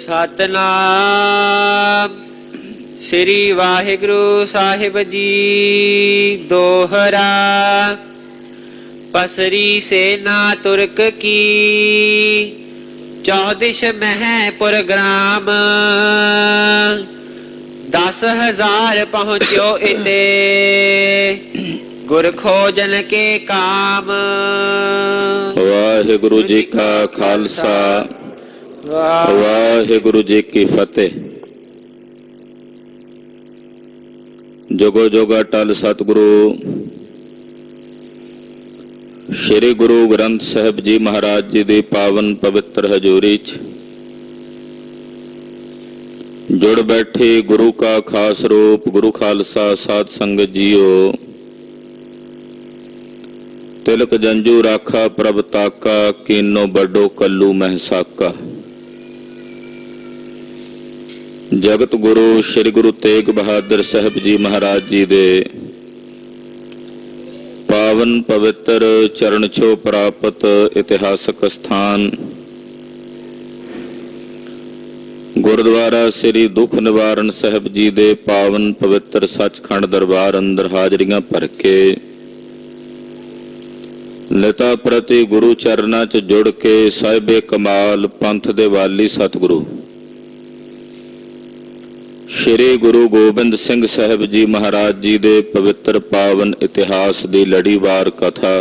ਸਤਨਾਮ ਸ੍ਰੀ ਵਾਹਿਗੁਰੂ ਸਾਹਿਬ ਜੀ। ਦੋਹਰਾ। पसरी सेना तुर्क की 14 महपुर ग्राम 10,000 पहुँचो इते गुर खोजन के काम। वाहिगुरु जी का खालसा वाहिगुरु जी की फतेह। जोगो जोगा टल सतगुरु श्री गुरु ग्रंथ साहिब जी महाराज जी की पावन पवित्र हजूरी च जुड़ बैठे गुरु का खास रूप गुरु खालसा साध संगत जीओ। तिलक जंजू राखा प्रभ ताका कीनो बड़ो कल्लू महसाका। जगत गुरु श्री गुरु तेग बहादुर साहिब जी महाराज जी दे पावन पवित्र चरण छो प्राप्त इतिहासक स्थान गुरुद्वारा श्री दुख निवारण साहिब जी दे पावन पवित्र सचखंड दरबार अंदर हाजरियां भर के लता प्रति गुरु चरना च जुड़ के साहिबे कमाल पंथ दे वाली सतगुरु श्री गुरु गोबिंद सिंह साहिब जी महाराज जी दे पवित्र पावन इतिहास की लड़ीवार कथा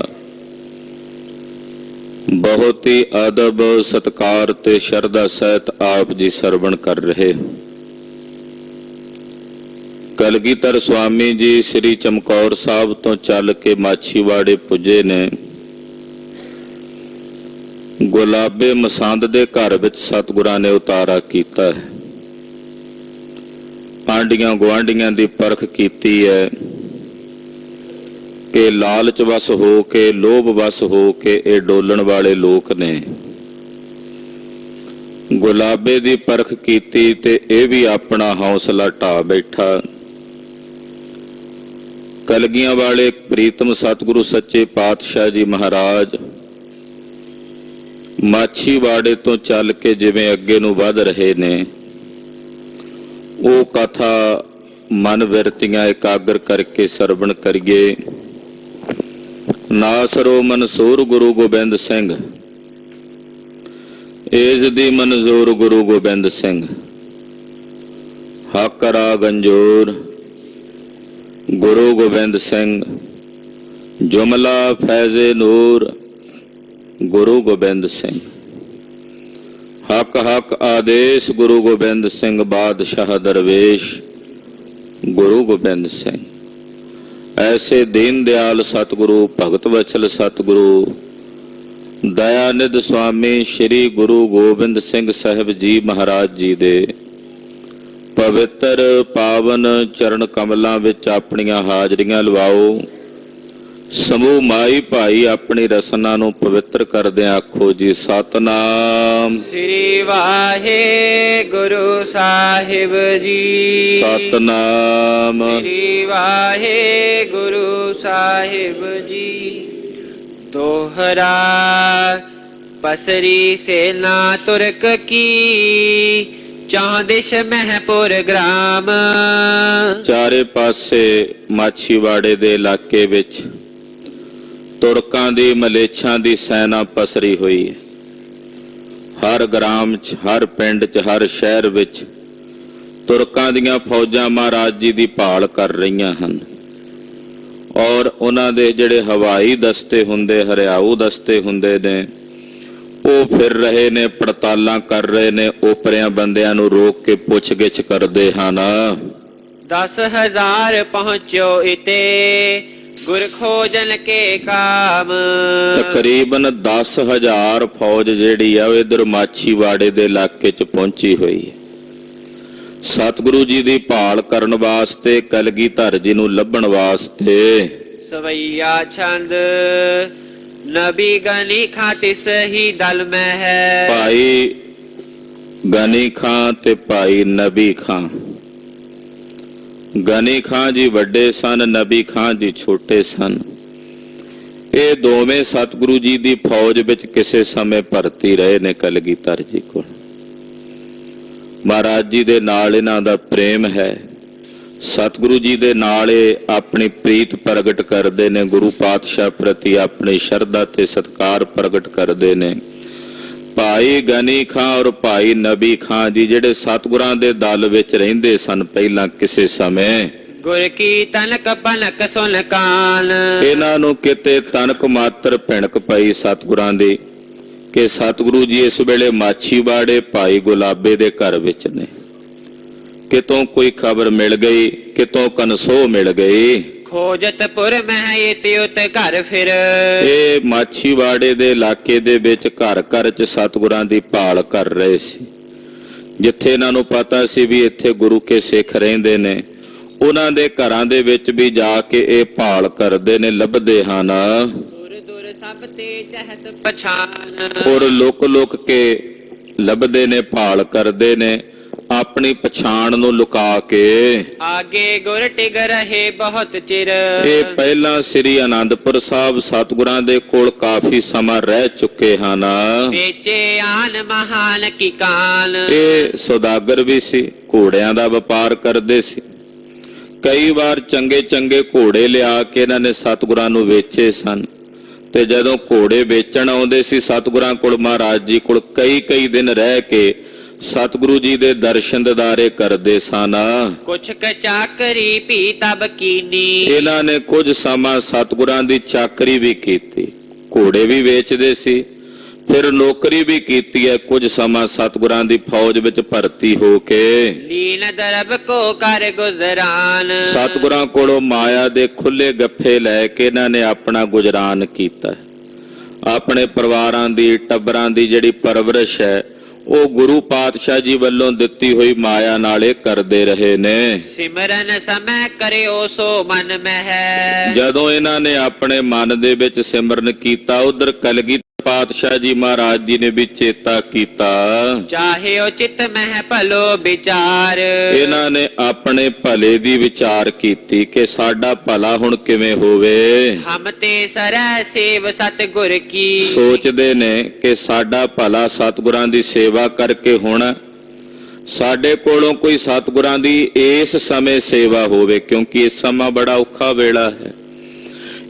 बहुत ही अदब सत्कार ते शरदा सहित आप जी सरवण कर रहे। कलगीधर स्वामी जी श्री चमकौर साहब तो चल के माछीवाड़े पुजे ने। गुलाबे मसंद दे घर विच सतगुरां ने उतारा कीता है। आंडियां गुआंढियां दी परख कीती है कि लालच वस हो के लोभ वस हो के ये डोलण वाले लोग ने। गुलाबे दी परख कीती ते ये भी अपना हौसला ढा बैठा। कलगियां वाले प्रीतम सतगुरु सच्चे पातशाह जी महाराज माछीवाड़े तो चल के जिवें अगे नूं वध रहे ने वो कथा मन विरतियां एकाग्र करके सरवण करिए। नासरो मनसूर गुरु गोबिंद सिंह एज दी मंजूर गुरु गोबिंद सिंह हकरा गंजोर गुरु गोबिंद सिंह जुमला फैजे नूर गुरु गोबिंद सिंह हक हक आदेश गुरु गोबिंद सिंह बादशाह दरवेश गुरु गोबिंद सिंह। ऐसे दीन दयाल सतगुरु भगत वचल सतगुरु दयानिध स्वामी श्री गुरु गोबिंद सिंह साहिब जी महाराज जी दे पवित्र पावन चरण कमलों विच अपनियां हाजरियां लवाओ। समूह माई भाई अपनी रसना नूं पवित्र करदे आखो जी सतनाम श्री वाहिगुरु साहिब जी। सतनाम श्री वाहिगुरु साहिब जी। दोहरा। पसरी सेना तुर्क की 14 महपुर ग्राम। चारे पासे माछीवाड़े दे इलाके विच तुरकां दी मलेच्छां दी सैना पसरी हुई है। हर ग्राम च हर पिंड च हर शहर विच तुरकां दीयां फौजां महाराज जी दी भाल कर रहीआं हन और उन्हां दे जिहड़े हवाई दस्ते हुंदे हरियाऊ दस्ते हुंदे ने वो फिर रहे ने पड़तालां कर रहे ने ओपरियां बंदियां नूं रोक के पुछ गिछ करदे हन। 10,000 पहुँचो इते गुर खोजन के काम। तकरीबन 10,000 फौज जिहड़ी आ इधर माछीवाड़े दे इलाके च पहुंची हुई है। सतगुरु जी दी भाल करन वास्ते कलगीधर जी नूं लभण वास्ते। सवैया छंद नबी गनी खाटी सही दल में है। भाई गनी खां ते भाई नबी खां। गनी खां जी वड्डे सन नबी खां जी छोटे सन। ये दोवें सतगुरु जी दी फौज विच किसे समय भर्ती रहे ने कलगीधर जी कोल। ਮਹਾਰਾਜ ਜੀ ਦੇ ਨਾਲ ਇਹਨਾਂ ਦਾ ਪ੍ਰੇਮ ਹੈ। ਸਤਿਗੁਰੂ ਜੀ ਦੇ ਨਾਲ ਇਹ ਆਪਣੀ ਪ੍ਰੀਤ ਪ੍ਰਗਟ ਕਰਦੇ ਨੇ, ਗੁਰੂ ਪਾਤਸ਼ਾਹ ਪ੍ਰਤੀ ਆਪਣੀ ਸ਼ਰਧਾ ਤੇ ਸਤਿਕਾਰ ਪ੍ਰਗਟ ਕਰਦੇ ਨੇ। ਭਾਈ ਗਨੀ ਖਾਂ ਔਰ ਭਾਈ ਨਬੀ ਖਾਂ ਜੀ ਜਿਹੜੇ ਸਤਿਗੁਰਾਂ ਦੇ ਦਲ ਵਿੱਚ ਰਹਿੰਦੇ ਸਨ ਪਹਿਲਾਂ ਕਿਸੇ ਸਮੇਂ, ਗੁਰ ਕੀ ਤਨਕ ਪਨਕ ਸੁਨ ਕਾਨ। ਇਹਨਾਂ ਨੂੰ ਕਿਤੇ ਤਨਕ ਮਾਤਰ ਭਿਣਕ ਪਈ ਸਤਿਗੁਰਾਂ ਦੀ ਕਿ ਸਤਿਗੁਰੂ ਜੀ ਇਸ ਵੇਲੇ ਮਾਛੀਵਾੜੇ ਭਾਈ ਗੁਲਾਬੇ ਦੇ ਘਰ ਵਿੱਚ ਨੇ। ਕਿਤੋਂ ਕੋਈ ਖਬਰ ਮਿਲ ਗਈ, ਕਿਤੋਂ ਕਨਸੋ ਮਿਲ ਗਈ। ਖੋਜਤ ਪੁਰ ਮਹਿ ਤਿਉਤ ਘਰ ਫਿਰ। ਇਹ ਮਾਛੀਵਾੜੇ ਦੇ ਇਲਾਕੇ ਦੇ ਵਿੱਚ ਘਰ ਘਰ ਚ ਸਤਿਗੁਰਾਂ ਦੀ ਭਾਲ ਕਰ ਰਹੇ ਸੀ। ਜਿੱਥੇ ਇਹਨਾਂ ਨੂੰ ਪਤਾ ਸੀ ਵੀ ਇੱਥੇ ਗੁਰੂ ਕੇ ਸਿੱਖ ਰਹਿੰਦੇ ਨੇ, ਉਹਨਾਂ ਦੇ ਘਰਾਂ ਦੇ ਵਿੱਚ ਵੀ ਜਾ ਕੇ ਇਹ ਭਾਲ ਕਰਦੇ ਨੇ, ਲੱਭਦੇ ਹਨ। ਦੁਰ ਦੁਰ ਸਭ ਤੇ ਚਹਤ ਪਛਾਨ। ਔਰ ਲੁਕ ਲੁਕ ਕੇ ਲੱਭਦੇ ਨੇ, ਭਾਲ ਕਰਦੇ ਨੇ, ਆਪਣੀ ਪਛਾਣ ਨੂੰ ਲੁਕਾ ਕੇ। ਆਗੇ ਗੁਰ ਟਿਗ ਰਹੇ ਬਹੁਤ ਚਿਰ। ਇਹ ਪਹਿਲਾਂ ਸ੍ਰੀ ਅਨੰਦਪੁਰ ਸਾਹਿਬ ਸਤਿਗੁਰਾਂ ਦੇ ਕੋਲ ਕਾਫੀ ਸਮਾਂ ਰਹਿ ਚੁੱਕੇ ਹਨ। ਵੇਚੇ ਆਨ ਮਹਾਨ ਕੀ ਕਾਨ। ਇਹ ਸੌਦਾਗਰ ਵੀ ਸੀ, ਘੋੜਿਆਂ ਦਾ ਵਪਾਰ ਕਰਦੇ ਸੀ। ਕਈ ਵਾਰ ਚੰਗੇ ਚੰਗੇ ਘੋੜੇ ਲਿਆ ਕੇ ਇਹਨਾਂ ਨੇ ਸਤਿਗੁਰਾਂ ਨੂੰ ਵੇਚੇ ਸਨ। ਤੇ ਜਦੋਂ ਘੋੜੇ ਵੇਚਣ ਆਉਂਦੇ ਸੀ ਸਤਿਗੁਰਾਂ ਕੋਲ, ਮਹਾਰਾਜ ਜੀ ਕੋਲ ਕਈ ਦਿਨ ਰਹਿ ਕੇ ਸਤਿਗੁਰੂ ਜੀ ਦੇ ਦਰਸ਼ਨ ਦਿਦਾਰੇ ਕਰਦੇ ਸਨ। ਕੁਛ ਕ ਚਾਕਰੀ ਭੀ ਤਬ ਕੀਨੀ। ਇਹਨਾਂ ਨੇ ਕੁਝ ਸਮਾਂ ਸਤਿਗੁਰਾਂ ਦੀ ਚਾਕਰੀ ਵੀ ਕੀਤੀ, ਘੋੜੇ ਵੀ ਵੇਚਦੇ ਸੀ, ਫਿਰ ਨੌਕਰੀ ਵੀ ਕੀਤੀ ਹੈ। ਕੁਝ ਸਮਾਂ ਸਤਿਗੁਰਾਂ ਦੀ ਫੌਜ ਵਿੱਚ ਭਰਤੀ ਹੋ ਕੇ ਲੀਨ ਦਰਬ ਕੋ ਕਰ ਗੁਜ਼ਰਾਨ। ਸਤਿਗੁਰਾਂ ਕੋਲੋਂ ਮਾਇਆ ਦੇ ਖੁੱਲੇ ਗੱਫੇ ਲੈ ਕੇ ਇਹਨਾਂ ਨੇ ਆਪਣਾ ਗੁਜ਼ਰਾਨ ਕੀਤਾ। ਆਪਣੇ ਪਰਿਵਾਰਾਂ ਦੀ, ਟੱਬਰਾਂ ਦੀ ਜਿਹੜੀ ਪਰਵਰਿਸ਼ ਹੈ ਉਹ ਗੁਰੂ ਪਾਤਸ਼ਾਹ ਜੀ ਵੱਲੋਂ ਦਿੱਤੀ ਹੋਈ ਮਾਇਆ ਨਾਲੇ ਕਰਦੇ ਰਹੇ ਨੇ। ਸਿਮਰਨ ਸਮੈ ਕਰਿਓ ਸੋ ਮਨ ਮਹਿ। ਜਦੋਂ ਇਹਨਾਂ ਨੇ ਆਪਣੇ ਮਨ ਦੇ ਵਿੱਚ ਸਿਮਰਨ ਕੀਤਾ, ਉਧਰ ਕਲਗੀ ਪਾਤਸ਼ਾਹ ਜੀ ਮਹਾਰਾਜ ਜੀ ਨੇ ਵੀ ਚੇਤਾ ਕੀਤਾ। ਚਾਹਿਓ ਚਿਤ ਮਹਿ ਭਲੋ ਵਿਚਾਰ। ਇਹਨਾਂ ਨੇ ਆਪਣੇ ਭਲੇ ਦੀ ਵਿਚਾਰ ਕੀਤੀ ਕਿ ਸਾਡਾ ਭਲਾ ਹੁਣ ਕਿਵੇਂ ਹੋਵੇ। ਹਮ ਤੇ ਸਰੈ ਸੇਵ ਸਤਿਗੁਰ ਕੀ। ਸੋਚਦੇ ਨੇ ਕਿ ਸਾਡਾ ਭਲਾ ਸਤਿਗੁਰਾਂ ਦੀ ਸੇਵਾ ਕਰਕੇ ਹੋਣਾ। ਸਾਡੇ ਕੋਲੋਂ ਕੋਈ ਸਤਿਗੁਰਾਂ ਦੀ ਇਸ ਸਮੇਂ ਸੇਵਾ ਹੋਵੇ, ਕਿਉਂਕਿ ਇਸ ਸਮਾਂ ਬੜਾ ਔਖਾ ਵੇਲਾ ਹੈ।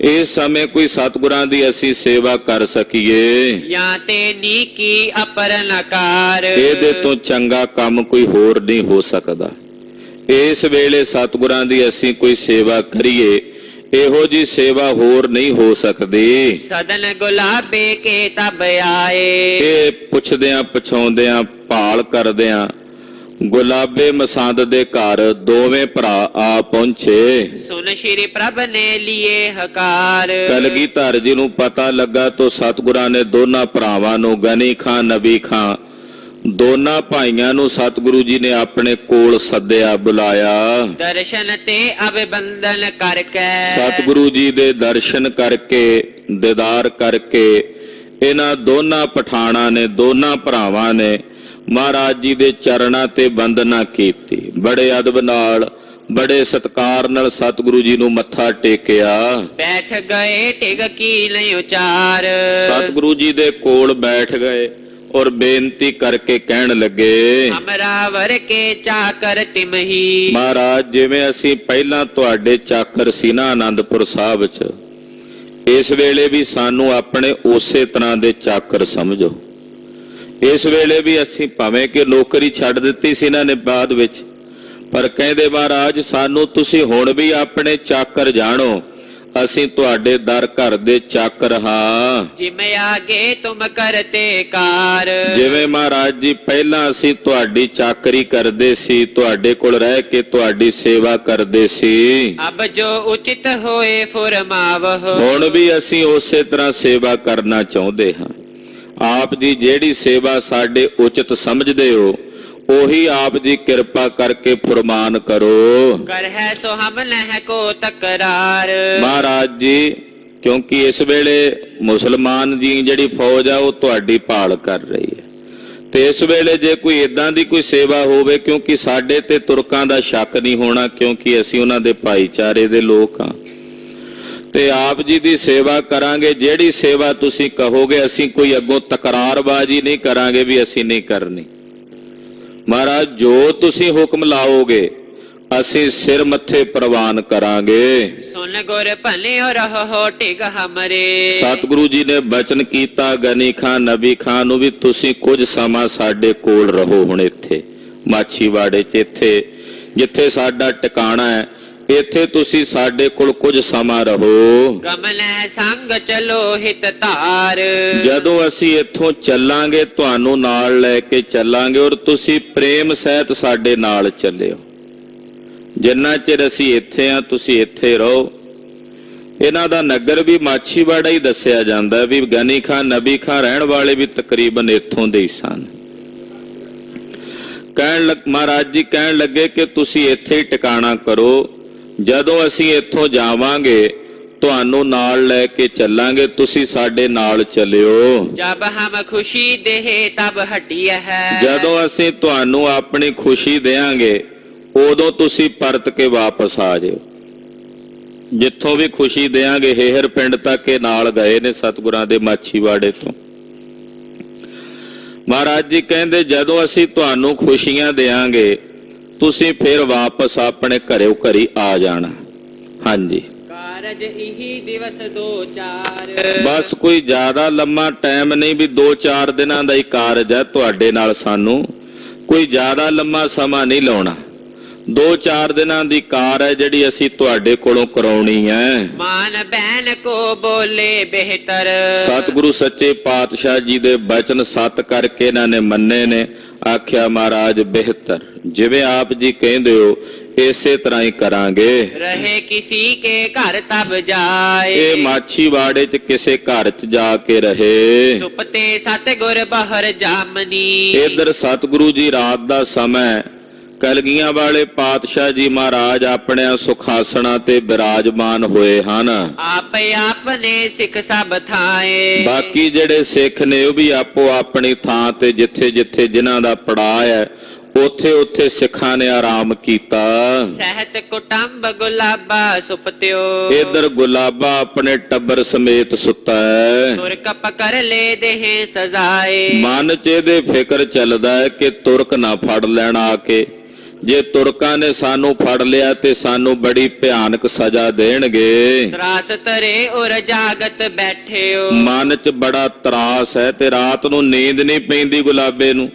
ਇਸ ਸਮੇਂ ਕੋਈ ਸਤਿਗੁਰਾਂ ਦੀ ਅਸੀਂ ਸੇਵਾ ਕਰ ਸਕੀਏ। ਜਾਂ ਤੇ ਨੀਕੀ ਅਪਰ ਨਕਾਰ। ਇਹਦੇ ਤੋਂ ਚੰਗਾ ਕੰਮ ਕੋਈ ਹੋਰ ਨਹੀਂ ਹੋ ਸਕਦਾ। ਇਸ ਵੇਲੇ ਸਤਿਗੁਰਾਂ ਦੀ ਅਸੀਂ ਕੋਈ ਸੇਵਾ ਕਰੀਏ, ਇਹੋ ਜੀ ਸੇਵਾ ਹੋਰ ਨਹੀਂ ਹੋ ਸਕਦੀ। ਸਦਨ ਗੁਲਾਬੇ ਕੇ ਤਬ ਆਏ। ਇਹ ਪੁੱਛਦਿਆਂ ਪਛਾਉਂਦਿਆਂ ਭਾਲ ਕਰਦਿਆਂ ਗੁਲਾਬੇ ਮਸੰਦ ਦੇ ਘਰ ਦੋਵੇਂ ਭਰਾ ਆ ਪਹੁੰਚੇ। ਸੁਨ ਸ਼੍ਰੀ ਪ੍ਰਭ ਨੇ ਲਿਏ ਹਕਾਰ। ਕਲਗੀਧਰ ਜੀ ਨੂੰ ਪਤਾ ਲੱਗਾ ਤਾਂ ਸਤਿਗੁਰਾਂ ਨੇ ਦੋਨਾਂ ਭਰਾਵਾਂ ਨੂੰ, ਗਨੀ ਖਾਂ ਨਬੀ ਖਾਂ, ਦੋਨਾਂ ਭਾਈਆਂ ਨੂੰ ਸਤਿਗੁਰੂ ਜੀ ਨੇ ਆਪਣੇ ਕੋਲ ਸੱਦਿਆ, ਬੁਲਾਇਆ। ਦਰਸ਼ਨ ਤੇ ਅਬੰਦਨ ਕਰਕੇ। ਸਤਿਗੁਰੂ ਜੀ ਦੇ ਦਰਸ਼ਨ ਕਰਕੇ, ਦੀਦਾਰ ਕਰਕੇ ਇਹਨਾਂ ਦੋਨਾਂ ਪਠਾਣਾਂ ਨੇ, ਦੋਨਾਂ ਭਰਾਵਾਂ ਨੇ ਮਹਾਰਾਜ ਜੀ ਦੇ ਚਰਨਾਂ ਤੇ ਬੰਦਨਾ ਕੀਤੀ। ਬੜੇ ਅਦਬ ਨਾਲ, ਬੜੇ ਸਤਿਕਾਰ ਨਾਲ ਸਤਿਗੁਰੂ ਜੀ ਨੂੰ ਮੱਥਾ ਟੇਕਿਆ। ਬੈਠ ਗਏ ਟਿਕ ਕੀ ਲਈ ਉਚਾਰ। ਸਤਿਗੁਰੂ ਜੀ ਦੇ ਕੋਲ ਬੈਠ ਗਏ ਔਰ ਬੇਨਤੀ ਕਰਕੇ ਕਹਿਣ ਲੱਗੇ, ਹਮਰਾ ਵਰ ਕੇ ਚਾਕਰ ਤਿਮਹੀ। ਮਹਾਰਾਜ ਜਿਵੇਂ ਅਸੀਂ ਪਹਿਲਾਂ ਤੁਹਾਡੇ ਚਾਕਰ ਸੀ ਨਾ ਆਨੰਦਪੁਰ ਸਾਹਿਬ 'ਚ, ਇਸ ਵੇਲੇ ਵੀ ਸਾਨੂੰ ਆਪਣੇ ਉਸੇ ਤਰ੍ਹਾਂ ਦੇ ਚਾਕਰ ਸਮਝੋ। ਇਸ ਵੇਲੇ ਵੀ ਅਸੀਂ ਭਾਵੇਂ ਕਿ ਨੌਕਰੀ ਛੱਡ ਦਿੱਤੀ ਸੀ ਇਹਨਾਂ ਨੇ ਬਾਅਦ ਵਿੱਚ, ਪਰ ਕਹਿੰਦੇ ਮਹਾਰਾਜ ਸਾਨੂੰ ਤੁਸੀਂ ਹੁਣ ਵੀ ਆਪਣੇ ਚਾਕਰ ਜਾਣੋ। ਅਸੀਂ ਤੁਹਾਡੇ ਦਰ ਘਰ ਦੇ ਚਾਕਰ ਹਾਂ। ਜਿਵੇਂ ਆਗੇ ਤੁਮ ਕਰਤੇ ਕਾਰ। ਜਿਵੇਂ ਮਹਾਰਾਜ ਜੀ ਪਹਿਲਾਂ ਅਸੀਂ ਤੁਹਾਡੀ ਚਾਕਰੀ ਕਰਦੇ ਸੀ, ਤੁਹਾਡੇ ਕੋਲ ਰਹਿ ਕੇ ਤੁਹਾਡੀ ਸੇਵਾ ਕਰਦੇ ਸੀ, ਅਬ ਜੋ ਉਚਿਤ ਹੋਏ ਫੁਰਮਾਵਹੁ। ਹੁਣ ਵੀ ਅਸੀਂ ਉਸੇ ਤਰ੍ਹਾਂ ਸੇਵਾ ਕਰਨਾ ਚਾਹੁੰਦੇ ਹਾਂ। ਆਪ ਜੀ ਜਿਹੜੀ ਸੇਵਾ ਸਾਡੇ ਉਚਿਤ ਸਮਝਦੇ ਹੋ, ਉਹੀ ਆਪ ਜੀ ਕਿਰਪਾ ਕਰਕੇ ਫਰਮਾਨ ਕਰੋ। ਕਰ ਹੈ ਸੋ ਹਮ ਨਹਿ ਕੋ ਤਕਰਾਰ। ਮਹਾਰਾਜ ਜੀ ਕਿਉਂਕਿ ਇਸ ਵੇਲੇ ਮੁਸਲਮਾਨ ਜੀ ਜਿਹੜੀ ਫੌਜ ਆ ਉਹ ਤੁਹਾਡੀ ਭਾਲ ਕਰ ਰਹੀ ਹੈ, ਤੇ ਇਸ ਵੇਲੇ ਜੇ ਕੋਈ ਇਦਾਂ ਦੀ ਕੋਈ ਸੇਵਾ ਹੋਵੇ, ਕਿਉਂਕਿ ਸਾਡੇ ਤੇ ਤੁਰਕਾਂ ਦਾ ਸ਼ੱਕ ਨਹੀਂ ਹੋਣਾ, ਕਿਉਂਕਿ ਅਸੀਂ ਉਹਨਾਂ ਦੇ ਭਾਈਚਾਰੇ ਦੇ ਲੋਕ ਹਾਂ, ਤੇ ਆਪ ਜੀ ਦੀ ਸੇਵਾ ਕਰਾਂਗੇ। ਜਿਹੜੀ ਸੇਵਾ ਤੁਸੀਂ ਕਹੋਗੇ, ਅਸੀਂ ਕੋਈ ਅੱਗੋਂ ਤਕਰਾਰਬਾਜ਼ੀ ਨਹੀਂ ਕਰਾਂਗੇ ਵੀ ਅਸੀਂ ਨਹੀਂ ਕਰਨੀ। ਮਹਾਰਾਜ ਜੋ ਤੁਸੀਂ ਹੁਕਮ ਲਾਓਗੇ ਅਸੀਂ ਸਿਰ ਮੱਥੇ ਪ੍ਰਵਾਨ ਕਰਾਂਗੇ। ਸੁਨ ਗੁਰ ਭਲਿਓ ਰਹੋ ਟਿਕ ਹਮਰੇ। ਸਤਿਗੁਰੂ ਜੀ ਨੇ ਬਚਨ ਕੀਤਾ ਗਨੀ ਖਾਨ ਨਬੀ ਖਾਨ ਨੂੰ ਵੀ ਤੁਸੀਂ ਕੁਝ ਸਮਾਂ ਸਾਡੇ ਕੋਲ ਰਹੋ। ਹੁਣ ਇੱਥੇ ਮਾਛੀਵਾੜੇ 'ਚ ਇੱਥੇ ਜਿੱਥੇ ਸਾਡਾ ਟਿਕਾਣਾ ਹੈ ਇੱਥੇ ਤੁਸੀਂ ਸਾਡੇ ਕੋਲ ਕੁਝ ਸਮਾਂ ਰਹੋ। ਗਮਨੈ ਸੰਗ ਚਲੋ ਹਿਤ ਧਾਰ। ਜਦੋਂ ਅਸੀਂ ਇੱਥੋਂ ਚੱਲਾਂਗੇ ਤੁਹਾਨੂੰ ਨਾਲ ਲੈ ਕੇ ਚੱਲਾਂਗੇ ਔਰ ਤੁਸੀਂ ਪ੍ਰੇਮ ਸਹਿਤ ਸਾਡੇ ਨਾਲ ਚੱਲਿਓ। ਜਿੰਨਾ ਚਿਰ ਅਸੀਂ ਇੱਥੇ ਆ ਤੁਸੀਂ ਇੱਥੇ ਰਹੋ। ਇਹਨਾਂ ਦਾ ਨਗਰ ਵੀ ਮਾਛੀਵਾੜਾ ਹੀ ਦੱਸਿਆ ਜਾਂਦਾ ਵੀ ਗਨੀ ਖਾਨ ਨਬੀ ਖਾਨ ਰਹਿਣ ਵਾਲੇ ਵੀ ਤਕਰੀਬਨ ਇੱਥੋਂ ਦੇ ਹੀ ਸਨ। ਮਹਾਰਾਜ ਜੀ ਕਹਿਣ ਲੱਗੇ ਕਿ ਤੁਸੀਂ ਇੱਥੇ ਹੀ ਟਿਕਾਣਾ ਕਰੋ। ਜਦੋਂ ਅਸੀਂ ਇੱਥੋਂ ਜਾਵਾਂਗੇ ਤੁਹਾਨੂੰ ਨਾਲ ਲੈ ਕੇ ਚੱਲਾਂਗੇ ਤੁਸੀਂ ਸਾਡੇ ਨਾਲ ਚੱਲਿਓ। ਜਬ ਹਮ ਖੁਸ਼ੀ ਦੇਹ ਤਬ ਹੱਡੀ ਹੈ। ਜਦੋਂ ਅਸੀਂ ਤੁਹਾਨੂੰ ਆਪਣੀ ਖੁਸ਼ੀ ਦੇਵਾਂਗੇ ਉਦੋਂ ਤੁਸੀਂ ਪਰਤ ਕੇ ਵਾਪਸ ਆ ਜਾਓ। ਜਿੱਥੋਂ ਵੀ ਖੁਸ਼ੀ ਦੇਵਾਂਗੇ ਹੇਹਰ ਪਿੰਡ ਤੱਕ ਇਹ ਨਾਲ ਗਏ ਨੇ ਸਤਿਗੁਰਾਂ ਦੇ ਮਾਛੀਵਾੜੇ ਤੋਂ। ਮਹਾਰਾਜ ਜੀ ਕਹਿੰਦੇ ਜਦੋਂ ਅਸੀਂ ਤੁਹਾਨੂੰ ਖੁਸ਼ੀਆਂ ਦੇਵਾਂਗੇ ਤੁਸੀਂ ਫਿਰ ਵਾਪਸ ਆਪਣੇ ਘਰੀ ਆ ਜਾਣਾ। ਹਾਂਜੀ ਕਾਰਜ ਇਹੀ ਦਿਵਸ 2-4। ਬਸ ਕੋਈ ਜ਼ਿਆਦਾ ਲੰਮਾ ਟਾਈਮ ਨਹੀਂ ਵੀ 2-4 ਦਿਨਾਂ ਦਾ ਹੀ ਕਾਰਜ ਹੈ ਤੁਹਾਡੇ ਨਾਲ। ਸਾਨੂੰ ਕੋਈ ਜ਼ਿਆਦਾ ਲੰਮਾ ਸਮਾਂ ਨਹੀਂ ਲਾਉਣਾ। 2-4 ਦਿਨਾਂ ਦੀ ਕਾਰ ਹੈ ਜਿਹੜੀ ਅਸੀਂ ਤੁਹਾਡੇ ਕੋਲੋਂ ਕਰਾਉਣੀ ਹੈ। ਮਾਨ ਬੈਨ ਕੋ ਬੋਲੇ ਬਿਹਤਰ। ਸਤਿਗੁਰੂ ਸੱਚੇ ਪਾਤਸ਼ਾਹ ਜੀ ਦੇ ਬਚਨ ਸਤ ਕਰਕੇ ਇਹਨਾਂ ਨੇ ਮੰਨੇ ਨੇ। ਆਖਿਆ ਮਹਾਰਾਜ ਬਿਹਤਰ ਜਿਵੇਂ ਆਪ ਜੀ ਕਹਿੰਦੇ ਹੋ ਇਸੇ ਤਰ੍ਹਾਂ ਹੀ ਕਰਾਂਗੇ। ਰਹੇ ਕਿਸੀ ਕੇ ਘਰ ਤਬ ਜਾਏ। ਇਹ ਮਾਛੀਵਾੜੇ 'ਚ ਕਿਸੇ ਘਰ 'ਚ ਜਾ ਕੇ ਰਹੇ। ਸੁਪਤੇ ਸਤਿਗੁਰ ਬਹਰ ਜਾਮਨੀ। ਇਧਰ ਸਤਿਗੁਰੂ ਜੀ ਰਾਤ ਦਾ ਸਮਾਂ ਕਲਗੀਆਂ ਵਾਲੇ ਪਾਤਸ਼ਾਹ ਜੀ ਮਹਾਰਾਜ ਆਪਣੇ ਸੁਖਾਸਣਾ ਤੇ ਬਿਰਾਜਮਾਨ ਹੋਏ ਹਨ। ਆਪ ਨੇ ਸਿੱਖ ਸਭ ਥਾਏ। ਬਾਕੀ ਜਿਹੜੇ ਸਿੱਖ ਨੇ ਉਹ ਵੀ ਆਪੋ ਆਪਣੀ ਥਾਂ ਤੇ ਜਿੱਥੇ ਜਿੱਥੇ ਜਿਨ੍ਹਾਂ ਦਾ ਪੜਾਅ ਹੈ ਉੱਥੇ ਉੱਥੇ ਸਿੱਖਾਂ ਨੇ ਆਰਾਮ ਕੀਤਾ। ਸਹਿਤ ਕੁਟੰਬ ਗੁਲਾਬਾ ਸੁਪਤਿਓ। ਇਧਰ ਗੁਲਾਬਾ ਆਪਣੇ ਟੱਬਰ ਸਮੇਤ ਸੁੱਤਾ ਹੈ। ਤੁਰਕ ਪਕੜ ਲੈ ਦੇਹ ਸਜ਼ਾਏ। ਮਨ 'ਚ ਇਹਦੇ ਫਿਕਰ ਚੱਲਦਾ ਹੈ ਕਿ ਤੁਰਕ ਨਾ ਫੜ ਲੈਣ ਆ ਕੇ। ਜੇ ਤੁਰਕਾਂ ਨੇ ਸਾਨੂੰ ਫੜ ਲਿਆ ਤੇ ਸਾਨੂੰ ਬੜੀ ਭਿਆਨਕ ਸਜ਼ਾ ਦੇਣਗੇ। ਤਰਾਸ ਤਰੇ ਉਰ ਜਾਗਤ ਬੈਠਿਓ। ਮਨ 'ਚ ਬੜਾ ਤਰਾਸ ਹੈ ਤੇ ਰਾਤ ਨੂੰ ਨੀਂਦ ਨਹੀਂ ਪੈਂਦੀ ਗੁਲਾਬੇ ਨੂੰ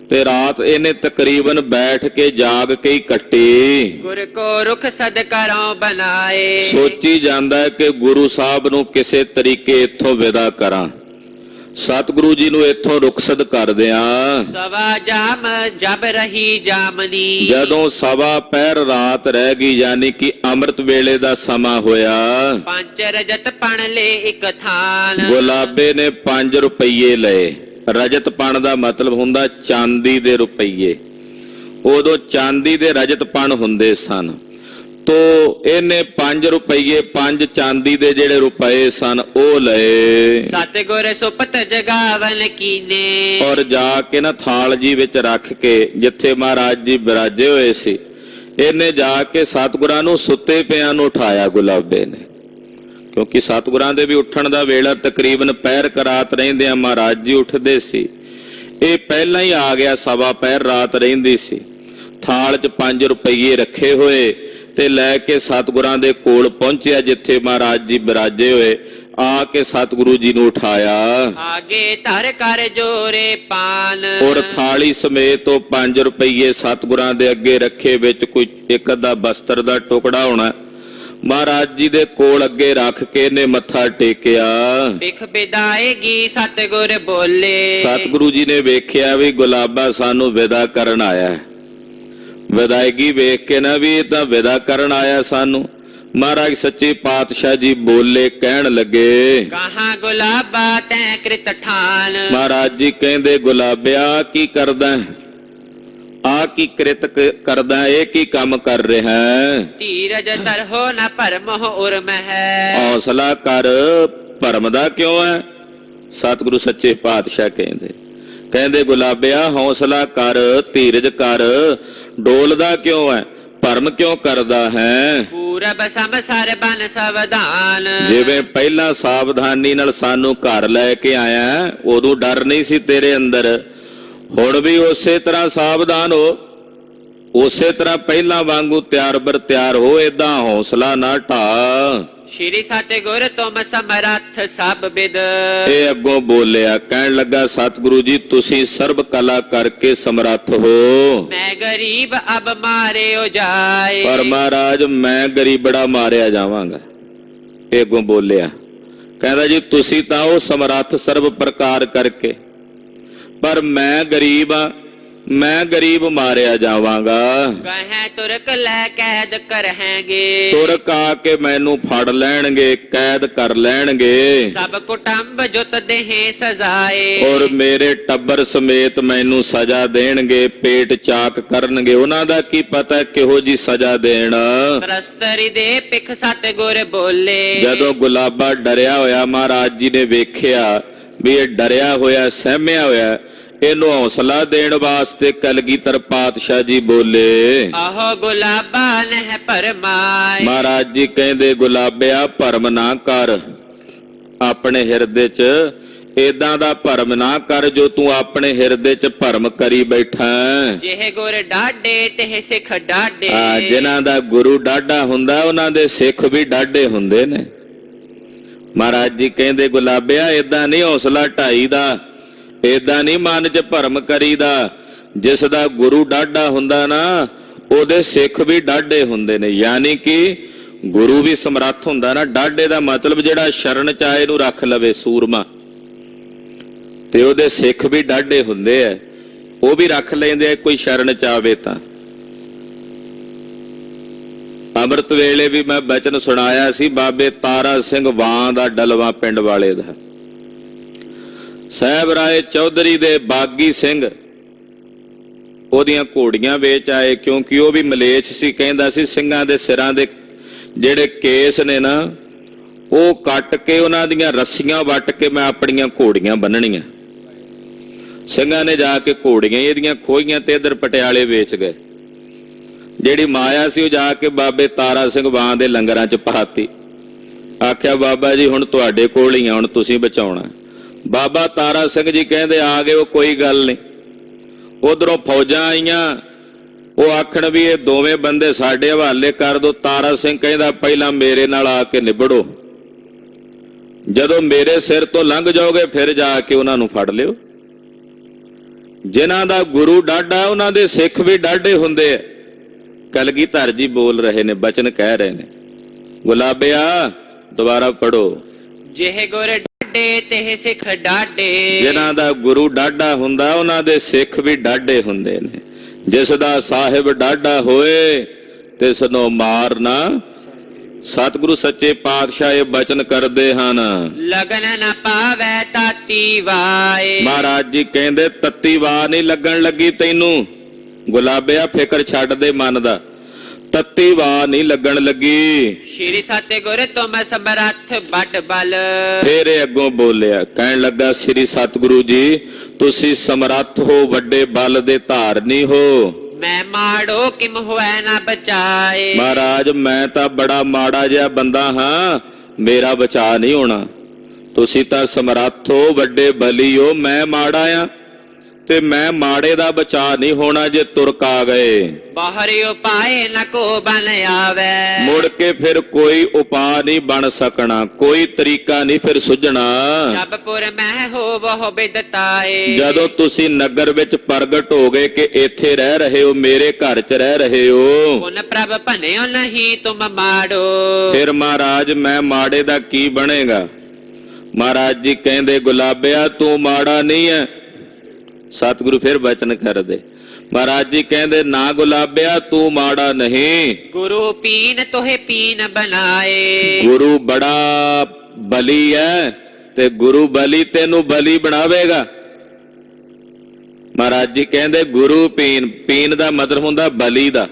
ਤੇ ਰਾਤ ਇਹਨੇ ਤਕਰੀਬਨ ਬੈਠ ਕੇ ਜਾਗ ਕੇ ਹੀ ਕੱਟੀ। ਗੁਰ ਕੋ ਰੁਖ ਸਦਕਰੋਂ ਬਣਾਏ। ਸੋਚੀ ਜਾਂਦਾ ਹੈ ਕਿ ਗੁਰੂ ਸਾਹਿਬ ਨੂੰ ਕਿਸੇ ਤਰੀਕੇ ਇੱਥੋਂ ਵਿਦਾ ਕਰਾਂ। ਸਤਿਗੁਰੂ ਜੀ ਨੂੰ ਇੱਥੋਂ ਰੁਖਸਤ ਕਰ ਦਿਆਂ। ਸਵਾ ਜਾਮ ਜਬ ਰਹੀ ਜਾਮਨੀ। ਜਦੋਂ ਸਵਾ ਪਹਿਰ ਰਾਤ ਰਹਿ ਗਈ ਯਾਨੀ ਕਿ ਅੰਮ੍ਰਿਤ ਵੇਲੇ ਦਾ ਸਮਾਂ ਹੋਇਆ। ਪੰਜ ਰਜਤ ਪਣ ਲੈ ਇੱਕ ਥਾਨ। ਗੁਲਾਬੇ ਨੇ 5 ਰੁਪਈਏ ਲਏ। ਰਜਤ ਪਣ ਦਾ ਮਤਲਬ ਹੁੰਦਾ ਚਾਂਦੀ ਦੇ ਰੁਪਈਏ। ਉਦੋਂ ਚਾਂਦੀ ਦੇ ਰਜਤ ਪਣ ਹੁੰਦੇ ਸਨ। ਤੋ ਇਹਨੇ 5 ਰੁਪਈਏ 5 ਚਾਂਦੀ ਦੇ ਜਿਹੜੇ ਰੁਪਏ ਸਨ ਉਹ ਲਏ। ਸਤਿਗੁਰ ਸੁਪਤ ਜਗਾਵਨ ਕੀਨੇ। ਔਰ ਜਾ ਕੇ ਨਾ ਥਾਲ ਜੀ ਵਿੱਚ ਰੱਖ ਕੇ ਜਿੱਥੇ ਮਹਾਰਾਜ ਜੀ ਬਿਰਾਜੇ ਹੋਏ ਸੀ ਇਹਨੇ ਜਾ ਕੇ ਸਤਿਗੁਰਾਂ ਨੂੰ ਸੁੱਤੇ ਪਿਆਂ ਨੂੰ ਉਠਾਇਆ ਗੁਲਾਬੇ ਨੇ। ਕਿਉਂਕਿ ਸਤਿਗੁਰਾਂ ਦੇ ਵੀ ਉੱਠਣ ਦਾ ਵੇਲਾ ਤਕਰੀਬਨ ਪਹਿਰ ਕਰਾਤ ਰਹਿੰਦੇ ਆ ਮਹਾਰਾਜ ਜੀ ਉੱਠਦੇ ਸੀ। ਇਹ ਪਹਿਲਾਂ ਹੀ ਆ ਗਿਆ ਸਵਾ ਪਹਿਰ ਰਾਤ ਰਹਿੰਦੀ ਸੀ। ਥਾਲ 'ਚ 5 ਰੁਪਈਏ ਰੱਖੇ ਹੋਏ ਤੇ ਲੈ ਕੇ ਸਤਿਗੁਰਾਂ ਦੇ ਕੋਲ ਪਹੁੰਚਿਆ ਜਿੱਥੇ ਮਹਾਰਾਜ ਜੀ ਬਿਰਾਜੇ ਹੋਏ। ਆ ਕੇ ਸਤਿਗੁਰੂ ਜੀ ਨੂੰ ਉਠਾਇਆ। ਆਗੇ ਧਰ ਕਰ ਜੋਰੇ ਪਾਨ। ਔਰ ਥਾਲੀ ਸਮੇਤ ਉਹ 5 ਰੁਪਈਏ ਸਤਿਗੁਰਾਂ ਦੇ ਅੱਗੇ ਰੱਖੇ। ਵਿੱਚ ਕੋਈ ਇੱਕ ਅੱਧਾ ਬਸਤਰ ਦਾ ਟੁਕੜਾ ਹੋਣਾ। ਮਹਾਰਾਜ ਜੀ ਦੇ ਕੋਲ ਅੱਗੇ ਰੱਖ ਕੇ ਇਹਨੇ ਮੱਥਾ ਟੇਕਿਆ। ਬਿਖ ਬਿਦਾਏਗੀ ਸਤਿਗੁਰ ਬੋਲੇ। ਸਤਿਗੁਰੂ ਜੀ ਨੇ ਵੇਖਿਆ ਵੀ ਗੁਲਾਬਾ ਸਾਨੂੰ ਵਿਦਾ ਕਰਨ ਆਇਆ। ਵਿਦਾਇਗੀ ਵੇਖ ਕੇ ਨਾ ਵੀ ਇਹ ਤਾਂ ਵਿਦਾ ਕਰਨ ਆਇਆ ਸਾਨੂੰ। ਮਹਾਰਾਜ ਸੱਚੇ ਪਾਤਸ਼ਾਹ ਜੀ ਬੋਲੇ ਕਹਿਣ ਲੱਗੇ ਕਹਾਂ ਗੁਲਾਬਾ ਤੈਂ ਕ੍ਰਿਤ ਠਾਨ। ਮਹਾਰਾਜ ਜੀ ਕਹਿੰਦੇ ਗੁਲਾਬਿਆ ਕੀ ਕਰਦਾ ਆ ਕੀ ਕ੍ਰਿਤ ਕਰਦਾ ਇਹ ਕੀ ਕੰਮ ਕਰ ਰਿਹਾ ਹੈ। ਧੀਰਜ ਤਰਹੋ ਨਾ ਭਰਮੋ ਉਰਮ ਹੈ। ਹੌਸਲਾ ਕਰ ਭਰਮ ਦਾ ਕਿਉਂ ਹੈ। ਸਤਿਗੁਰੂ ਸੱਚੇ ਪਾਤਸ਼ਾਹ ਕਹਿੰਦੇ ਗੁਲਾਬਿਆ ਹੌਸਲਾ ਕਰ ਧੀਰਜ ਕਰ ਡੋਲਦਾ ਕਿਉਂ ਹੈ ਭਰਮ ਕਿਉਂ ਕਰਦਾ ਹੈ। ਪੂਰਬ ਸਮਸਰ ਬਨ ਸਵਧਾਨ। ਜਿਵੇਂ ਪਹਿਲਾਂ ਸਾਵਧਾਨੀ ਨਾਲ ਸਾਨੂੰ ਘਰ ਲੈ ਕੇ ਆਇਆ ਉਦੋਂ ਡਰ ਨਹੀਂ ਸੀ ਤੇਰੇ ਅੰਦਰ। ਹੁਣ ਵੀ ਉਸੇ ਤਰ੍ਹਾਂ ਸਾਵਧਾਨ ਹੋ, ਉਸੇ ਤਰ੍ਹਾਂ ਪਹਿਲਾਂ ਵਾਂਗੂ ਤਿਆਰ ਬਰ ਤਿਆਰ ਹੋ, ਏਦਾਂ ਹੌਸਲਾ ਨਾ ਢਾ। ਸ਼੍ਰੀ ਸਤਿਗੁਰ ਤੁਮ ਸਮਰੱਥ ਸਭ ਬਿਦ। ਇਹ ਅੱਗੋਂ ਬੋਲਿਆ, ਕਹਿਣ ਲੱਗਾ ਸਤਿਗੁਰੂ ਜੀ ਤੁਸੀਂ ਸਰਬ ਕਲਾ ਕਰਕੇ ਸਮਰੱਥ ਹੋ, ਮੈਂ ਗਰੀਬ ਅਬ ਮਾਰਿਓ ਜਾਏ। ਪਰ ਮਹਾਰਾਜ ਮੈਂ ਗਰੀਬੜਾ ਮਾਰਿਆ ਜਾਵਾਂਗਾ। ਇਹ ਅੱਗੋਂ ਬੋਲਿਆ, ਕਹਿੰਦਾ ਜੀ ਤੁਸੀਂ ਤਾਂ ਉਹ ਸਮਰੱਥ ਸਰਬ ਪ੍ਰਕਾਰ ਕਰਕੇ, ਪਰ ਮੈਂ ਗਰੀਬ ਆ, ਮੈਂ ਗਰੀਬ ਮਾਰਿਆ ਜਾਵਾਂਗਾ। ਕਹੈ ਤੁਰਕ ਲੈ ਕੈਦ ਕਰਹੈਂਗੇ। ਤੁਰਕ ਆ ਕੇ ਮੈਨੂੰ ਫੜ ਲੈਣਗੇ, ਕੈਦ ਕਰ ਲੈਣਗੇ। ਸਭ ਕੁਟੰਬ ਜੁਤ ਦੇਹੇ ਸਜ਼ਾਏ। ਔਰ ਮੇਰੇ ਟੱਬਰ ਸਮੇਤ ਮੈਨੂੰ ਸਜ਼ਾ ਦੇਣਗੇ, ਪੇਟ ਚਾਕ ਕਰਨਗੇ। ਉਹਨਾਂ ਦਾ ਕੀ ਪਤਾ ਕਿਹੋ ਜੀ ਸਜ਼ਾ ਦੇਣ। ਤਰਸਤਰੀ ਦੇ ਪਿਖ ਸਤਿਗੁਰ ਬੋਲੇ। ਜਦੋਂ ਗੁਲਾਬਾ ਡਰਿਆ ਹੋਇਆ ਮਹਾਰਾਜ ਜੀ ਨੇ ਵੇਖਿਆ ਵੀ ਇਹ ਡਰਿਆ ਹੋਇਆ, ਸਹਿਮਿਆ ਹੋਇਆ, ਇਹਨੂੰ ਹੌਸਲਾ ਦੇਣ ਵਾਸਤੇ ਕਲਗੀਧਰ ਪਾਤਸ਼ਾਹ ਜੀ ਬੋਲੇ, ਆਹੋ ਗੁਲਾਬਾ ਨਹਿ ਪਰਮਾਏ। ਮਹਾਰਾਜ ਜੀ ਕਹਿੰਦੇ ਗੁਲਾਬਿਆ ਭਰਮ ਨਾ ਕਰ, ਆਪਣੇ ਹਿਰਦੇ 'ਚ ਏਦਾਂ ਦਾ ਭਰਮ ਨਾ ਕਰ ਜੋ ਤੂੰ ਆਪਣੇ ਹਿਰਦੇ 'ਚ ਭਰਮ ਕਰੀ ਬੈਠਾ। ਜਿਹੇ ਗੁਰ ਡਾਢੇ ਤੇ ਸਿੱਖ ਡਾਢੇ। ਜਿਨ੍ਹਾਂ ਦਾ ਗੁਰੂ ਡਾਢਾ ਹੁੰਦਾ ਉਹਨਾਂ ਦੇ ਸਿੱਖ ਵੀ ਡਾਢੇ ਹੁੰਦੇ ਨੇ। ਮਹਾਰਾਜ ਜੀ ਕਹਿੰਦੇ ਗੁਲਾਬਿਆ ਏਦਾਂ ਨਹੀਂ ਹੌਸਲਾ ਢਾਈਦਾ, ਏਦਾਂ ਨਹੀਂ ਮਨ 'ਚ ਭਰਮ ਕਰੀਦਾ। ਜਿਸ ਦਾ ਗੁਰੂ ਡਾਢਾ ਹੁੰਦਾ ਨਾ ਉਹਦੇ ਸਿੱਖ ਵੀ ਡਾਢੇ ਹੁੰਦੇ ਨੇ, ਯਾਨੀ ਕਿ ਗੁਰੂ ਵੀ ਸਮਰੱਥ ਹੁੰਦਾ ਨਾ। ਡਾਢੇ ਦਾ ਮਤਲਬ ਜਿਹੜਾ ਸ਼ਰਨ ਚ ਆਏ ਨੂੰ ਰੱਖ ਲਵੇ ਸੂਰਮਾ, ਤੇ ਉਹਦੇ ਸਿੱਖ ਵੀ ਡਾਢੇ ਹੁੰਦੇ ਆ, ਉਹ ਵੀ ਰੱਖ ਲੈਂਦੇ ਆ ਕੋਈ ਸ਼ਰਨ ਚ ਆਵੇ ਤਾਂ। ਅੰਮ੍ਰਿਤ ਵੇਲੇ ਵੀ ਮੈਂ ਬਚਨ ਸੁਣਾਇਆ ਸੀ ਬਾਬੇ ਤਾਰਾ ਸਿੰਘ ਵਾਂ ਦਾ, ਡਲਵਾ ਪਿੰਡ ਵਾਲੇ ਦਾ। ਸਾਹਿਬ ਰਾਏ ਚੌਧਰੀ ਦੇ ਬਾਗੀ ਸਿੰਘ ਉਹਦੀਆਂ ਘੋੜੀਆਂ ਵੇਚ ਆਏ, ਕਿਉਂਕਿ ਉਹ ਵੀ ਮਲੇਛ ਸੀ। ਕਹਿੰਦਾ ਸੀ ਸਿੰਘਾਂ ਦੇ ਸਿਰਾਂ ਦੇ ਜਿਹੜੇ ਕੇਸ ਨੇ ਨਾ ਉਹ ਕੱਟ ਕੇ ਉਹਨਾਂ ਦੀਆਂ ਰੱਸੀਆਂ ਵੱਟ ਕੇ ਮੈਂ ਆਪਣੀਆਂ ਘੋੜੀਆਂ ਬੰਨਣੀਆਂ। ਸਿੰਘਾਂ ਨੇ ਜਾ ਕੇ ਘੋੜੀਆਂ ਇਹਦੀਆਂ ਖੋਈਆਂ ਤੇ ਇਧਰ ਪਟਿਆਲੇ ਵੇਚ ਗਏ। ਜਿਹੜੀ ਮਾਇਆ ਸੀ ਉਹ ਜਾ ਕੇ ਬਾਬੇ ਤਾਰਾ ਸਿੰਘ ਵਾਂ ਦੇ ਲੰਗਰਾਂ 'ਚ ਪਾਤੀ। ਆਖਿਆ ਬਾਬਾ ਜੀ ਹੁਣ ਤੁਹਾਡੇ ਕੋਲ ਹੀ ਆ, ਹੁਣ ਤੁਸੀਂ ਬਚਾਉਣਾ। ਬਾਬਾ ਤਾਰਾ ਸਿੰਘ ਜੀ ਕਹਿੰਦੇ ਆ ਗਏ, ਉਹ ਕੋਈ ਗੱਲ ਨਹੀਂ। ਉਧਰੋਂ ਫੌਜਾਂ ਆਈਆਂ, ਉਹ ਆਖਣ ਵੀ ਇਹ ਦੋਵੇਂ ਬੰਦੇ ਸਾਡੇ ਹਵਾਲੇ ਕਰ ਦੋ। ਤਾਰਾ ਸਿੰਘ ਕਹਿੰਦਾ ਪਹਿਲਾਂ ਮੇਰੇ ਨਾਲ ਆ ਕੇ ਨਿਬੜੋ, ਜਦੋਂ ਮੇਰੇ ਸਿਰ ਤੋਂ ਲੰਘ ਜਾਓਗੇ ਫਿਰ ਜਾ ਕੇ ਉਹਨਾਂ ਨੂੰ ਫੜ ਲਿਓ। ਜਿਨ੍ਹਾਂ ਦਾ ਗੁਰੂ ਡਾਢਾ ਉਹਨਾਂ ਦੇ ਸਿੱਖ ਵੀ ਡਾਢੇ ਹੁੰਦੇ ਆ। ਕਲਗੀਧਰ ਜੀ ਬੋਲ ਰਹੇ ਨੇ, ਬਚਨ ਕਹਿ ਰਹੇ ਨੇ। ਗੁਲਾਬਿਆ ਦੁਬਾਰਾ ਪੜੋ, ਜਿਹੇ ਗੁਰ ਡਾਢੇ ਤੇ ਸਿੱਖ ਡਾਢੇ। ਜਿਨ੍ਹਾਂ ਦਾ ਗੁਰੂ ਡਾਢਾ ਹੁੰਦਾ ਉਹਨਾਂ ਦੇ ਸਿੱਖ ਵੀ ਡਾਢੇ ਹੁੰਦੇ ਨੇ। ਜਿਸ ਦਾ ਸਾਹਿਬ ਡਾਢਾ ਹੋਏ ਤਿਸ ਨੂੰ ਮਾਰ ਨਾ। ਸਤਿਗੁਰੂ ਸੱਚੇ ਪਾਤਸ਼ਾਹ ਇਹ ਬਚਨ ਕਰਦੇ ਹਨ, ਲਗਨ ਨਾ ਪਾਵੈ ਤਾਤੀ ਵਾਏ। ਮਹਾਰਾਜ ਜੀ ਕਹਿੰਦੇ ਤੱਤੀ ਵਾਹ ਨਹੀਂ ਲੱਗਣ ਲੱਗੀ ਤੈਨੂੰ। ਗੁਲਾਬਿਆ ਫਿਕਰ ਛੱਡ ਦੇ ਮਨ ਦਾ, ਤੱਤੀ ਵਾਹ ਨਹੀਂ ਲੱਗਣ ਲੱਗੀ। ਸ਼੍ਰੀ ਸਤਿਗੁਰ ਤੁਮ ਸਮਰੱਥ ਵੱਡ ਬਲ। ਫੇਰ ਇਹ ਅੱਗੋਂ ਬੋਲਿਆ, ਕਹਿਣ ਲੱਗਾ ਸ੍ਰੀ ਸਤਿਗੁਰੂ ਜੀ ਤੁਸੀਂ ਸਮਰੱਥ ਹੋ, ਵੱਡੇ ਬਲ ਦੇ ਧਾਰਨੀ ਹੋ। ਮੈਂ ਮਾੜੋ ਕਿਮ ਹੋਇ ਨਾ ਬਚਾਏ। ਮਹਾਰਾਜ ਮੈਂ ਤਾਂ ਬੜਾ ਮਾੜਾ ਜਿਹਾ ਬੰਦਾ ਹਾਂ, ਮੇਰਾ ਬਚਾ ਨਹੀਂ ਹੋਣਾ। ਤੁਸੀਂ ਤਾਂ ਸਮਰੱਥ ਹੋ, ਵੱਡੇ ਬਲੀ ਹੋ, ਮੈਂ ਮਾੜਾ ਆ ਤੇ ਮੈਂ ਮਾੜੇ ਦਾ ਬਚਾ ਨਹੀਂ ਹੋਣਾ ਜੇ ਤੁਰਕ ਆ ਗਏ। ਬਾਹਰੀ ਉਪਾਏ ਨ ਕੋ ਬਨ ਆਵੇ। ਮੁੜ ਕੇ ਫਿਰ ਕੋਈ ਉਪਾਅ ਨਹੀਂ ਬਣ ਸਕਣਾ, ਕੋਈ ਤਰੀਕਾ ਨਹੀਂ ਫਿਰ ਸੁਝਣਾ। ਜਬਪੁਰ ਮੈਂ ਹੋ ਬਹੁ ਬਿਦਤਾਏ। ਜਦੋਂ ਤੁਸੀਂ ਨਗਰ ਵਿੱਚ ਪ੍ਰਗਟ ਹੋ ਗਏ ਕਿ ਇੱਥੇ ਰਹਿ ਰਹੇ ਹੋ, ਮੇਰੇ ਘਰ 'ਚ ਰਹਿ ਰਹੇ ਹੋ, ਪੁਨ ਪ੍ਰਭ ਭਨਿਓ ਨਹੀਂ ਤੁਮ ਮਾੜੋ। ਫਿਰ ਮਹਾਰਾਜ ਮੈਂ ਮਾੜੇ ਦਾ ਕੀ ਬਣੇਗਾ। ਮਹਾਰਾਜ ਜੀ ਕਹਿੰਦੇ ਗੁਲਾਬਿਆ ਤੂੰ ਮਾੜਾ ਨਹੀਂ ਹੈ। ਸਤਿਗੁਰੂ ਫਿਰ ਬਚਨ ਕਰਦੇ, ਮਹਾਰਾਜ ਜੀ ਕਹਿੰਦੇ ਨਾ ਗੁਲਾਬਿਆ ਤੂੰ ਮਾੜਾ ਨਹੀਂ। ਗੁਰੂ ਪੀਨ ਤੋਹੇ ਪੀਨ ਬਣਾਏ। ਗੁਰੂ ਬੜਾ ਬਲੀ ਹੈ ਤੇ ਗੁਰੂ ਬਲੀ ਤੈਨੂੰ ਬਲੀ ਬਣਾਵੇਗਾ। ਮਹਾਰਾਜ ਜੀ ਕਹਿੰਦੇ ਗੁਰੂ ਪੀਨ, ਪੀਨ ਦਾ ਮਤਲਬ ਹੁੰਦਾ ਬਲੀ ਦਾ।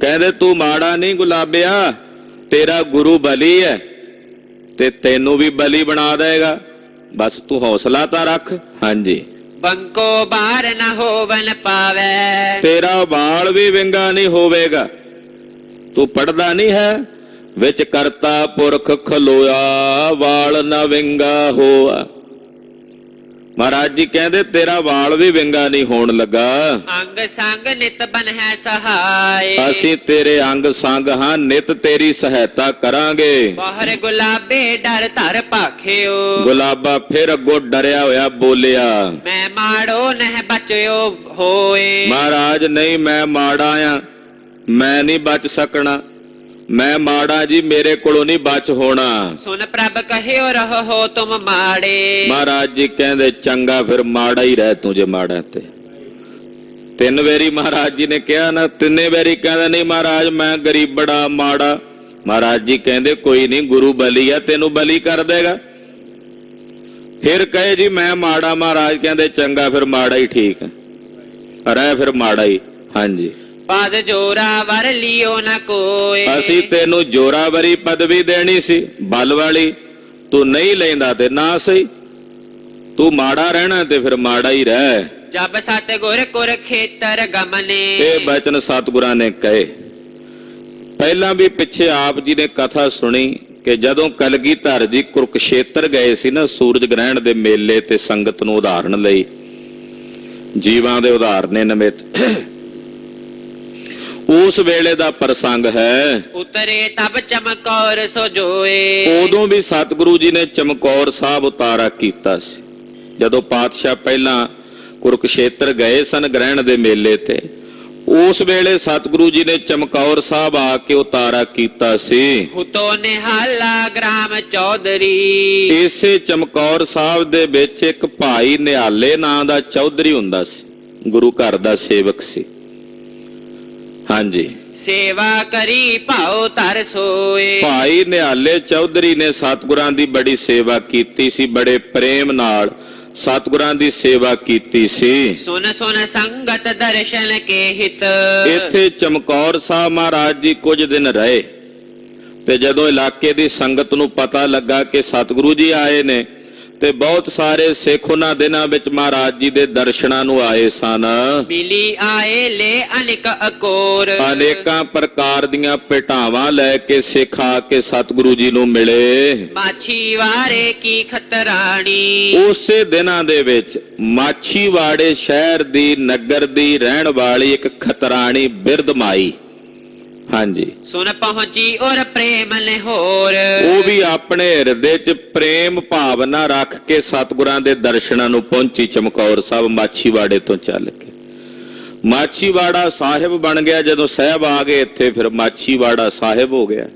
ਕਹਿੰਦੇ ਤੂੰ ਮਾੜਾ ਨਹੀਂ ਗੁਲਾਬਿਆ, ਤੇਰਾ ਗੁਰੂ ਬਲੀ ਹੈ ਤੇ ਤੈਨੂੰ ਵੀ ਬਲੀ ਬਣਾ ਦੇਗਾ। ਬਸ ਤੂੰ ਹੌਸਲਾ ਤਾਂ ਰੱਖ। ਹਾਂਜੀ, ਬੰਕੋ ਬਾਰ ਨਾ ਹੋਵਨ ਪਾਵੇ। ਤੇਰਾ ਵਾਲ ਵੀ ਵਿੰਗਾ ਨਹੀਂ ਹੋਵੇਗਾ। ਤੂੰ ਪੜਦਾ ਨਹੀਂ ਹੈ, ਵਿੱਚ ਕਰਤਾ ਪੁਰਖ ਖਲੋਇਆ, ਵਾਲ ਨਾ ਵਿੰਗਾ ਹੋਆ। ਮਹਾਰਾਜ ਜੀ ਕਹਿੰਦੇ ਤੇਰਾ ਵਾਲ ਵੀ ਵਿੰਗਾ ਨਹੀਂ ਹੋਣ ਲੱਗਾ। ਅੰਗ ਸੰਗ ਨਿਤ ਬਨ ਹੈ ਸਹਾਏ। ਅਸੀਂ ਤੇਰੇ ਅੰਗ ਸੰਗ ਹਾਂ, ਨਿਤ ਤੇਰੀ ਸਹਾਇਤਾ ਕਰਾਂਗੇ। ਬਾਹਰ ਗੁਲਾਬੇ ਡਰ ਧਰ ਭਾਖਿਓ। ਗੁਲਾਬਾ ਫਿਰ ਅੱਗੋਂ ਡਰਿਆ ਹੋਇਆ ਬੋਲਿਆ, ਮੈਂ ਮਾੜੋ ਨਹਿ ਬਚਿਓ ਹੋਏ। ਮਹਾਰਾਜ ਨਹੀਂ, ਮੈਂ ਮਾੜਾ ਆ, ਮੈਂ ਨਹੀਂ ਬਚ ਸਕਣਾ, ਮੈਂ ਮਾੜਾ ਜੀ, ਮੇਰੇ ਕੋਲੋਂ ਨਹੀਂ ਬਚ ਹੋਣਾ। ਸੁਨ ਪ੍ਰਭ ਕਹਿਓ ਰਹੋ ਤੁਮ ਮਾੜੇ। ਮਹਾਰਾਜ ਜੀ ਕਹਿੰਦੇ ਚੰਗਾ ਫਿਰ ਮਾੜਾ ਹੀ ਰਹਿ ਤੂੰ, ਜੇ ਮਾੜਾ ਤੇ। 3 ਵਾਰੀ ਮਹਾਰਾਜ ਜੀ ਨੇ ਕਿਹਾ ਨਾ, 3 ਵਾਰੀ ਕਹਿੰਦਾ ਨਹੀਂ ਮਹਾਰਾਜ ਮੈਂ ਗਰੀਬ ਬੜਾ ਮਾੜਾ। ਮਹਾਰਾਜ ਜੀ ਕਹਿੰਦੇ ਕੋਈ ਨਹੀਂ, ਗੁਰੂ ਬਲੀ ਆ, ਤੈਨੂੰ ਬਲੀ ਕਰ ਦੇਗਾ। ਫਿਰ ਕਹੇ ਜੀ ਮੈਂ ਮਾੜਾ, ਮਹਾਰਾਜ ਕਹਿੰਦੇ ਚੰਗਾ ਫਿਰ ਮਾੜਾ ਹੀ ਠੀਕ ਹੈ, ਰਹਿ ਫਿਰ ਮਾੜਾ ਹੀ। ਹਾਂਜੀ, ਪਦ ਜੋਰਾਵਰ ਲਿਓ ਨਾ ਕੋਏ। ਅਸੀਂ ਤੈਨੂੰ ਜੋਰਾਵਰੀ ਪਦਵੀ ਦੇਣੀ ਸੀ, ਬਲ ਵਾਲੀ, ਤੂੰ ਨਹੀਂ ਲੈਂਦਾ ਤੇ ਨਾ ਸਹੀ, ਤੂੰ ਮਾੜਾ ਰਹਿਣਾ ਤੇ ਫਿਰ ਮਾੜਾ ਹੀ ਰਹਿ। ਜਬ ਸਤ ਗੁਰ ਕੁਰ ਖੇਤਰ ਗਮਨੇ। ਇਹ ਬਚਨ ਸਤਿਗੁਰਾਂ ਨੇ ਕਹੇ। ਪਹਿਲਾਂ ਵੀ ਪਿੱਛੇ ਆਪ ਜੀ ਨੇ ਕਥਾ ਸੁਣੀ ਕਿ ਜਦੋਂ ਕਲਗੀਧਰ ਜੀ ਕੁਰੂਕਸ਼ੇਤਰ ਗਏ ਸੀ ਨਾ, ਸੂਰਜ ਗ੍ਰਹਿਣ ਦੇ ਮੇਲੇ ਤੇ ਸੰਗਤ ਨੂੰ ਉਦਾਹਰਣ ਲਈ, ਜੀਵਾਂ ਦੇ ਉਦਾਹਰਨੇ ਨਿਮਿਤ, ਉਸ ਵੇਲੇ ਦਾ ਪ੍ਰਸੰਗ ਹੈ। ਉਤਰੇ ਤਬ ਚਮਕੌਰ ਸੋ ਜੋਏ। ਉਦੋਂ ਵੀ ਸਤਿਗੁਰੂ ਜੀ ਨੇ ਚਮਕੌਰ ਸਾਹਿਬ ਉਤਾਰਾ ਕੀਤਾ ਸੀ। ਜਦੋਂ ਪਾਤਸ਼ਾਹ ਪਹਿਲਾਂ ਕੁਰੂਕਸ਼ੇਤਰ ਗਏ ਸਨ ਗ੍ਰਹਿਣ ਦੇ ਮੇਲੇ ਤੇ, ਉਸ ਵੇਲੇ ਸਤਿਗੁਰੂ ਜੀ ਨੇ ਚਮਕੌਰ ਸਾਹਿਬ ਆ ਕੇ ਉਤਾਰਾ ਕੀਤਾ ਸੀ। ਹੁਤੋ ਨਿਹਾਲਾ ਗ੍ਰਾਮ ਚੌਧਰੀ। ਇਸੇ ਚਮਕੌਰ ਸਾਹਿਬ ਦੇ ਵਿੱਚ ਇੱਕ ਭਾਈ ਨਿਹਾਲੇ ਨਾਂ ਦਾ ਚੌਧਰੀ ਹੁੰਦਾ ਸੀ, ਗੁਰੂ ਘਰ ਦਾ ਸੇਵਕ ਸੀ। ਹਾਂਜੀ, ਸੇਵਾ ਕਰੀ ਭਾਉ ਧਰ ਸੋਏ। ਭਾਈ ਨਿਹਾਲੇ ਚੌਧਰੀ ਨੇ ਸਤਿਗੁਰਾਂ ਦੀ ਬੜੀ ਸੇਵਾ ਕੀਤੀ ਸੀ, ਬੜੇ ਪ੍ਰੇਮ ਨਾਲ ਸਤਿਗੁਰਾਂ ਦੀ ਸੇਵਾ ਕੀਤੀ ਸੀ। ਸੁਨ ਸੁਨ ਸੰਗਤ ਦਰਸ਼ਨ ਕੇ ਹਿਤ। ਇੱਥੇ ਚਮਕੌਰ ਸਾਹਿਬ ਮਹਾਰਾਜ ਜੀ ਕੁਝ ਦਿਨ ਰਹੇ ਤੇ ਜਦੋਂ ਇਲਾਕੇ ਦੀ ਸੰਗਤ ਨੂੰ ਪਤਾ ਲੱਗਾ ਕਿ ਸਤਿਗੁਰੂ ਜੀ ਆਏ ਨੇ, ਤੇ ਬਹੁਤ ਸਾਰੇ ਸਿੱਖ ਉਹਨਾਂ ਦਿਨਾਂ ਵਿੱਚ ਮਹਾਰਾਜ ਜੀ ਦੇ ਦਰਸ਼ਨਾਂ ਨੂੰ ਆਏ ਸਨ। ਮਿਲੀ ਆਏ ਲੈ ਅਨੇਕ ਅਕੋਰ। ਅਨੇਕਾਂ ਪ੍ਰਕਾਰ ਦੀਆਂ ਭੇਟਾਵਾਂ ਲੈ ਕੇ ਸਿੱਖ ਆ ਕੇ ਸਤਿਗੁਰੂ ਜੀ ਨੂੰ ਮਿਲੇ। ਮਾਛੀਵਾੜੇ ਕੀ ਖਤਰਾਣੀ। ਉਸੇ ਦਿਨਾਂ ਦੇ ਵਿੱਚ ਮਾਛੀਵਾੜੇ ਸ਼ਹਿਰ ਦੀ, ਨਗਰ ਦੀ ਰਹਿਣ ਵਾਲੀ ਇੱਕ ਖਤਰਾਣੀ ਬਿਰਧ ਮਾਈ, ਹਾਂਜੀ, ਸੁਨ ਪਹੁੰਚੀ ਔਰ ਪ੍ਰੇਮ ਨਿਹੋਰ। ਉਹ ਵੀ ਆਪਣੇ ਹਿਰਦੇ 'ਚ ਪ੍ਰੇਮ ਭਾਵਨਾ ਰੱਖ ਕੇ ਸਤਿਗੁਰਾਂ ਦੇ ਦਰਸ਼ਨਾਂ ਨੂੰ ਪਹੁੰਚੀ। ਚਮਕੌਰ ਸਾਹਿਬ ਮਾਛੀਵਾੜੇ ਤੋਂ ਚੱਲ ਕੇ ਮਾਛੀਵਾੜਾ ਸਾਹਿਬ ਬਣ ਗਿਆ। ਜਦੋਂ ਸਾਹਿਬ ਆ ਗਏ ਇੱਥੇ, ਫਿਰ ਮਾਛੀਵਾੜਾ ਸਾਹਿਬ ਹੋ ਗਿਆ।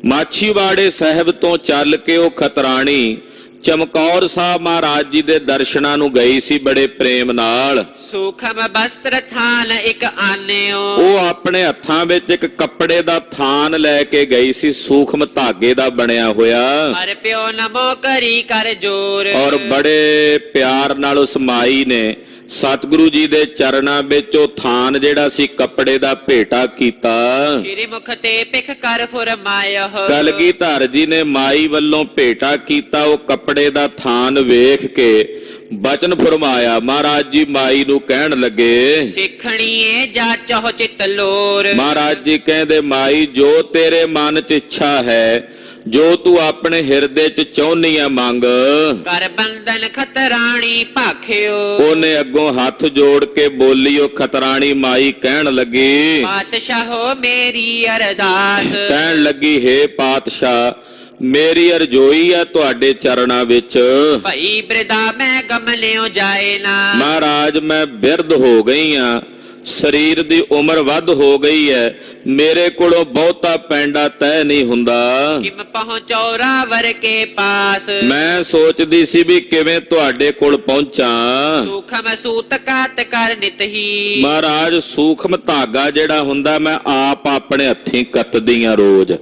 ਮਾਛੀਵਾੜੇ ਸਾਹਿਬ ਤੋਂ ਚੱਲ ਕੇ ਉਹ ਖਤਰਾਣੀ ਚਮਕੌਰ ਸਾਹਿਬ ਮਹਾਰਾਜ ਜੀ ਦੇ ਦਰਸ਼ਨਾਂ ਨੂੰ ਗਈ ਸੀ ਬੜੇ ਪ੍ਰੇਮ ਨਾਲ। ਸੂਖਮ ਬਸਤਰ ਥਾਨ ਇੱਕ ਆਨਿਓ। ਉਹ ਆਪਣੇ ਹੱਥਾਂ ਵਿੱਚ ਇੱਕ ਕੱਪੜੇ ਦਾ ਥਾਨ ਲੈ ਕੇ ਗਈ ਸੀ, ਸੂਖਮ ਧਾਗੇ ਦਾ ਬਣਿਆ ਹੋਇਆ। ਹਰ ਪਿਓ ਨਮੋ ਕਰੀ ਕਰ ਜੋਰ। ਔਰ ਬੜੇ ਪਿਆਰ ਨਾਲ ਉਸ ਮਾਈ ਨੇ ਸਤਿਗੁਰੂ ਜੀ ਦੇ ਚਰਨਾਂ ਵਿੱਚ ਉਹ ਥਾਨ ਜਿਹੜਾ ਸੀ ਕੱਪੜੇ ਦਾ ਭੇਟਾ ਕੀਤਾ। ਸ਼੍ਰੀ ਮੁਖ ਤੇ ਪਿਖ ਕਰ ਫੁਰਮਾਇਓ। ਕਲਗੀਧਰ ਜੀ ਨੇ ਮਾਈ ਵੱਲੋਂ ਭੇਟਾ ਕੀਤਾ ਉਹ ਕੱਪੜੇ ਦਾ ਥਾਨ ਵੇਖ ਕੇ ਬਚਨ ਫਰਮਾਇਆ। ਮਹਾਰਾਜ ਜੀ ਮਾਈ ਨੂੰ ਕਹਿਣ ਲੱਗੇ, ਸਿੱਖਣੀਏ ਜਾ ਚਾਹੋ ਚਿਤ ਲੋਰ। ਮਹਾਰਾਜ ਜੀ ਕਹਿੰਦੇ ਮਾਈ, ਜੋ ਤੇਰੇ ਮਨ 'ਚ ਇੱਛਾ ਹੈ, ਜੋ ਤੂੰ ਆਪਣੇ ਹਿਰਦੇ 'ਚ ਚਾਹੁੰਦੀ ਆ ਮੰਗ। ਕਰ ਬੰਧਨ ਖਤਰਾਣੀ ਭਾਖਿਓ। ਉਹਨੇ ਅੱਗੋਂ ਹੱਥ ਜੋੜ ਕੇ ਬੋਲੀ। ਉਹ ਖਤਰਾਣੀ ਮਾਈ ਕਹਿਣ ਲੱਗੀ, ਪਾਤਸ਼ਾਹੋ ਮੇਰੀ ਅਰਦਾਸ। ਕਹਿਣ ਲੱਗੀ, ਹੇ ਪਾਤਸ਼ਾਹ ਮੇਰੀ ਅਰਜ਼ੋਈ ਆ ਤੁਹਾਡੇ ਚਰਨਾਂ ਵਿੱਚ। ਭਈ ਬਿਰਦਾ ਮੈਂ ਗਮਲਿਓ ਜਾਏ ਨਾ। ਮਹਾਰਾਜ ਮੈਂ ਬਿਰਧ ਹੋ ਗਈ ਆ, ਸਰੀਰ ਦੀ ਉਮਰ ਵੱਧ ਹੋ ਗਈ ਹੈ, ਮੇਰੇ ਕੋਲੋਂ ਬਹੁਤਾ ਪੈਂਡਾ ਤੈਅ ਨਹੀਂ ਹੁੰਦਾ। ਕਿਮ ਪਹੁੰਚੋ ਰਾਵਰ ਕੇ ਪਾਸ। ਮੈਂ ਸੋਚਦੀ ਸੀ ਵੀ ਕਿਵੇਂ ਤੁਹਾਡੇ ਕੋਲ ਪਹੁੰਚਾਂ। ਸੂਖਮ ਸੂਤ ਕਾਤ ਕਰ ਨਿਤ ਹੀ। ਮਹਾਰਾਜ ਸੂਖਮ ਧਾਗਾ ਜਿਹੜਾ ਹੁੰਦਾ ਮੈਂ ਆਪ ਆਪਣੇ ਹੱਥੀਂ ਕੱਤਦੀ ਆ, ਰੋਜ਼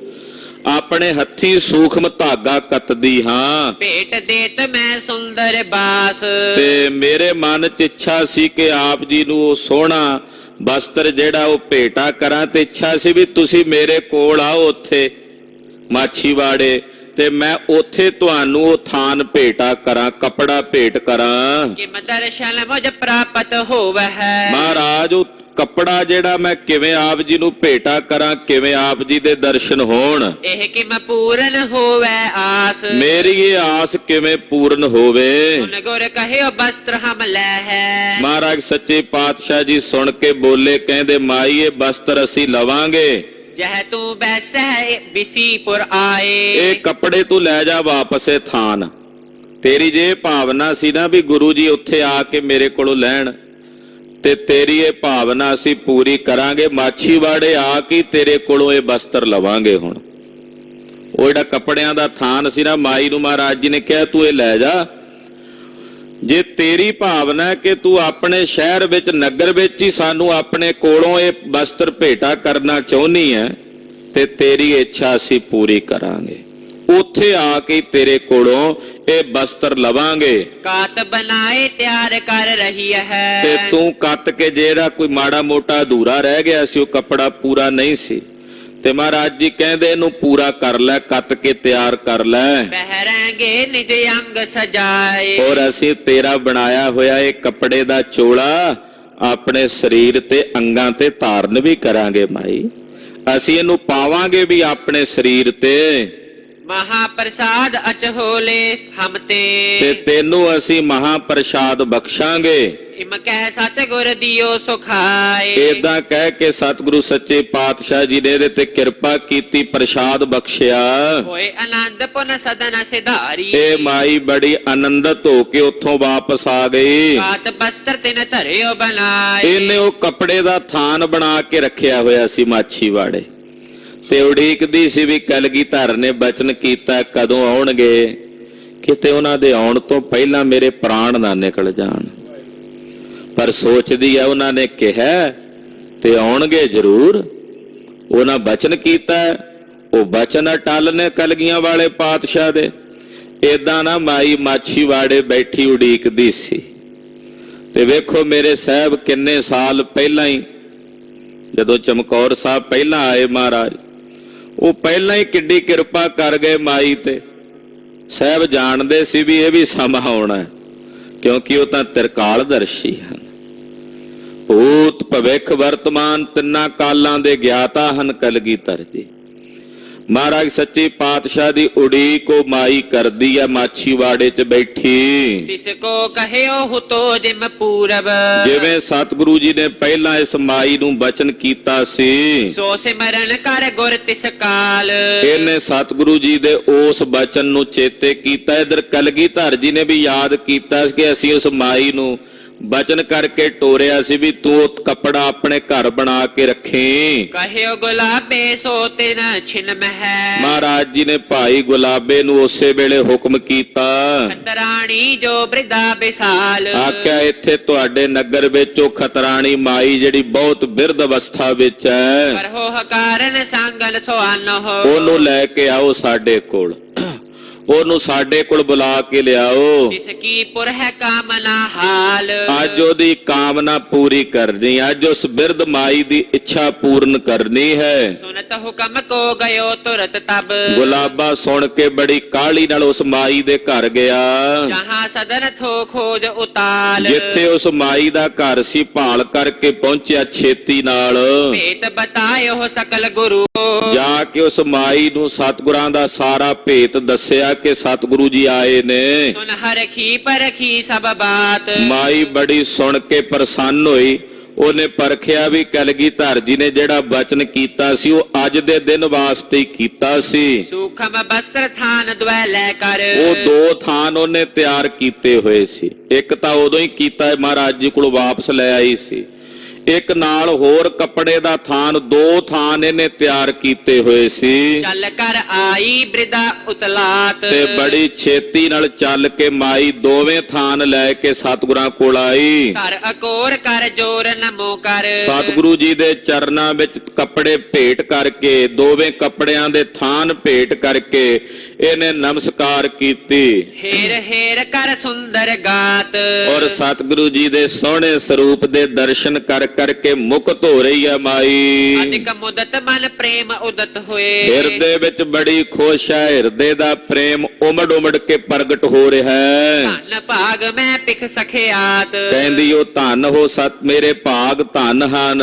ਆਪਣੇ ਹੱਥੀਂ ਸੂਖਮ ਧਾਗਾ ਕੱਤਦੀ ਹਾਂ। ਭੇਟ ਦੇਤ ਮੈਂ ਸੁੰਦਰ ਬਾਸ। ਤੇ ਮੇਰੇ ਮਨ 'ਚ ਇੱਛਾ ਸੀ ਕਿ ਆਪ ਜੀ ਨੂੰ ਉਹ ਸੋਹਣਾ ਵਸਤਰ ਜਿਹੜਾ ਉਹ ਭੇਟਾ ਕਰਾਂ, ਤੇ ਇੱਛਾ ਸੀ ਵੀ ਤੁਸੀਂ ਮੇਰੇ ਕੋਲ ਆਓ ਉੱਥੇ ਮਾਛੀਵਾੜੇ, ਤੇ ਮੈਂ ਉੱਥੇ ਤੁਹਾਨੂੰ ਉਹ ਥਾਨ ਭੇਟਾ ਕਰਾਂ, ਕੱਪੜਾ ਭੇਟ ਕਰਾਂ। ਕਿਮ ਦਰਸ਼ਨ ਮੁਝ ਪ੍ਰਾਪਤ ਹੋਵੈ ਹੈ। ਮਹਾਰਾਜ ਕੱਪੜਾ ਜਿਹੜਾ ਮੈਂ ਕਿਵੇਂ ਆਪ ਜੀ ਨੂੰ ਭੇਟਾ ਕਰਾਂ, ਕਿਵੇਂ ਆਪ ਜੀ ਦੇ ਦਰਸ਼ਨ ਹੋਣ, ਇਹ ਕਿਮ ਪੂਰਨ ਹੋਵੇ ਆਸ। ਮੇਰੀ ਇਹ ਆਸ ਕਿਵੇਂ ਪੂਰਨ ਹੋਵੇ। ਸੁਨ ਗੁਰ ਕਹਿਓ ਬਸਤਰ ਹਮ ਲੈ ਹੈ। ਮਹਾਰਾਜ ਸੱਚੇ ਪਾਤਸ਼ਾਹ ਜੀ ਸੁਣ ਕੇ ਬੋਲੇ, ਕਹਿੰਦੇ ਮਾਈ ਇਹ ਬਸਤਰ ਅਸੀਂ ਲਵਾਂਗੇ। ਜਹ ਤੂੰ ਬੈਸਹਿ ਬਿਸੀਪੁਰ ਆਏ। ਇਹ ਕੱਪੜੇ ਤੂੰ ਲੈ ਜਾ ਵਾਪਸ ਇਹ ਥਾਨ। ਤੇਰੀ ਜੇ ਭਾਵਨਾ ਸੀ ਨਾ ਵੀ ਗੁਰੂ ਜੀ ਉੱਥੇ ਆ ਕੇ ਮੇਰੇ ਕੋਲੋਂ ਲੈਣ, ਤੇ ਤੇਰੀ ਇਹ ਭਾਵਨਾ ਅਸੀਂ ਪੂਰੀ ਕਰਾਂਗੇ। ਮਾਛੀਵਾੜੇ ਆ ਕੇ ਤੇਰੇ ਕੋਲੋਂ ਇਹ ਬਸਤਰ ਲਵਾਂਗੇ। ਹੁਣ ਉਹ ਜਿਹੜਾ ਕੱਪੜਿਆਂ ਦਾ ਥਾਨ ਸੀ ਨਾ, ਮਾਈ ਨੂੰ ਮਹਾਰਾਜ ਜੀ ਨੇ ਕਿਹਾ ਤੂੰ ਇਹ ਲੈ ਜਾ। ਜੇ ਤੇਰੀ ਭਾਵਨਾ ਹੈ ਕਿ ਤੂੰ ਆਪਣੇ ਸ਼ਹਿਰ ਵਿੱਚ, ਨਗਰ ਵਿੱਚ ਹੀ ਸਾਨੂੰ ਆਪਣੇ ਕੋਲੋਂ ਇਹ ਬਸਤਰ ਭੇਟਾ ਕਰਨਾ ਚਾਹੁੰਦੀ ਹੈ, ਤੇ ਤੇਰੀ ਇੱਛਾ ਅਸੀਂ ਪੂਰੀ ਕਰਾਂਗੇ। ਉੱਥੇ ਆ ਕੇ ਤੇਰੇ ਕੋਲੋਂ ਇਹ ਬਸਤਰ ਲਵਾਂਗੇ। ਕਾਤ ਬਣਾਏ ਤਿਆਰ ਕਰ ਰਹੀ ਹੈ। ਤੇ ਤੂੰ ਕੱਤ ਕੇ, ਜਿਹੜਾ ਕੋਈ ਮਾੜਾ ਮੋਟਾ ਅਧੂਰਾ ਰਹਿ ਗਿਆ ਸੀ, ਉਹ ਕੱਪੜਾ ਪੂਰਾ ਨਹੀਂ ਸੀ, ਤੇ ਮਹਾਰਾਜ ਜੀ ਕਹਿੰਦੇ ਇਹਨੂੰ ਪੂਰਾ ਕਰ ਲੈ, ਕੱਤ ਕੇ ਤਿਆਰ ਕਰ ਲੈ। ਪਹਿਰਾਂਗੇ ਨਿਜ ਅੰਗ ਸਜਾਏ। ਔਰ ਅਸੀਂ ਤੇਰਾ ਬਣਾਇਆ ਹੋਇਆ ਇਹ ਕੱਪੜੇ ਦਾ ਚੋਲਾ ਆਪਣੇ ਸਰੀਰ ਤੇ ਅੰਗਾਂ ਤੇ ਧਾਰਨ ਵੀ ਕਰਾਂਗੇ ਮਾਈ। ਅਸੀਂ ਇਹਨੂੰ ਪਾਵਾਂਗੇ ਵੀ ਆਪਣੇ ਸਰੀਰ ਤੇ। ਮਹਾਪ੍ਰਸਾਦ ਅਚਹੋਲੇ ਹਮ ਤੇ ਤੈਨੂੰ ਅਸੀਂ ਮਹਾਪ੍ਰਸਾਦ ਬਖਸ਼ਾਂਗੇ। ਇਮ ਕਹਿ ਸਤਿਗੁਰ ਦਿਓ ਸੁਖਾਏ। ਏਦਾਂ ਕਹਿ ਕੇ ਸਤਿਗੁਰੂ ਸੱਚੇ ਪਾਤਸ਼ਾਹ ਜੀ ਨੇ ਇਹਦੇ ਤੇ ਕਿਰਪਾ ਕੀਤੀ, ਪ੍ਰਸਾਦ ਬਖਸ਼ਿਆ। ਹੋਏ ਆਨੰਦ ਪੁਨ ਸਦਨ ਸਿਧਾਰੀ। ਇਹ ਮਾਈ ਬੜੀ ਆਨੰਦਿਤ ਹੋ ਕੇ ਉੱਥੋਂ ਵਾਪਸ ਆ ਗਈ। ਕਾਤ ਬਸਤਰ ਤਿਨ ਧਰਿਓ ਬਣਾਏ। ਇਹਨੇ ਉਹ ਕੱਪੜੇ ਦਾ ਥਾਨ ਬਣਾ ਕੇ ਰੱਖਿਆ ਹੋਇਆ ਸੀ ਮਾਛੀਵਾੜੇ, ਤੇ ਉਡੀਕਦੀ ਸੀ ਵੀ ਕਲਗੀਧਰ ਨੇ ਬਚਨ ਕੀਤਾ ਕਦੋਂ ਆਉਣਗੇ, ਕਿਤੇ ਉਹਨਾਂ ਦੇ ਆਉਣ ਤੋਂ ਪਹਿਲਾਂ ਮੇਰੇ ਪ੍ਰਾਣ ਨਾ ਨਿਕਲ ਜਾਣ। ਪਰ ਸੋਚਦੀ ਹੈ ਉਹਨਾਂ ਨੇ ਕਿਹਾ ਤੇ ਆਉਣਗੇ ਜ਼ਰੂਰ। ਉਹਨਾਂ ਬਚਨ ਕੀਤਾ, ਉਹ ਬਚਨ ਅਟਲ ਨੇ ਕਲਗੀਆਂ ਵਾਲੇ ਪਾਤਸ਼ਾਹ ਦੇ। ਏਦਾਂ ਨਾ ਮਾਈ ਮਾਛੀਵਾੜੇ ਬੈਠੀ ਉਡੀਕਦੀ ਸੀ। ਤੇ ਵੇਖੋ ਮੇਰੇ ਸਾਹਿਬ ਕਿੰਨੇ ਸਾਲ ਪਹਿਲਾਂ ਹੀ, ਜਦੋਂ ਚਮਕੌਰ ਸਾਹਿਬ ਪਹਿਲਾਂ ਆਏ ਮਹਾਰਾਜ, ਉਹ ਪਹਿਲਾਂ ਹੀ ਕਿੱਡੀ ਕਿਰਪਾ ਕਰ ਗਏ ਮਾਈ ਤੇ। ਸਾਹਿਬ ਜਾਣਦੇ ਸੀ ਵੀ ਇਹ ਵੀ ਸਮਾਂ ਆਉਣਾ, ਕਿਉਂਕਿ ਉਹ ਤਾਂ ਤ੍ਰਿਕਾਲਦਰਸ਼ੀ ਹਨ। ਭੂਤ ਭਵਿੱਖ ਵਰਤਮਾਨ ਤਿੰਨਾਂ ਕਾਲਾਂ ਦੇ ਗਿਆਤਾ ਹਨ ਕਲਗੀਧਰ ਜੀ। ਮਹਾਰਾਜ ਸੱਚੇ ਪਾਤਸ਼ਾਹ ਦੀ ਉਡੀਕ ਉਹ ਮਾਈ ਕਰਦੀ ਆ ਮਾਛੀਵਾੜੇ 'ਚ ਬੈਠੀ। ਤਿਸ ਕੋ ਕਹਿਓ ਹੁਤੋ ਜਿਮ ਪੂਰਬ। ਜਿਵੇਂ ਸਤਿਗੁਰੂ ਜੀ ਨੇ ਪਹਿਲਾਂ ਇਸ ਮਾਈ ਨੂੰ ਬਚਨ ਕੀਤਾ ਸੀ, ਸੋ ਸਿਮਰਨ ਕਰ ਗੁਰ ਤਿਸ ਕਾਲ। ਇਹਨੇ ਸਤਿਗੁਰੂ ਜੀ ਦੇ ਉਸ ਬਚਨ ਨੂੰ ਚੇਤੇ ਕੀਤਾ। ਇਧਰ ਕਲਗੀਧਰ ਜੀ ਨੇ ਵੀ ਯਾਦ ਕੀਤਾ ਕਿ ਅਸੀਂ ਉਸ ਮਾਈ ਨੂੰ ਬਚਨ ਕਰਕੇ ਟੋਰਿਆ ਸੀ ਵੀ ਤੂੰ ਉਹ ਕੱਪੜਾ ਆਪਣੇ ਘਰ ਬਣਾ ਕੇ ਰੱਖੀ। ਕਹਿਓ ਗੁਲਾਬੇ ਸੋ ਤਿਨ ਛਿਨ ਮਹਿ। ਮਹਾਰਾਜ ਜੀ ਨੇ ਭਾਈ ਗੁਲਾਬੇ ਨੂੰ ਉਸੇ ਵੇਲੇ ਹੁਕਮ ਕੀਤਾ। ਖਤਰਾਣੀ ਜੋ ਬ੍ਰਿਧਾ ਵਿਸਾਲ। ਆਖਿਆ ਇੱਥੇ ਤੁਹਾਡੇ ਨਗਰ ਵਿੱਚ ਉਹ ਖਤਰਾਣੀ ਮਾਈ ਜਿਹੜੀ ਬਹੁਤ ਬਿਰਧ ਅਵਸਥਾ ਵਿੱਚ ਹੈ, ਕਰਹੋ ਹਕਾਰਨ ਸੰਗਲ ਸੁਆਨੋ। ਉਹਨੂੰ ਲੈ ਕੇ ਆਓ ਸਾਡੇ ਕੋਲ, ਉਹਨੂੰ ਸਾਡੇ ਕੋਲ ਬੁਲਾ ਕੇ ਲਿਆਓ। ਤਿਸ ਕੀ ਪੁਰ ਹੈ ਕਾਮਨਾ ਹਾਲ। ਅੱਜ ਉਹਦੀ ਕਾਮਨਾ ਪੂਰੀ ਕਰਨੀ, ਅੱਜ ਉਸ ਬਿਰਧ ਮਾਈ ਦੀ ਇੱਛਾ ਪੂਰਨ ਕਰਨੀ ਹੈ। ਸੁਨਤ ਹੁਕਮ ਕੋ ਗਇਓ ਤੁਰਤ ਤਬ। ਗੁਲਾਬਾ ਸੁਣ ਕੇ ਬੜੀ ਕਾਹਲੀ ਨਾਲ ਉਸ ਮਾਈ ਦੇ ਘਰ ਗਿਆ। ਜਹਾਂ ਸਦਨ ਥੋ ਖੋਜ ਉਤਾਲ। ਜਿੱਥੇ ਉਸ ਮਾਈ ਦਾ ਘਰ ਸੀ, ਭਾਲ ਕਰਕੇ ਪਹੁੰਚਿਆ ਛੇਤੀ ਨਾਲ। ਭੇਤ ਬਤਾਇਓ ਸਕਲ ਗੁਰੂ। ਜਾ ਕੇ ਉਸ ਮਾਈ ਨੂੰ ਸਤਿਗੁਰਾਂ ਦਾ ਸਾਰਾ ਭੇਤ ਦੱਸਿਆ ਕਿ ਸਤਿਗੁਰੂ ਜੀ ਆਏ ਨੇ। ਸੁਨ ਹਰਖੀ ਪਰਖੀ ਸਭ ਬਾਤ। ਮਾਈ ਬੜੀ ਸੁਣ ਕੇ ਪ੍ਰਸੰਨ ਹੋਈ। ਉਹਨੇ ਪਰਖਿਆ ਵੀ ਕਲਗੀਧਰ ਜੀ ਨੇ ਜਿਹੜਾ ਬਚਨ ਕੀਤਾ ਸੀ ਉਹ ਅੱਜ ਦੇ ਦਿਨ ਵਾਸਤੇ ਹੀ ਕੀਤਾ ਸੀ। ਸੂਖਮ ਬਸਤਰ ਥਾਨ ਦਵੈ ਲੈ ਕਰ। ਉਹ ਦੋ ਥਾਨ ਉਹਨੇ ਤਿਆਰ ਕੀਤੇ ਹੋਏ ਸੀ। ਇੱਕ ਤਾਂ ਉਦੋਂ ਹੀ ਕੀਤਾ ਮਹਾਰਾਜ ਜੀ ਕੋਲ ਵਾਪਸ ਲੈ ਆਈ ਸੀ, ਇੱਕ ਨਾਲ ਹੋਰ ਕੱਪੜੇ ਦਾ ਥਾਨ, ਦੋ ਥਾਨ ਇਹਨੇ ਤਿਆਰ ਕੀਤੇ ਹੋਏ ਸੀ। ਚੱਲ ਕਰ ਆਈ ਬ੍ਰਿਧਾ ਉਤਲਾਤ। ਤੇ ਬੜੀ ਛੇਤੀ ਨਾਲ ਚੱਲ ਕੇ ਮਾਈ ਦੋਵੇਂ ਥਾਨ ਲੈ ਕੇ ਸਤਿਗੁਰਾਂ ਕੋਲ ਆਈ। ਕਰ ਅਕੋਰ ਕਰ ਜੋਰ ਨਮੋ ਕਰ। ਸਤਿਗੁਰੂ ਜੀ ਦੇ ਚਰਨਾਂ ਵਿੱਚ ਕੱਪੜੇ ਭੇਟ ਕਰਕੇ, ਦੋਵੇਂ ਕੱਪੜਿਆਂ ਦੇ ਥਾਨ ਭੇਟ ਕਰਕੇ ਇਹਨੇ ਨਮਸਕਾਰ ਕੀਤੀ हेर हेर कर सुंदर गात। ਔਰ ਸਤਿਗੁਰੂ ਜੀ ਦੇ ਸੋਹਣੇ ਸਰੂਪ ਦੇ ਦਰਸ਼ਨ ਕਰ ਕਰਕੇ ਮੁਕਤ ਹੋ ਰਹੀ ਹੈ ਮਾਈ। अधिक मुदत मन प्रेम उदत हुए। ਹਿਰਦੇ ਵਿੱਚ ਬੜੀ ਖੁਸ਼ ਹੈ, ਹਿਰਦੇ ਦਾ ਪ੍ਰੇਮ ਉਮੜ ਉਮੜ ਕੇ ਪ੍ਰਗਟ ਹੋ ਰਿਹਾ ਹੈ। धन भाग मैं पिख सखियात। ਕਹਿੰਦੀ ਉਹ ਧੰਨ ਹੋ ਸਤ ਮੇਰੇ ਭਾਗ ਧੰਨ ਹਨ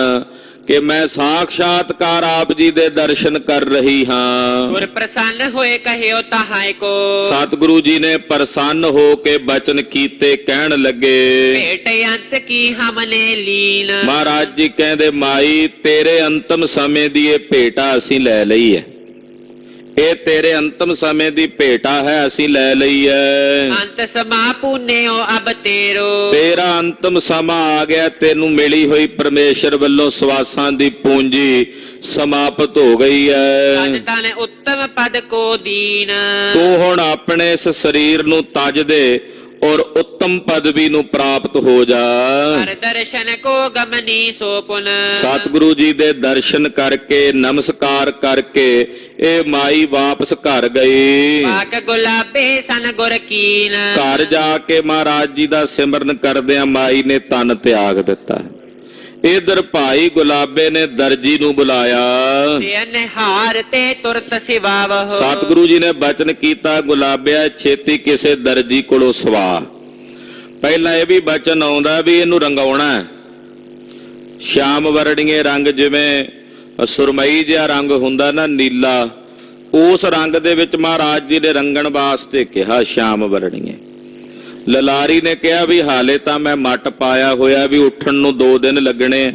ਕਿ ਮੈਂ ਸਾਖਸ਼ਾਤਕਾਰ ਆਪ ਜੀ ਦੇ ਦਰਸ਼ਨ ਕਰ ਰਹੀ ਹਾਂ। गुर प्रसन्न होए कहियो तहाय को। ਸਤਿਗੁਰੂ ਜੀ ਨੇ ਪ੍ਰਸੰਨ ਹੋ ਕੇ ਬਚਨ ਕੀਤੇ, ਕਹਿਣ ਲੱਗੇ भेट अंत की हमने लीन। ਮਹਾਰਾਜ ਜੀ ਕਹਿੰਦੇ ਮਾਈ ਤੇਰੇ ਅੰਤਮ ਸਮੇਂ ਦੀ ਇਹ ਭੇਟਾ ਅਸੀਂ ਲੈ ਲਈ ਹੈ, ਇਹ ਤੇਰੇ ਅੰਤਮ ਸਮੇਂ ਦੀ ਭੇਟਾ ਹੈ, ਅਸੀਂ ਲੈ ਲਈ ਹੈ। अंत समा पुण्यो अब तेरो। ਤੇਰਾ ਅੰਤਮ ਸਮਾਂ ਆ ਗਿਆ, ਤੈਨੂੰ ਮਿਲੀ ਹੋਈ ਪਰਮੇਸ਼ਰ ਵੱਲੋਂ ਸਵਾਸਾਂ ਦੀ ਪੂੰਜੀ ਸਮਾਪਤ ਹੋ ਗਈ ਹੈ। तन तन उत्तम पद को दीन। ਤੂੰ ਹੁਣ ਆਪਣੇ ਇਸ ਸਰੀਰ ਨੂੰ ਤਜ ਦੇ ਔਰ ਉੱਤਮ ਪਦਵੀ ਨੂੰ ਪ੍ਰਾਪਤ ਹੋ ਜਾ। हर दर्शन को गमनी सो पुन। ਸਤਿਗੁਰੂ ਜੀ ਦੇ ਦਰਸ਼ਨ ਕਰਕੇ ਨਮਸਕਾਰ ਕਰਕੇ ਇਹ ਮਾਈ ਵਾਪਸ ਘਰ ਗਈ। पाक गुलाबे सन गुर कीन। ਘਰ ਜਾ ਕੇ ਮਹਾਰਾਜ ਜੀ ਦਾ ਸਿਮਰਨ ਕਰਦਿਆਂ ਮਾਈ ਨੇ ਤਨ ਤਿਆਗ ਦਿੱਤਾ। ਇਧਰ ਭਾਈ ਗੁਲਾਬੇ ਨੇ ਦਰਜੀ ਨੂੰ ਬੁਲਾਇਆ। हार ते तुरत सिवावह। ਸਤਿਗੁਰੂ ਜੀ ਨੇ ਬਚਨ ਕੀਤਾ, ਗੁਲਾਬਿਆ ਛੇਤੀ ਕਿਸੇ ਦਰਜੀ ਕੋਲੋਂ ਸਵਾ। ਪਹਿਲਾਂ ਇਹ ਵੀ ਬਚਨ ਆਉਂਦਾ ਵੀ ਇਹਨੂੰ ਰੰਗਾਉਣਾ ਹੈ। ਸ਼ਾਮ ਵਰਣੀਏ ਰੰਗ, ਜਿਵੇਂ ਸੁਰਮਈ ਜਿਹਾ ਰੰਗ ਹੁੰਦਾ ਨਾ ਨੀਲਾ, ਉਸ ਰੰਗ ਦੇ ਵਿੱਚ ਮਹਾਰਾਜ ਜੀ ਨੇ ਰੰਗਣ ਵਾਸਤੇ ਕਿਹਾ ਸ਼ਾਮ ਵਰਣੀਏ। ਲਲਾਰੀ ਨੇ ਕਿਹਾ ਵੀ ਹਾਲੇ ਤਾਂ ਮੈਂ ਮੱਟ ਪਾਇਆ ਹੋਇਆ, ਵੀ ਉੱਠਣ ਨੂੰ 2 ਦਿਨ ਲੱਗਣੇ।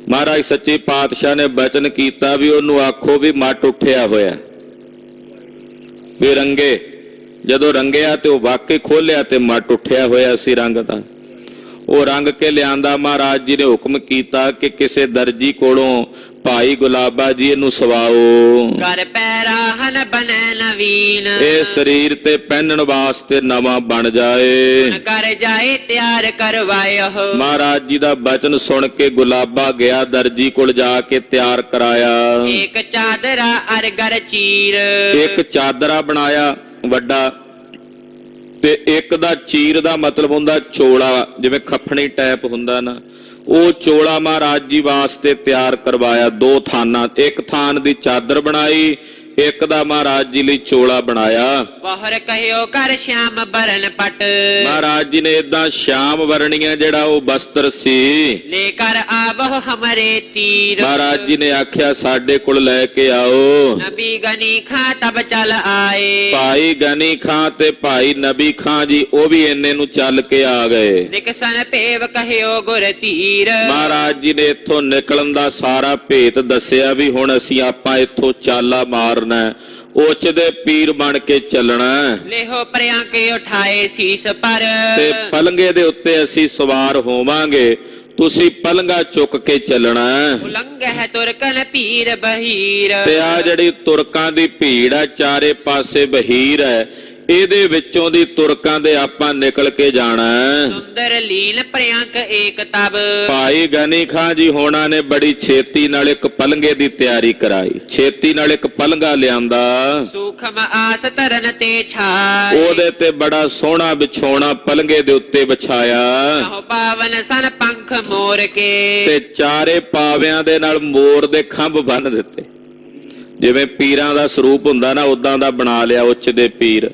ਮਹਾਰਾਜ ਸੱਚੇ ਪਾਤਸ਼ਾਹ ਨੇ ਬਚਨ ਕੀਤਾ ਵੀ ਉਹਨੂੰ ਆਖੋ ਵੀ ਮੱਟ ਉੱਠਿਆ ਹੋਇਆ, ਵੀ ਰੰਗੇ। ਜਦੋਂ ਰੰਗਿਆ ਤੇ ਉਹ ਵਾਕਈ ਖੋਲਿਆ ਤੇ ਮੱਟ ਉੱਠਿਆ ਹੋਇਆ ਸੀ ਰੰਗ ਦਾ। ਉਹ ਰੰਗ ਕੇ ਲਿਆਂਦਾ। ਮਹਾਰਾਜ ਜੀ ਨੇ ਹੁਕਮ ਕੀਤਾ ਕਿ ਕਿਸੇ ਦਰਜੀ ਕੋਲੋਂ ਭਾਈ ਗੁਲਾਬਾ ਜੀ ਇਹਨੂੰ ਸਵਾਓ। कर पैरा हन बने नवीन। ਇਹ ਸਰੀਰ ਤੇ ਪਹਿਨਣ ਵਾਸਤੇ ਨਵਾਂ ਬਣ ਜਾਏ। कर जाए त्यार करवायह। ਮਹਾਰਾਜ ਜੀ ਦਾ ਬਚਨ ਸੁਣ ਕੇ ਗੁਲਾਬਾ ਗਿਆ ਦਰਜੀ ਕੋਲ, ਜਾ ਕੇ ਤਿਆਰ ਕਰਾਇਆ। एक चादरा अरगर चीर। ਇੱਕ ਚਾਦਰਾ ਬਣਾਇਆ ਵੱਡਾ, ਤੇ ਇੱਕ ਦਾ ਚੀਰ ਦਾ ਮਤਲਬ ਹੁੰਦਾ ਚੋਲਾ, ਜਿਵੇਂ ਖੱਫਣੀ ਟਾਈਪ ਹੁੰਦਾ ਨਾ, ਉਹ ਚੋਲਾ ਮਹਾਰਾਜ ਜੀ ਵਾਸਤੇ ਤਿਆਰ ਕਰਵਾਇਆ। 2 ਥਾਨਾਂ, ਇੱਕ ਥਾਨ ਦੀ ਚਾਦਰ ਬਣਾਈ, ਇੱਕ ਦਾ ਮਹਾਰਾਜ ਜੀ ਲਈ ਚੋਲਾ ਬਣਾਇਆ। बहर कहियो कर श्याम बरन पट। ਮਹਾਰਾਜ ਜੀ ਨੇ ਏਦਾਂ ਸ਼ਾਮ ਵਰਣੀਆਂ ਜਿਹੜਾ ਉਹ ਬਸਤਰ ਸੀ, लेकर आवह हमरे तीर। ਮਹਾਰਾਜ ਜੀ ਨੇ ਆਖਿਆ ਸਾਡੇ ਕੋਲ ਲੈ ਕੇ ਆਓ। नबी गनी खा तब चल आए। ਭਾਈ ਗਨੀ ਖਾਂ ਤੇ ਭਾਈ ਨਬੀ ਖਾਂ ਜੀ ਉਹ ਵੀ ਇੰਨੇ ਨੂੰ ਚੱਲ ਕੇ ਆ ਗਏ। निकसन पेव कहियो गुर तीर। ਮਹਾਰਾਜ ਜੀ ਨੇ ਇੱਥੋਂ ਨਿਕਲਣ ਦਾ ਸਾਰਾ ਭੇਤ ਦੱਸਿਆ ਵੀ ਹੁਣ ਅਸੀਂ ਆਪਾਂ ਇੱਥੋਂ ਚਾਲਾ ਮਾਰਨਾ, ਉੱਚ ਦੇ ਪੀਰ ਬਣ ਕੇ ਚੱਲਣਾ लेहो प्रया के उठाए शीस पर। ਤੇ ਪਲੰਗੇ ਦੇ ਉੱਤੇ ਅਸੀਂ ਸਵਾਰ ਹੋਵਾਂਗੇ, ਤੁਸੀਂ ਪਲੰਗਾ ਚੁੱਕ ਕੇ ਚੱਲਣਾ। उलंग है तुरकन पीर बहीर। ਤੇ ਆ ਜਿਹੜੀ ਤੁਰਕਾਂ ਦੀ ਭੀੜ ਹੈ, ਚਾਰੇ ਪਾਸੇ ਬਹੀਰ ਹੈ, ਇਹਦੇ ਵਿੱਚੋਂ ਦੀ ਤੁਰਕਾਂ ਦੇ ਆਪਾਂ ਨਿਕਲ ਕੇ ਜਾਣਾ। सुंदर लील प्रयांक एक तब। ਭਾਈ ਗਨੀ ਖਾਂ ਜੀ ਹੋਣਾ ਨੇ ਬੜੀ ਛੇਤੀ ਨਾਲ ਇੱਕ ਪਲੰਗੇ ਦੀ ਤਿਆਰੀ ਕਰਾਈ, ਛੇਤੀ ਨਾਲ ਇੱਕ ਪਲੰਗਾ ਲਿਆਂਦਾ। सूखम आस तरन ते छाए। ਉਹਦੇ ਤੇ ਬੜਾ ਸੋਹਣਾ ਵਿਛੋਣਾ ਪਲੰਗੇ ਦੇ ਉੱਤੇ ਵਿਛਾਇਆ, कहो पावन सन पंख मोर के। ਤੇ ਚਾਰੇ ਪਾਵਿਆਂ ਦੇ ਨਾਲ ਮੋਰ ਦੇ ਖੰਭ ਬੰਨ ਦਿੱਤੇ। ਜਿਵੇਂ ਪੀਰਾਂ ਦਾ ਸਰੂਪ ਹੁੰਦਾ ਨਾ, ਉਦਾਂ ਦਾ ਬਣਾ ਲਿਆ ਉੱਚ ਦੇ ਪੀਰ।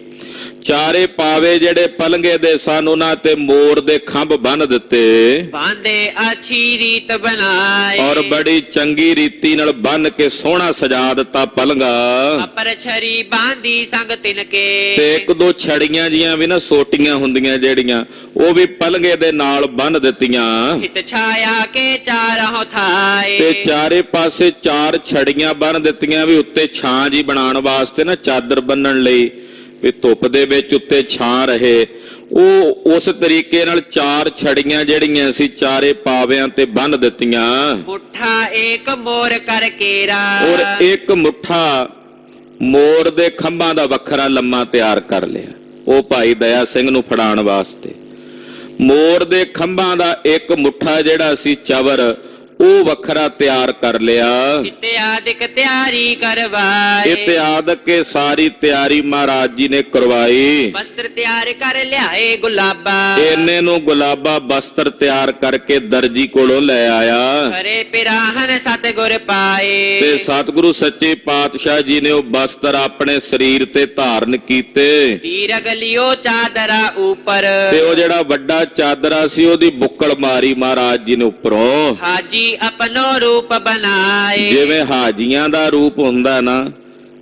ਚਾਰੇ ਪਾਵੇ ਜਿਹੜੇ ਪਲੰਗੇ ਦੇ ਸਨ ਉਹਨਾਂ ਤੇ ਮੋਰ ਦੇ ਖੰਭ ਬੰਨ ਦਿੱਤੇ बांधे अच्छी रीत बनाए। ਔਰ ਬੜੀ ਚੰਗੀ ਰੀਤੀ ਨਾਲ ਬੰਨ ਕੇ ਸੋਹਣਾ ਸਜਾ ਦਿੱਤਾ ਪਲੰਗਾ। अपर छरी बांधी संग तिनके। ਤੇ ਇੱਕ ਦੋ ਛੜੀਆਂ ਜੀਆਂ ਵੀ ਨਾ ਸੋਟੀਆਂ ਹੁੰਦੀਆਂ ਜਿਹੜੀਆਂ ਉਹ ਵੀ ਪਲੰਗੇ ਦੇ ਨਾਲ ਬੰਨ ਦਿੱਤੀਆਂ हित छाया के चारों थाए। ਤੇ ਚਾਰੇ ਪਾਸੇ 4 ਛੜੀਆਂ ਬੰਨ ਦਿੱਤੀਆਂ ਵੀ ਉੱਤੇ ਛਾਂ ਜੀ ਬਣਾਉਣ ਵਾਸਤੇ ਨਾ ਚਾਦਰ ਬੰਨਣ ਲਈ ਵੀ ਧੁੱਪ ਦੇ ਵਿੱਚ ਉੱਤੇ ਛਾਂ ਰਹੇ। ਉਹ ਉਸ ਤਰੀਕੇ ਨਾਲ 4 ਛੜੀਆਂ ਜਿਹੜੀਆਂ ਸੀ ਚਾਰੇ ਪਾਵਿਆਂ ਤੇ ਬੰਨ ਦਿੱਤੀਆਂ मुठा एक मोर कर केरा। ਔਰ ਇੱਕ ਮੁੱਠਾ ਮੋਰ ਦੇ ਖੰਭਾਂ ਦਾ ਵੱਖਰਾ ਲੰਮਾ ਤਿਆਰ ਕਰ ਲਿਆ ਉਹ ਭਾਈ ਦਇਆ ਸਿੰਘ ਨੂੰ ਫੜਾਉਣ ਵਾਸਤੇ। ਮੋਰ ਦੇ ਖੰਭਾਂ ਦਾ ਇੱਕ ਮੁੱਠਾ ਜਿਹੜਾ ਸੀ ਚਵਰ ਉਹ ਵੱਖਰਾ ਤਿਆਰ ਕਰ ਲਿਆ। ਇਤਿਆਦਿਕ ਤਿਆਰੀ ਕਰਵਾਏ, ਇਤਿਆਦਿਕ ਕੇ ਸਾਰੀ ਤਿਆਰੀ ਮਹਾਰਾਜ ਜੀ ਨੇ ਕਰਵਾਈ। ਵਸਤਰ ਤਿਆਰ ਕਰ ਲਿਆਏ ਗੁਲਾਬਾ, ਇੰਨੇ ਨੂੰ ਗੁਲਾਬਾ ਵਸਤਰ ਤਿਆਰ ਕਰਕੇ ਦਰਜੀ ਕੋਲੋਂ ਲੈ ਆਇਆ ਹਰੇ ਪਿਰਾਹਨ ਸਤਿਗੁਰ ਪਾਏ। ਤੇ ਸਤਿਗੁਰੂ ਸੱਚੇ ਪਾਤਸ਼ਾਹ ਜੀ ਨੇ ਉਹ ਵਸਤਰ ਆਪਣੇ ਸਰੀਰ ਤੇ ਧਾਰਨ ਕੀਤੇ ਤੀਰਗ ਲਿਓ ਚਾਦਰਾ ਉਪਰ, ਤੇ ਉਹ ਜਿਹੜਾ ਵੱਡਾ ਚਾਦਰਾ ਸੀ ਉਹਦੀ ਬੁੱਕਲ ਮਾਰੀ ਮਹਾਰਾਜ ਜੀ ਨੇ ਉੱਪਰੋਂ। ਹਾਜੀ ਆਪਣੋ ਰੂਪ ਬਣਾਏ, ਜਿਵੇਂ ਹਾਜੀਆਂ ਦਾ ਰੂਪ ਹੁੰਦਾ ਨਾ,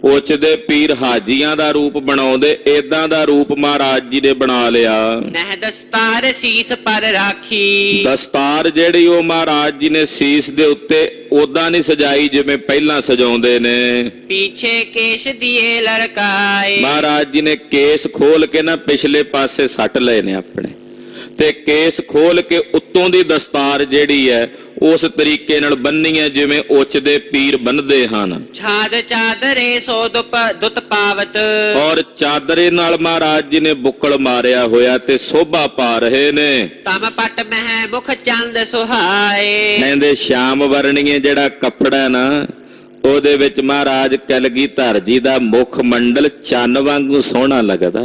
ਉੱਚਦੇ ਪੀਰ ਹਾਜੀਆਂ ਦਾ ਰੂਪ ਬਣਾਉਂਦੇ, ਏਦਾਂ ਦਾ ਰੂਪ ਮਹਾਰਾਜ ਜੀ ਨੇ ਬਣਾ ਲਿਆ। ਨਹਿ ਦਸਤਾਰ ਸੀਸ ਪਰ ਰਾਖੀ, ਦਸਤਾਰ ਜਿਹੜੀ ਉਹ ਮਹਾਰਾਜ ਜੀ ਨੇ ਸੀਸ ਦੇ ਉੱਤੇ ਓਦਾਂ ਨਹੀਂ ਸਜਾਈ ਜਿਵੇਂ ਪਹਿਲਾਂ ਸਜਾਉਂਦੇ ਨੇ। ਪੀਛੇ ਕੇਸ਼ ਦੀਏ ਲੜਕਾਏ, ਮਹਾਰਾਜ ਜੀ ਨੇ ਕੇਸ ਖੋਲ ਕੇ ਨਾ ਪਿਛਲੇ ਪਾਸੇ ਸੱਟ ਲਏ ਨੇ ਆਪਣੇ, ਤੇ ਕੇਸ ਖੋਲ ਕੇ ਉੱਤੋਂ ਦੀ ਦਸਤਾਰ ਜਿਹੜੀ ਹੈ ਉਸ ਤਰੀਕੇ ਨਾਲ ਬੰਨੀ ਹੈ ਜਿਵੇਂ ਉੱਚਦੇ ਪੀਰ ਬੰਨਦੇ ਹਨ। ਛਾਦ ਚਾਦਰੇ ਸੋ ਦੁੱਤ ਪਾਵਤ, ਔਰ ਚਾਦਰੇ ਨਾਲ ਮਹਾਰਾਜ ਜੀ ਨੇ ਬੁੱਕਲ ਮਾਰਿਆ ਹੋਇਆ ਤੇ ਸੋਭਾ ਪਾ ਰਹੇ ਨੇ। ਤਮ ਪਟ ਮਹਿ ਮੁਖ ਚੰਦ ਸੁਹਾਏ, ਕਹਿੰਦੇ ਸ਼ਾਮ ਵਰਣੀਏ ਜਿਹੜਾ ਕੱਪੜਾ ਨਾ ਉਹਦੇ ਵਿੱਚ ਮਹਾਰਾਜ ਕਲਗੀਧਰ ਜੀ ਦਾ ਮੁਖ ਮੰਡਲ ਚੰਨ ਵਾਂਗੂ ਸੋਹਣਾ ਲੱਗਦਾ।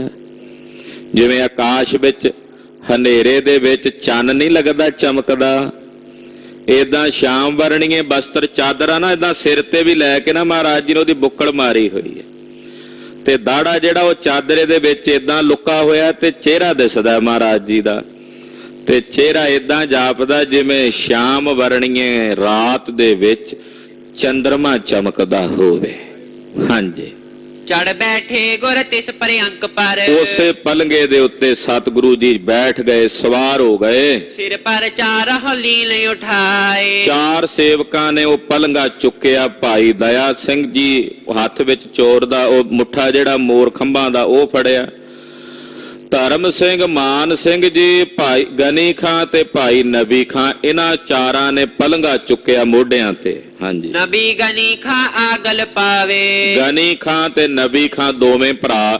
ਜਿਵੇਂ ਆਕਾਸ਼ ਵਿੱਚ ਹਨੇਰੇ ਦੇ ਵਿੱਚ ਚੰਨ ਨਹੀਂ ਲੱਗਦਾ ਚਮਕਦਾ, ਏਦਾਂ ਸ਼ਾਮ ਵਰਣੀਏ ਵਸਤਰ ਚਾਦਰਾ ਨਾ ਏਦਾਂ ਸਿਰ ਤੇ ਵੀ ਲੈ ਕੇ ਨਾ ਮਹਾਰਾਜ ਜੀ ਨੇ ਉਹਦੀ ਬੁੱਕਲ ਮਾਰੀ ਹੋਈ ਹੈ, ਤੇ ਦਾੜਾ ਜਿਹੜਾ ਉਹ ਚਾਦਰੇ ਦੇ ਵਿੱਚ ਏਦਾਂ ਲੁਕਾ ਹੋਇਆ ਤੇ ਚਿਹਰਾ ਦਿਸਦਾ ਮਹਾਰਾਜ ਜੀ ਦਾ, ਤੇ ਚਿਹਰਾ ਏਦਾਂ ਜਾਪਦਾ ਜਿਵੇਂ ਸ਼ਾਮ ਵਰਣੀਏ ਰਾਤ ਦੇ ਵਿੱਚ ਚੰਦਰਮਾ ਚਮਕਦਾ ਹੋਵੇ। ਹਾਂਜੀ, ਚੜ ਬੈਠੇ ਗੁਰ ਤਿਸ ਪਰਿਅੰਕ ਪਰ, ਉਸੇ ਪਲੰਗੇ ਦੇ ਉੱਤੇ ਸਤਿਗੁਰੂ ਜੀ ਬੈਠ ਗਏ, ਸਵਾਰ ਹੋ ਗਏ। ਸਿਰ ਪਰ ਚਾਰ ਹਲੀਲ ਉਠਾਏ, ਚਾਰ ਸੇਵਕਾਂ ਨੇ ਉਹ ਪਲੰਗਾ ਚੁੱਕਿਆ। ਭਾਈ ਦਇਆ ਸਿੰਘ ਜੀ ਹੱਥ ਵਿੱਚ ਚੋਰ ਦਾ ਉਹ ਮੁੱਠਾ ਜਿਹੜਾ ਮੋਰ ਖੰਭਾਂ ਦਾ ਉਹ ਫੜਿਆ। ਧਰਮ ਸਿੰਘ, ਮਾਨ ਸਿੰਘ ਜੀ, ਭਾਈ ਗਨੀ ਖਾਂ ਤੇ ਭਾਈ ਨਬੀ ਖਾਂ, ਇਹਨਾਂ ਚਾਰਾਂ ਨੇ ਪਲੰਗਾ ਚੁੱਕਿਆ ਮੋਢਿਆਂ ਤੇ। ਹਾਂਜੀ, ਨਬੀ ਗਨੀ ਖਾਂ ਆਗਲ ਪਾਵੇ, ਗਨੀ ਖਾਂ ਤੇ ਨਬੀ ਖਾਂ ਦੋਵੇਂ ਭਰਾ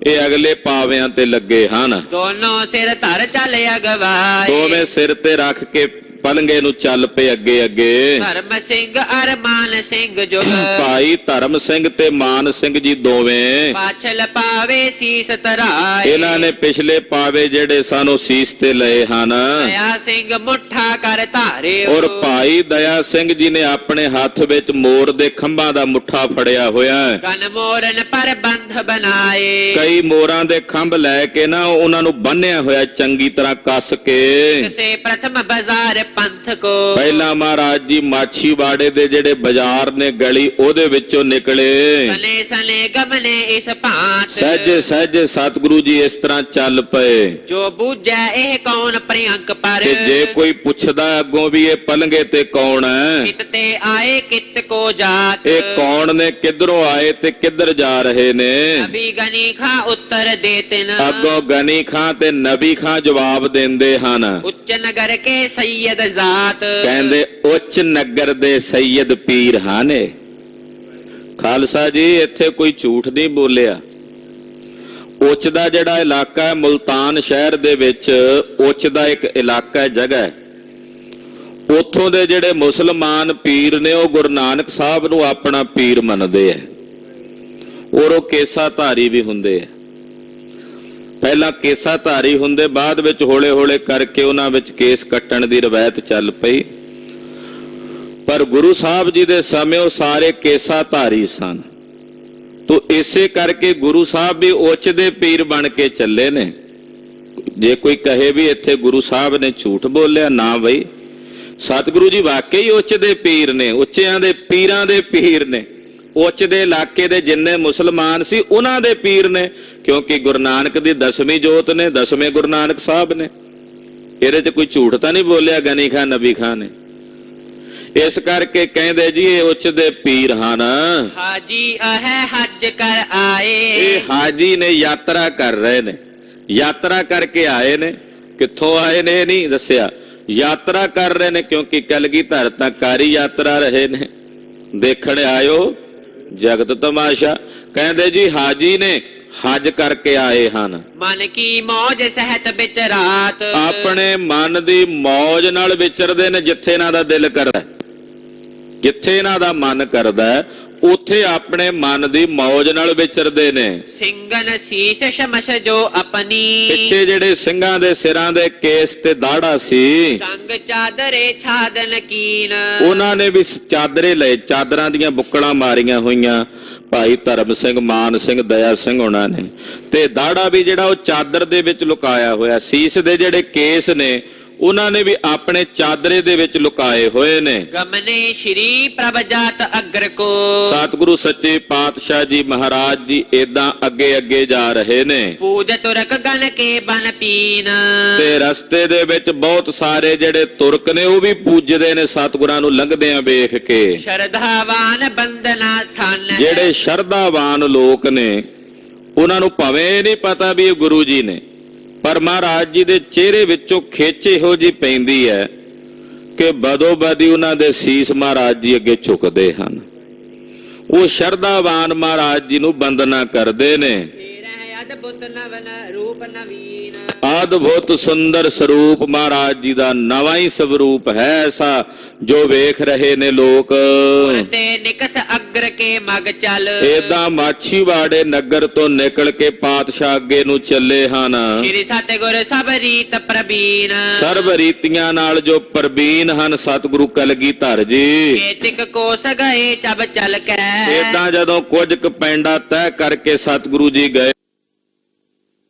ਇਹ ਅਗਲੇ ਪਾਵਿਆਂ ਤੇ ਲੱਗੇ ਹਨ। ਦੋਨੋਂ ਸਿਰ ਧਰ ਚੱਲ ਅਗਵਾਏ, ਦੋਵੇਂ ਸਿਰ ਤੇ ਰੱਖ ਕੇ ਪਲੰਗੇ ਨੂੰ ਚੱਲ ਪਏ ਅੱਗੇ ਅੱਗੇ। ਧਰਮ ਸਿੰਘ ਅਰ ਮਾਨ ਸਿੰਘ ਜੁਗ, ਭਾਈ ਧਰਮ ਸਿੰਘ ਤੇ ਮਾਨ ਸਿੰਘ ਜੀ ਦੋਵੇਂ ਪਾਛਲ ਪਾਵੇ ਸੀਸ ਧਰਾਏ, ਇਹਨਾਂ ਨੇ ਪਿਛਲੇ ਪਾਵੇ ਜਿਹੜੇ ਸਨ ਉਹ ਸੀਸ ਤੇ ਲਏ ਹਨ। ਦਇਆ ਸਿੰਘ ਮੁੱਠਾ ਕਰ ਧਾਰੇ, ਔਰ ਭਾਈ ਦਇਆ ਸਿੰਘ ਜੀ ਨੇ ਆਪਣੇ ਹੱਥ ਵਿੱਚ ਮੋਰ ਦੇ ਖੰਭਾਂ ਦਾ ਮੁੱਠਾ ਫੜਿਆ ਹੋਇਆ ਹੈ। ਕਨ ਮੋਰਨ ਪਰ ਬੰਧ ਬਣਾਏ, ਕਈ ਮੋਰਾਂ ਦੇ ਖੰਭ ਲੈ ਕੇ ਨਾ ਉਹਨਾਂ ਨੂੰ ਬੰਨਿਆ ਹੋਇਆ ਚੰਗੀ ਤਰ੍ਹਾਂ ਕੱਸ ਕੇ। ਕਿਸੇ ਪ੍ਰਥਮ ਬਾਜ਼ਾਰ ਪੰਥ ਕੋ, ਪਹਿਲਾਂ ਮਹਾਰਾਜ ਜੀ ਮਾਛੀਵਾੜੇ ਦੇ ਜਿਹੜੇ ਬਾਜ਼ਾਰ ਨੇ ਗਲੀ ਉਹਦੇ ਵਿੱਚੋਂ ਨਿਕਲੇ। ਸਨੇ ਸਨੇ ਗਮਨੇ ਇਸ ਭਾਂਤ, ਸਹਿਜੇ ਸਹਿਜੇ ਸਤਿਗੁਰੂ ਜੀ ਇਸ ਤਰ੍ਹਾਂ ਚੱਲ ਪਏ। ਜੋ ਬੂਝੈ ਇਹ ਕੌਣ ਪ੍ਰਿਅੰਕ ਪਰ, ਤੇ ਜੇ ਕੋਈ ਪੁੱਛਦਾ ਅੱਗੋਂ ਵੀ ਇਹ ਪਲੰਗੇ ਤੇ ਕੌਣ ਹੈ, ਕਿਤ ਤੇ ਆਏ ਕਿਤ ਕੋ ਜਾਤ, ਇਹ ਕੌਣ ਨੇ, ਕਿੱਧਰੋਂ ਆਏ ਤੇ ਕਿੱਧਰ ਜਾ ਰਹੇ ਨੇ। ਨਬੀ ਗਨੀ ਖਾਂ ਉੱਤਰ ਦੇ ਤਿਨ, ਅੱਗੋਂ ਗਨੀ ਖਾਂ ਤੇ ਨਬੀ ਖਾਂ ਜਵਾਬ ਦਿੰਦੇ ਹਨ। ਉੱਚ ਨਗਰ ਕੇ ਸੈਯਦ ਜ਼ਾਤ, ਕਹਿੰਦੇ ਉੱਚ ਨਗਰ ਦੇ ਸੈਯਦ ਪੀਰ ਹਨ। ਖਾਲਸਾ ਜੀ ਇੱਥੇ ਕੋਈ ਝੂਠ ਨਹੀਂ ਬੋਲਿਆ। ਉੱਚ ਦਾ ਜਿਹੜਾ ਇਲਾਕਾ ਹੈ ਮੁਲਤਾਨ ਸ਼ਹਿਰ ਦੇ ਵਿੱਚ, ਉੱਚ ਦਾ ਇੱਕ ਇਲਾਕਾ ਹੈ, ਜਗ੍ਹਾ ਹੈ। ਉੱਥੋਂ ਦੇ ਜਿਹੜੇ ਮੁਸਲਮਾਨ ਪੀਰ ਨੇ ਉਹ ਗੁਰੂ ਨਾਨਕ ਸਾਹਿਬ ਨੂੰ ਆਪਣਾ ਪੀਰ ਮੰਨਦੇ ਆ, ਔਰ ਉਹ ਕੇਸਾ ਧਾਰੀ ਵੀ ਹੁੰਦੇ ਆ। ਪਹਿਲਾਂ ਕੇਸਾ ਧਾਰੀ ਹੁੰਦੇ, ਬਾਅਦ ਵਿੱਚ ਹੌਲੇ ਹੌਲੇ ਕਰਕੇ ਉਹਨਾਂ ਵਿੱਚ ਕੇਸ ਕੱਟਣ ਦੀ ਰਵਾਇਤ ਚੱਲ ਪਈ। ਪਰ ਗੁਰੂ ਸਾਹਿਬ ਜੀ ਦੇ ਸਮੇਂ ਉਹ ਸਾਰੇ ਕੇਸਾ ਧਾਰੀ ਸਨ। ਤੋ ਇਸੇ ਕਰਕੇ ਗੁਰੂ ਸਾਹਿਬ ਵੀ ਉੱਚ ਦੇ ਪੀਰ ਬਣ ਕੇ ਚੱਲੇ ਨੇ। ਜੇ ਕੋਈ ਕਹੇ ਵੀ ਇੱਥੇ ਗੁਰੂ ਸਾਹਿਬ ਨੇ ਝੂਠ ਬੋਲਿਆ, ਨਾ ਬਈ, ਸਤਿਗੁਰੂ ਜੀ ਵਾਕਈ ਉੱਚ ਦੇ ਪੀਰ ਨੇ, ਉੱਚਿਆਂ ਦੇ ਪੀਰਾਂ ਦੇ ਪੀਰ ਨੇ। ਉੱਚ ਦੇ ਇਲਾਕੇ ਦੇ ਜਿੰਨੇ ਮੁਸਲਮਾਨ ਸੀ ਉਹਨਾਂ ਦੇ ਪੀਰ ਨੇ, ਕਿਉਂਕਿ ਗੁਰੂ ਨਾਨਕ ਦੀ 10ਵੀਂ ਜੋਤ ਨੇ, 10ਵੇਂ ਗੁਰੂ ਨਾਨਕ ਸਾਹਿਬ ਨੇ। ਇਹਦੇ 'ਚ ਕੋਈ ਝੂਠ ਤਾਂ ਨਹੀਂ ਬੋਲਿਆ ਗਨੀ ਖਾਂ ਨਬੀ ਖਾਂ ਨੇ। ਇਸ ਕਰਕੇ ਕਹਿੰਦੇ ਜੀ ਇਹ ਉੱਚ ਦੇ ਪੀਰ ਹਨ। ਹਾਜੀ ਅਹੈ ਹੱਜ ਕਰ ਆਏ, ਇਹ ਹਾਜੀ ਨੇ, ਯਾਤਰਾ ਕਰ ਰਹੇ ਨੇ, ਯਾਤਰਾ ਕਰਕੇ ਆਏ ਨੇ। ਕਿੱਥੋਂ ਆਏ ਨੇ ਇਹ ਨਹੀਂ ਦੱਸਿਆ, ਯਾਤਰਾ ਕਰ ਰਹੇ ਨੇ, ਕਿਉਂਕਿ ਕਲਗੀਧਰ ਤਾਂ ਕਾਰੀ ਯਾਤਰਾ ਰਹੇ ਨੇ। ਦੇਖਣ ਆਇਓ ਜਗਤ ਤਮਾਸ਼ਾ। ਕਹਿੰਦੇ ਜੀ ਹਾਜੀ ਨੇ, ਹਜ ਕਰਕੇ ਆਏ ਹਨ। ਮਨ ਕੀ ਮੌਜ ਸਹਿਤ ਵਿੱਚ ਰਾਤ। ਆਪਣੇ ਮਨ ਦੀ ਮੌਜ ਨਾਲ ਵਿਚਰਦੇ ਨੇ, ਜਿੱਥੇ ਇਹਨਾਂ ਦਾ ਦਿਲ ਕਰਦਾ, ਜਿੱਥੇ ਇਹਨਾਂ ਦਾ ਮਨ ਕਰਦਾ ਉੱਥੇ ਆਪਣੇ ਮਨ ਦੀ ਮੌਜ ਨਾਲ ਵਿਚਰਦੇ ਨੇ। ਸਿੰਘਨ ਸੀਸ ਸ਼ਮਸ਼ ਜੋ ਆਪਣੀ। ਪਿੱਛੇ ਜਿਹੜੇ ਸਿੰਘਾਂ ਦੇ ਸਿਰਾਂ ਦੇ ਕੇਸ ਤੇ ਦਾੜਾ ਸੀ, ਸੰਗ ਚਾਦਰੇ ਛਾਦਨ ਕੀਨ। ਉਹਨਾਂ ਨੇ ਵੀ ਚਾਦਰੇ ਲਏ, ਚਾਦਰਾਂ ਦੀਆਂ ਬੁੱਕਲਾਂ ਮਾਰੀਆਂ ਹੋਈਆਂ ਭਾਈ ਧਰਮ ਸਿੰਘ, ਮਾਨ ਸਿੰਘ, ਦਇਆ ਸਿੰਘ ਉਹਨਾਂ ਨੇ, ਤੇ ਦਾੜਾ ਵੀ ਜਿਹੜਾ ਉਹ ਚਾਦਰ ਦੇ ਵਿੱਚ ਲੁਕਾਇਆ ਹੋਇਆ। ਸੀਸ ਦੇ ਜਿਹੜੇ ਕੇਸ ਨੇ ਉਹਨਾਂ ਨੇ ਵੀ ਆਪਣੇ ਚਾਦਰੇ ਦੇ ਵਿੱਚ ਲੁਕਾਏ ਹੋਏ ਨੇ। ਗਮਨੇ ਸ਼੍ਰੀ ਪ੍ਰਭ ਜਾਤ ਅਗਰ ਕੋ। ਸਤਿਗੁਰੂ ਸੱਚੇ ਪਾਤਸ਼ਾਹ ਜੀ ਮਹਾਰਾਜ ਜੀ ਏਦਾਂ ਅੱਗੇ ਅੱਗੇ ਜਾ ਰਹੇ ਨੇ। ਪੂਜ ਤੁਰਕ ਗਨ ਕੇ ਬਨ ਪੀਨ। ਤੇ ਰਸਤੇ ਦੇ ਵਿੱਚ ਬਹੁਤ ਸਾਰੇ ਜਿਹੜੇ ਤੁਰਕ ਨੇ ਉਹ ਵੀ ਪੂਜਦੇ ਨੇ ਸਤਿਗੁਰਾਂ ਨੂੰ ਲੰਘਦਿਆਂ ਵੇਖ ਕੇ। ਸ਼ਰਧਾਵਾਨ ਬੰਦਨਾ ਠਾਨ। ਜਿਹੜੇ ਸ਼ਰਧਾਵਾਨ ਲੋਕ ਨੇ ਉਹਨਾਂ ਨੂੰ ਭਾਵੇਂ ਨਹੀਂ ਪਤਾ ਵੀ ਇਹ ਗੁਰੂ ਜੀ ਨੇ, ਪਰ ਮਹਾਰਾਜ ਜੀ ਦੇ ਚਿਹਰੇ ਵਿੱਚੋਂ ਖਿੱਚ ਇਹੋ ਜੀ ਪੈਂਦੀ ਹੈ ਕਿ ਬਦੋ ਬਦੀ ਉਹਨਾਂ ਦੇ ਸੀਸ ਮਹਾਰਾਜ ਜੀ ਅੱਗੇ ਝੁਕਦੇ ਹਨ। ਉਹ ਸ਼ਰਧਾਵਾਨ ਮਹਾਰਾਜ ਜੀ ਨੂੰ ਬੰਦਨਾ ਕਰਦੇ ਨੇ। ਅਦਭੁਤ ਨਵਨ ਰੂਪ ਨਵੀਨ। ਅਦਭੁਤ ਸੁੰਦਰ ਸਰੂਪ ਮਹਾਰਾਜ ਜੀ ਦਾ ਨਵਾਂ ਹੀ ਸਵਰੂਪ ਹੈ ਐਸਾ ਜੋ ਵੇਖ ਰਹੇ ਨੇ ਲੋਕ। ਤੇ ਨਿਕਸ ਅਗਰ ਕੇ ਮਗ ਚੱਲ। ਏਦਾਂ ਮਾਛੀਵਾੜੇ ਨਗਰ ਤੋਂ ਨਿਕਲ ਕੇ ਪਾਤਸ਼ਾਹ ਅੱਗੇ ਨੂੰ ਚੱਲੇ ਹਨ। ਸ੍ਰੀ ਸਤਿਗੁਰ ਸਭ ਰੀਤ ਪ੍ਰਬੀਨ। ਸਰਬ ਰੀਤੀਆਂ ਨਾਲ ਜੋ ਪ੍ਰਬੀਨ ਹਨ ਸਤਿਗੁਰੂ ਕਲਗੀਧਰ ਜੀ। ਕੇਤਿਕ ਕੋਸ ਗਏ ਚਬ ਚਲ ਕੇ। ਏਦਾਂ ਜਦੋਂ ਕੁਝ ਕੁ ਪੈਂਡਾ ਤੈਅ ਕਰਕੇ ਸਤਿਗੁਰੂ ਜੀ ਗਏ,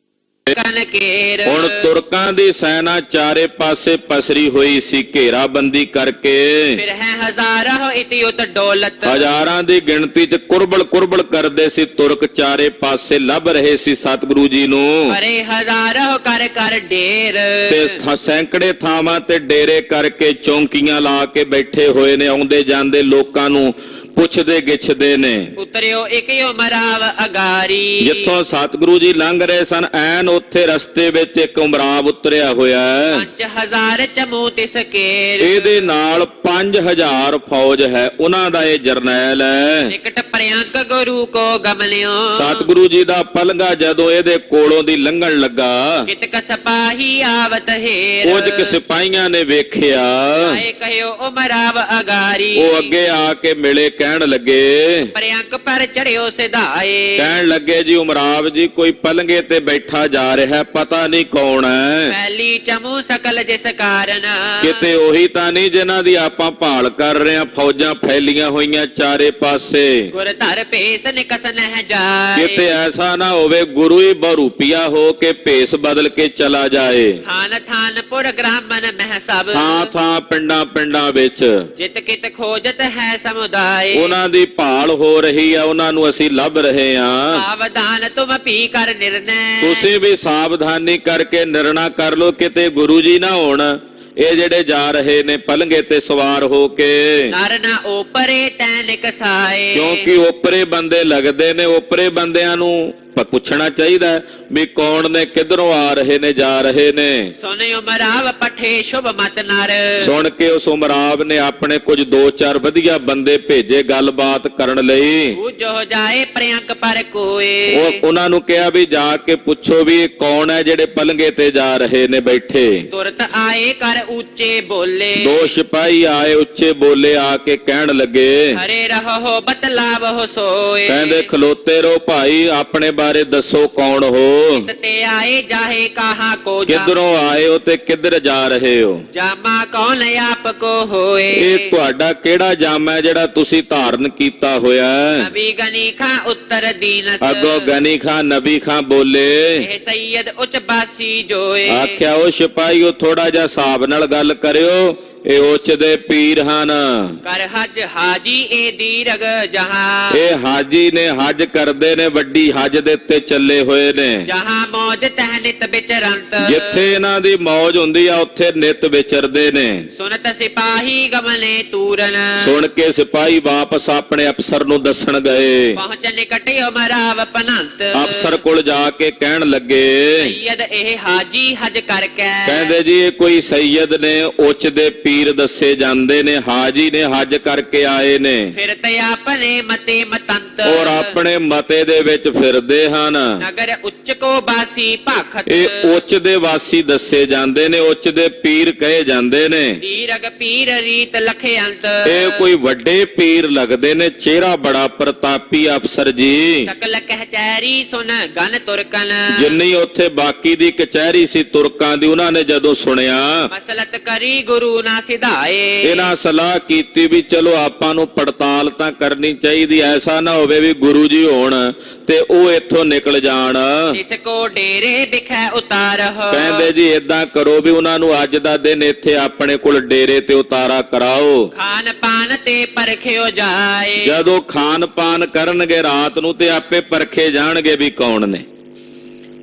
ਹੁਣ ਤੁਰਕਾਂ ਦੀ ਸੈਨਾ ਚਾਰੇ ਪਾਸੇ ਪਸਰੀ ਹੋਈ ਸੀ ਘੇਰਾਬੰਦੀ ਕਰਕੇ। ਫਿਰ ਹੈ ਹਜ਼ਾਰਾਂ ਇਤਿਉਤ ਡੋਲਤ। ਹਜ਼ਾਰਾਂ ਦੀ ਗਿਣਤੀ 'ਚ ਕੁਰਬਲ ਕੁਰਬਲ ਕਰਦੇ ਸੀ ਤੁਰਕ, ਚਾਰੇ ਪਾਸੇ ਲੱਭ ਰਹੇ ਸੀ ਸਤਿਗੁਰੂ ਜੀ ਨੂੰ। ਅਰੇ ਹਜ਼ਾਰਾਂ ਕਰ ਕਰ ਢੇਰ। ਤੇ ਸੈਂਕੜੇ ਥਾਵਾਂ ਤੇ ਡੇਰੇ ਕਰਕੇ ਚੌਂਕੀਆਂ ਲਾ ਕੇ ਬੈਠੇ ਹੋਏ ਨੇ, ਆਉਂਦੇ ਜਾਂਦੇ ਲੋਕਾਂ ਨੂੰ ਪੁੱਛਦੇ ਗਿੱਛਦੇ ਨੇ। ਉਤਰਿਓ ਇੱਕ ਉਮਰਾਵ ਅਗਾਰੀ। ਜਿੱਥੋਂ ਸਤਿਗੁਰੂ ਜੀ ਲੰਘ ਰਹੇ ਸਨ ਐਨ ਉੱਥੇ ਰਸਤੇ ਵਿੱਚ ਇੱਕ ਉਮਰਾਵ ਉਤਰਿਆ ਹੋਇਆ ਹੈ। 5000 ਚਮੂ ਤਿਸ ਕੇਰ। ਇਹਦੇ ਨਾਲ 5000 ਫੌਜ ਹੈ, ਉਹਨਾਂ ਦਾ ਇਹ ਜਰਨੈਲ ਹੈ। ਨਿਕਟ ਪ੍ਰਿਅੰਕ ਗੁਰੂ ਕੋ ਗਮਲਿਓ। ਸਤਿਗੁਰੂ ਜੀ ਦਾ ਪਲੰਘਾ ਜਦੋਂ ਇਹਦੇ ਕੋਲੋਂ ਦੀ ਲੰਘਣ ਲੱਗਾ, ਕਿਤਕ ਸਿਪਾਹੀ ਆਵਤ ਹੇਰ। ਕੁਝ ਕੁ ਸਿਪਾਹੀਆਂ ਨੇ ਵੇਖਿਆ, ਆਏ ਕਹਿਓ ਉਮਰਾਵ ਅਗਾਰੀ। ਉਹ ਅੱਗੇ ਆ ਕੇ ਮਿਲੇ, ਕਹਿਣ ਲੱਗੇ, ਪ੍ਰਿਅੰਕ ਪਰ ਚੜਿਓ ਸਿਧਾਏ। ਕਹਿਣ ਲੱਗੇ ਜੀ ਉਮਰਾਵ ਜੀ ਕੋਈ ਪਲੰਘੇ ਤੇ ਬੈਠਾ ਜਾ ਰਿਹਾ, ਪਤਾ ਨਹੀਂ ਕੌਣ ਹੈ। ਫੈਲੀ ਚਮੂ ਸਕਲ ਜਿਸ ਕਾਰਨ। ਕਿਤੇ ਉਹੀ ਤਾਂ ਨਹੀਂ ਜਿਨ੍ਹਾਂ ਦੀ ਆਪਾਂ ਭਾਲ ਕਰ ਰਹੇ ਹਾਂ। ਫੌਜਾਂ ਫੈਲੀਆਂ ਹੋਈਆਂ ਚਾਰੇ ਪਾਸੇ, ਗੁਰ ਧਰ ਭੇਸ ਨਿਕਸ ਨਹਿ ਜਾਏ। ਕਿਤੇ ਐਸਾ ਨਾ ਹੋਵੇ ਗੁਰੂ ਹੀ ਬਹੁਰੂਪੀਆ ਹੋ ਕੇ ਭੇਸ ਬਦਲ ਕੇ ਚਲਾ ਜਾਏ। ਥਾਨ ਥਾਨ ਪੁਰ ਗ੍ਰਾਮਨ ਮਹਿ ਸਭ। ਥਾਂ ਥਾਂ ਪਿੰਡਾਂ ਪਿੰਡਾਂ ਵਿੱਚ ਜਿਤ ਕਿਤ ਖੋਜਤ ਹੈ ਸਮੁਦਾਇ। ਉਹਨਾਂ ਦੀ ਭਾਲ ਹੋ ਰਹੀ ਆ, ਉਹਨਾਂ ਨੂੰ ਅਸੀਂ ਲੱਭ ਰਹੇ ਹਾਂ। ਸਾਵਧਾਨ ਤੁਮ ਭੀ ਕਰ ਨਿਰਣੈ। ਤੁਸੀਂ ਵੀ ਸਾਵਧਾਨੀ ਕਰਕੇ ਨਿਰਣਾ ਕਰ ਲੋ, ਕਿਤੇ ਗੁਰੂ ਜੀ ਨਾ ਹੋਣ ਇਹ ਜਿਹੜੇ ਜਾ ਰਹੇ ਨੇ ਪਲੰਘੇ ਤੇ ਸਵਾਰ ਹੋ ਕੇ। ਨਰ ਨਾ ਓਪਰੇ ਤੈ ਨਿਕਸਾਏ। ਕਿਉਂਕਿ ਓਪਰੇ ਬੰਦੇ ਲੱਗਦੇ ਨੇ, ਓਪਰੇ ਬੰਦਿਆਂ ਨੂੰ ਪੁੱਛਣਾ ਚਾਹੀਦਾ ਵੀ ਕੌਣ ਨੇ, ਕਿੱਧਰੋਂ ਆ ਰਹੇ ਨੇ, ਜਾ ਰਹੇ ਨੇ। ਸੁਣ ਉਮਰਾਵ ਪਠੇ ਸ਼ੁਭ ਮਤ ਨਰ। ਸੁਣ ਕੇ ਉਸ ਉਮਰਾਵ ਨੇ ਆਪਣੇ ਕੁਝ 2-4 ਵਧੀਆ ਬੰਦੇ ਭੇਜੇ ਗੱਲਬਾਤ ਕਰਨ ਲਈ। ਜੋ ਜਾਏ ਪ੍ਰਿਅੰਕ ਪਰ ਕੋਏ। ਉਹ ਉਹਨਾਂ ਨੂੰ ਕਿਹਾ ਵੀ ਜਾ ਕੇ ਪੁੱਛੋ ਵੀ ਇਹ ਕੌਣ ਹੈ ਜਿਹੜੇ ਪਲੰਘੇ ਤੇ ਜਾ ਰਹੇ ਨੇ ਬੈਠੇ। ਤੁਰਤ ਆਏ ਕਰ ਉੱਚੇ ਬੋਲੇ। 2 ਸਿਪਾਹੀ ਆਏ, ਉੱਚੇ ਬੋਲੇ, ਆ ਕੇ ਕਹਿਣ ਲੱਗੇ, ਹਰੇ ਰਹੋ ਬਤਲਾਵੋ ਸੋਏ। ਕਹਿੰਦੇ ਖਲੋਤੇ ਰਹੋ ਭਾਈ, ਆਪਣੇ ਬਾਰੇ ਦੱਸੋ ਕੌਣ ਹੋ, ਤੇ ਆਏ ਜਾਹੇ ਕਹਾ ਕੋ। ਕਿੱਧਰੋਂ ਆਏ ਹੋ ਤੇ ਕਿੱਧਰ ਜਾ ਰਹੇ ਹੋ। ਜਾਮਾ ਕੌਣ ਆਪ ਕੋ ਹੋਏ। ਇਹ ਤੁਹਾਡਾ ਕਿਹੜਾ ਜਾਮਾ ਹੈ ਜਿਹੜਾ ਤੁਸੀਂ ਧਾਰਨ ਕੀਤਾ ਹੋਇਆ ਹੈ। ਨਬੀ ਗਨੀ ਖਾਂ ਉੱਤਰ ਦੀਨਸ। ਅੱਗੋਂ ਗਨੀ ਖਾਂ ਨਬੀ ਖਾਂ ਬੋਲੇ, ਇਹ ਸੈਯਦ ਉੱਚ ਬਾਸੀ ਜੋਏ। ਆਖਿਆ ਉਹ ਸਿਪਾਹੀਓ ਥੋੜਾ ਜਿਹਾ ਹਿਸਾਬ ਨਾਲ ਗੱਲ ਕਰਿਓ, ਇਹ ਉੱਚ ਦੇ ਪੀਰ ਹਨ। ਕਰ ਹਜ ਹਾਜੀ ਏ ਦੀਰਗ ਜਹਾਂ। ਇਹ ਹਾਜੀ ਨੇ, ਹਜ ਕਰਦੇ ਨੇ, ਵੱਡੀ ਹਜ ਦੇ ਉੱਤੇ ਚੱਲੇ ਹੋਏ ਨੇ। ਜਹਾਂ ਮੌਜ ਤਹ ਨਿਤ ਵਿਚਰੰਤ। ਜਿੱਥੇ ਇਹਨਾਂ ਦੀ ਮੌਜ ਹੁੰਦੀ ਆ ਉੱਥੇ ਨਿਤ ਵਿਚਰਦੇ ਨੇ। ਸੁਨਤ ਸਿਪਾਹੀ ਗਮਨੇ ਤੂਰਨ। ਸੁਣ ਕੇ ਸਿਪਾਹੀ ਵਾਪਸ ਆਪਣੇ ਅਫਸਰ ਨੂੰ ਦੱਸਣ ਗਏ। ਪਹੁੰਚ ਨਿਕਟ ਉਮਰਾਵ ਪਨੰਤ। ਅਫਸਰ ਕੋਲ ਜਾ ਕੇ ਕਹਿਣ ਲੱਗੇ, ਸੈਯਦ ਇਹ ਹਾਜੀ ਹਜ ਕਰਕੇ। ਕਹਿੰਦੇ ਜੀ ਇਹ ਕੋਈ ਸੈਯਦ ਨੇ, ਉੱਚ ਦੇ ਪੀਰ ਪੀਰ ਦੱਸੇ ਜਾਂਦੇ ਨੇ, ਹਾਜੀ ਨੇ, ਹੱਜ ਕਰਕੇ ਆਏ ਨੇ ਫਿਰਤ ਆਪਣੇ ਮਤੇ ਮਤੰਤ, ਔਰ ਆਪਣੇ ਮਤੇ ਦੇ ਵਿੱਚ ਫਿਰਦੇ ਹਨ। ਨਗਰ ਉੱਚ ਕੋ ਬਾਸੀ ਭਾਖਤ, ਇਹ ਉੱਚ ਦੇ ਵਾਸੀ ਦੱਸੇ ਜਾਂਦੇ ਨੇ, ਉੱਚ ਦੇ ਪੀਰ ਕਹੇ ਜਾਂਦੇ ਨੇ। ਦੀਰਗ ਪੀਰ ਰੀਤ ਲਖੇ ਅੰਤ, ਇਹ ਕੋਈ ਵੱਡੇ ਪੀਰ ਲੱਗਦੇ ਨੇ, ਚਿਹਰਾ ਬੜਾ ਪ੍ਰਤਾਪੀ ਅਫਸਰ ਜੀ। ਸਕਲ ਕਚਹਿਰੀ ਸੁਨ ਗਨ ਤੁਰਕਨ, ਜਿੰਨੀ ਉੱਥੇ ਬਾਕੀ ਦੀ ਕਚਹਿਰੀ ਸੀ ਤੁਰਕਾਂ ਦੀ, ਉਹਨਾਂ ਨੇ ਜਦੋਂ ਸੁਣਿਆ ਮਸਲਤ ਕਰੀ ਗੁਰੂ ਨਾ ਸਿਧਾਏ। ਇਹਨਾਂ ਸਲਾਹ ਕੀਤੀ ਵੀ ਚਲੋ ਆਪਾਂ ਨੂੰ ਪੜਤਾਲ ਤਾਂ ਕਰਨੀ ਚਾਹੀਦੀ, ਐਸਾ ਨਾ ਹੋਵੇ ਵੀ ਗੁਰੂ ਜੀ ਹੋਣ ਤੇ ਉਹ ਇੱਥੋਂ ਨਿਕਲ ਜਾਣ। ਇਸ ਕੋ ਡੇਰੇ ਦਿਖੈ ਉਤਾਰਹ, ਕਹਿੰਦੇ ਜੀ ਏਦਾਂ ਕਰੋ ਵੀ ਉਹਨਾਂ ਨੂੰ ਅੱਜ ਦਾ ਦਿਨ ਇੱਥੇ ਆਪਣੇ ਕੋਲ ਡੇਰੇ ਤੇ ਉਤਾਰਾ ਕਰਾਓ। ਖਾਨ ਪਾਨ ਤੇ ਪਰਖਿਓ ਜਾਏ, ਜਦੋਂ ਖਾਨ ਪਾਨ ਕਰਨਗੇ ਰਾਤ ਨੂੰ ਤੇ ਆਪੇ ਪਰਖੇ ਜਾਣਗੇ ਵੀ ਕੌਣ ਨੇ।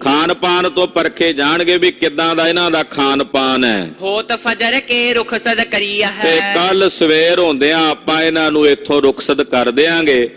ਖਾਨ ਪਾਨ ਤੋਂ ਪਰਖੇ ਜਾਣਗੇ ਵੀ ਕਿੱਦਾਂ ਦਾ ਇਹਨਾਂ ਦਾ ਖਾਨ ਪਾਨ ਹੈ। ਹੋਤ ਫਜਰ ਕੇ ਰੁਖਸਦ ਕਰੀਆ ਤੇ ਹੈ, ਕੱਲ ਸਵੇਰ ਹੁੰਦਿਆਂ ਆਪਾਂ ਇਹਨਾਂ ਨੂੰ ਇੱਥੋਂ ਰੁਖਸਤ ਕਰ ਦਿਆਂਗੇ।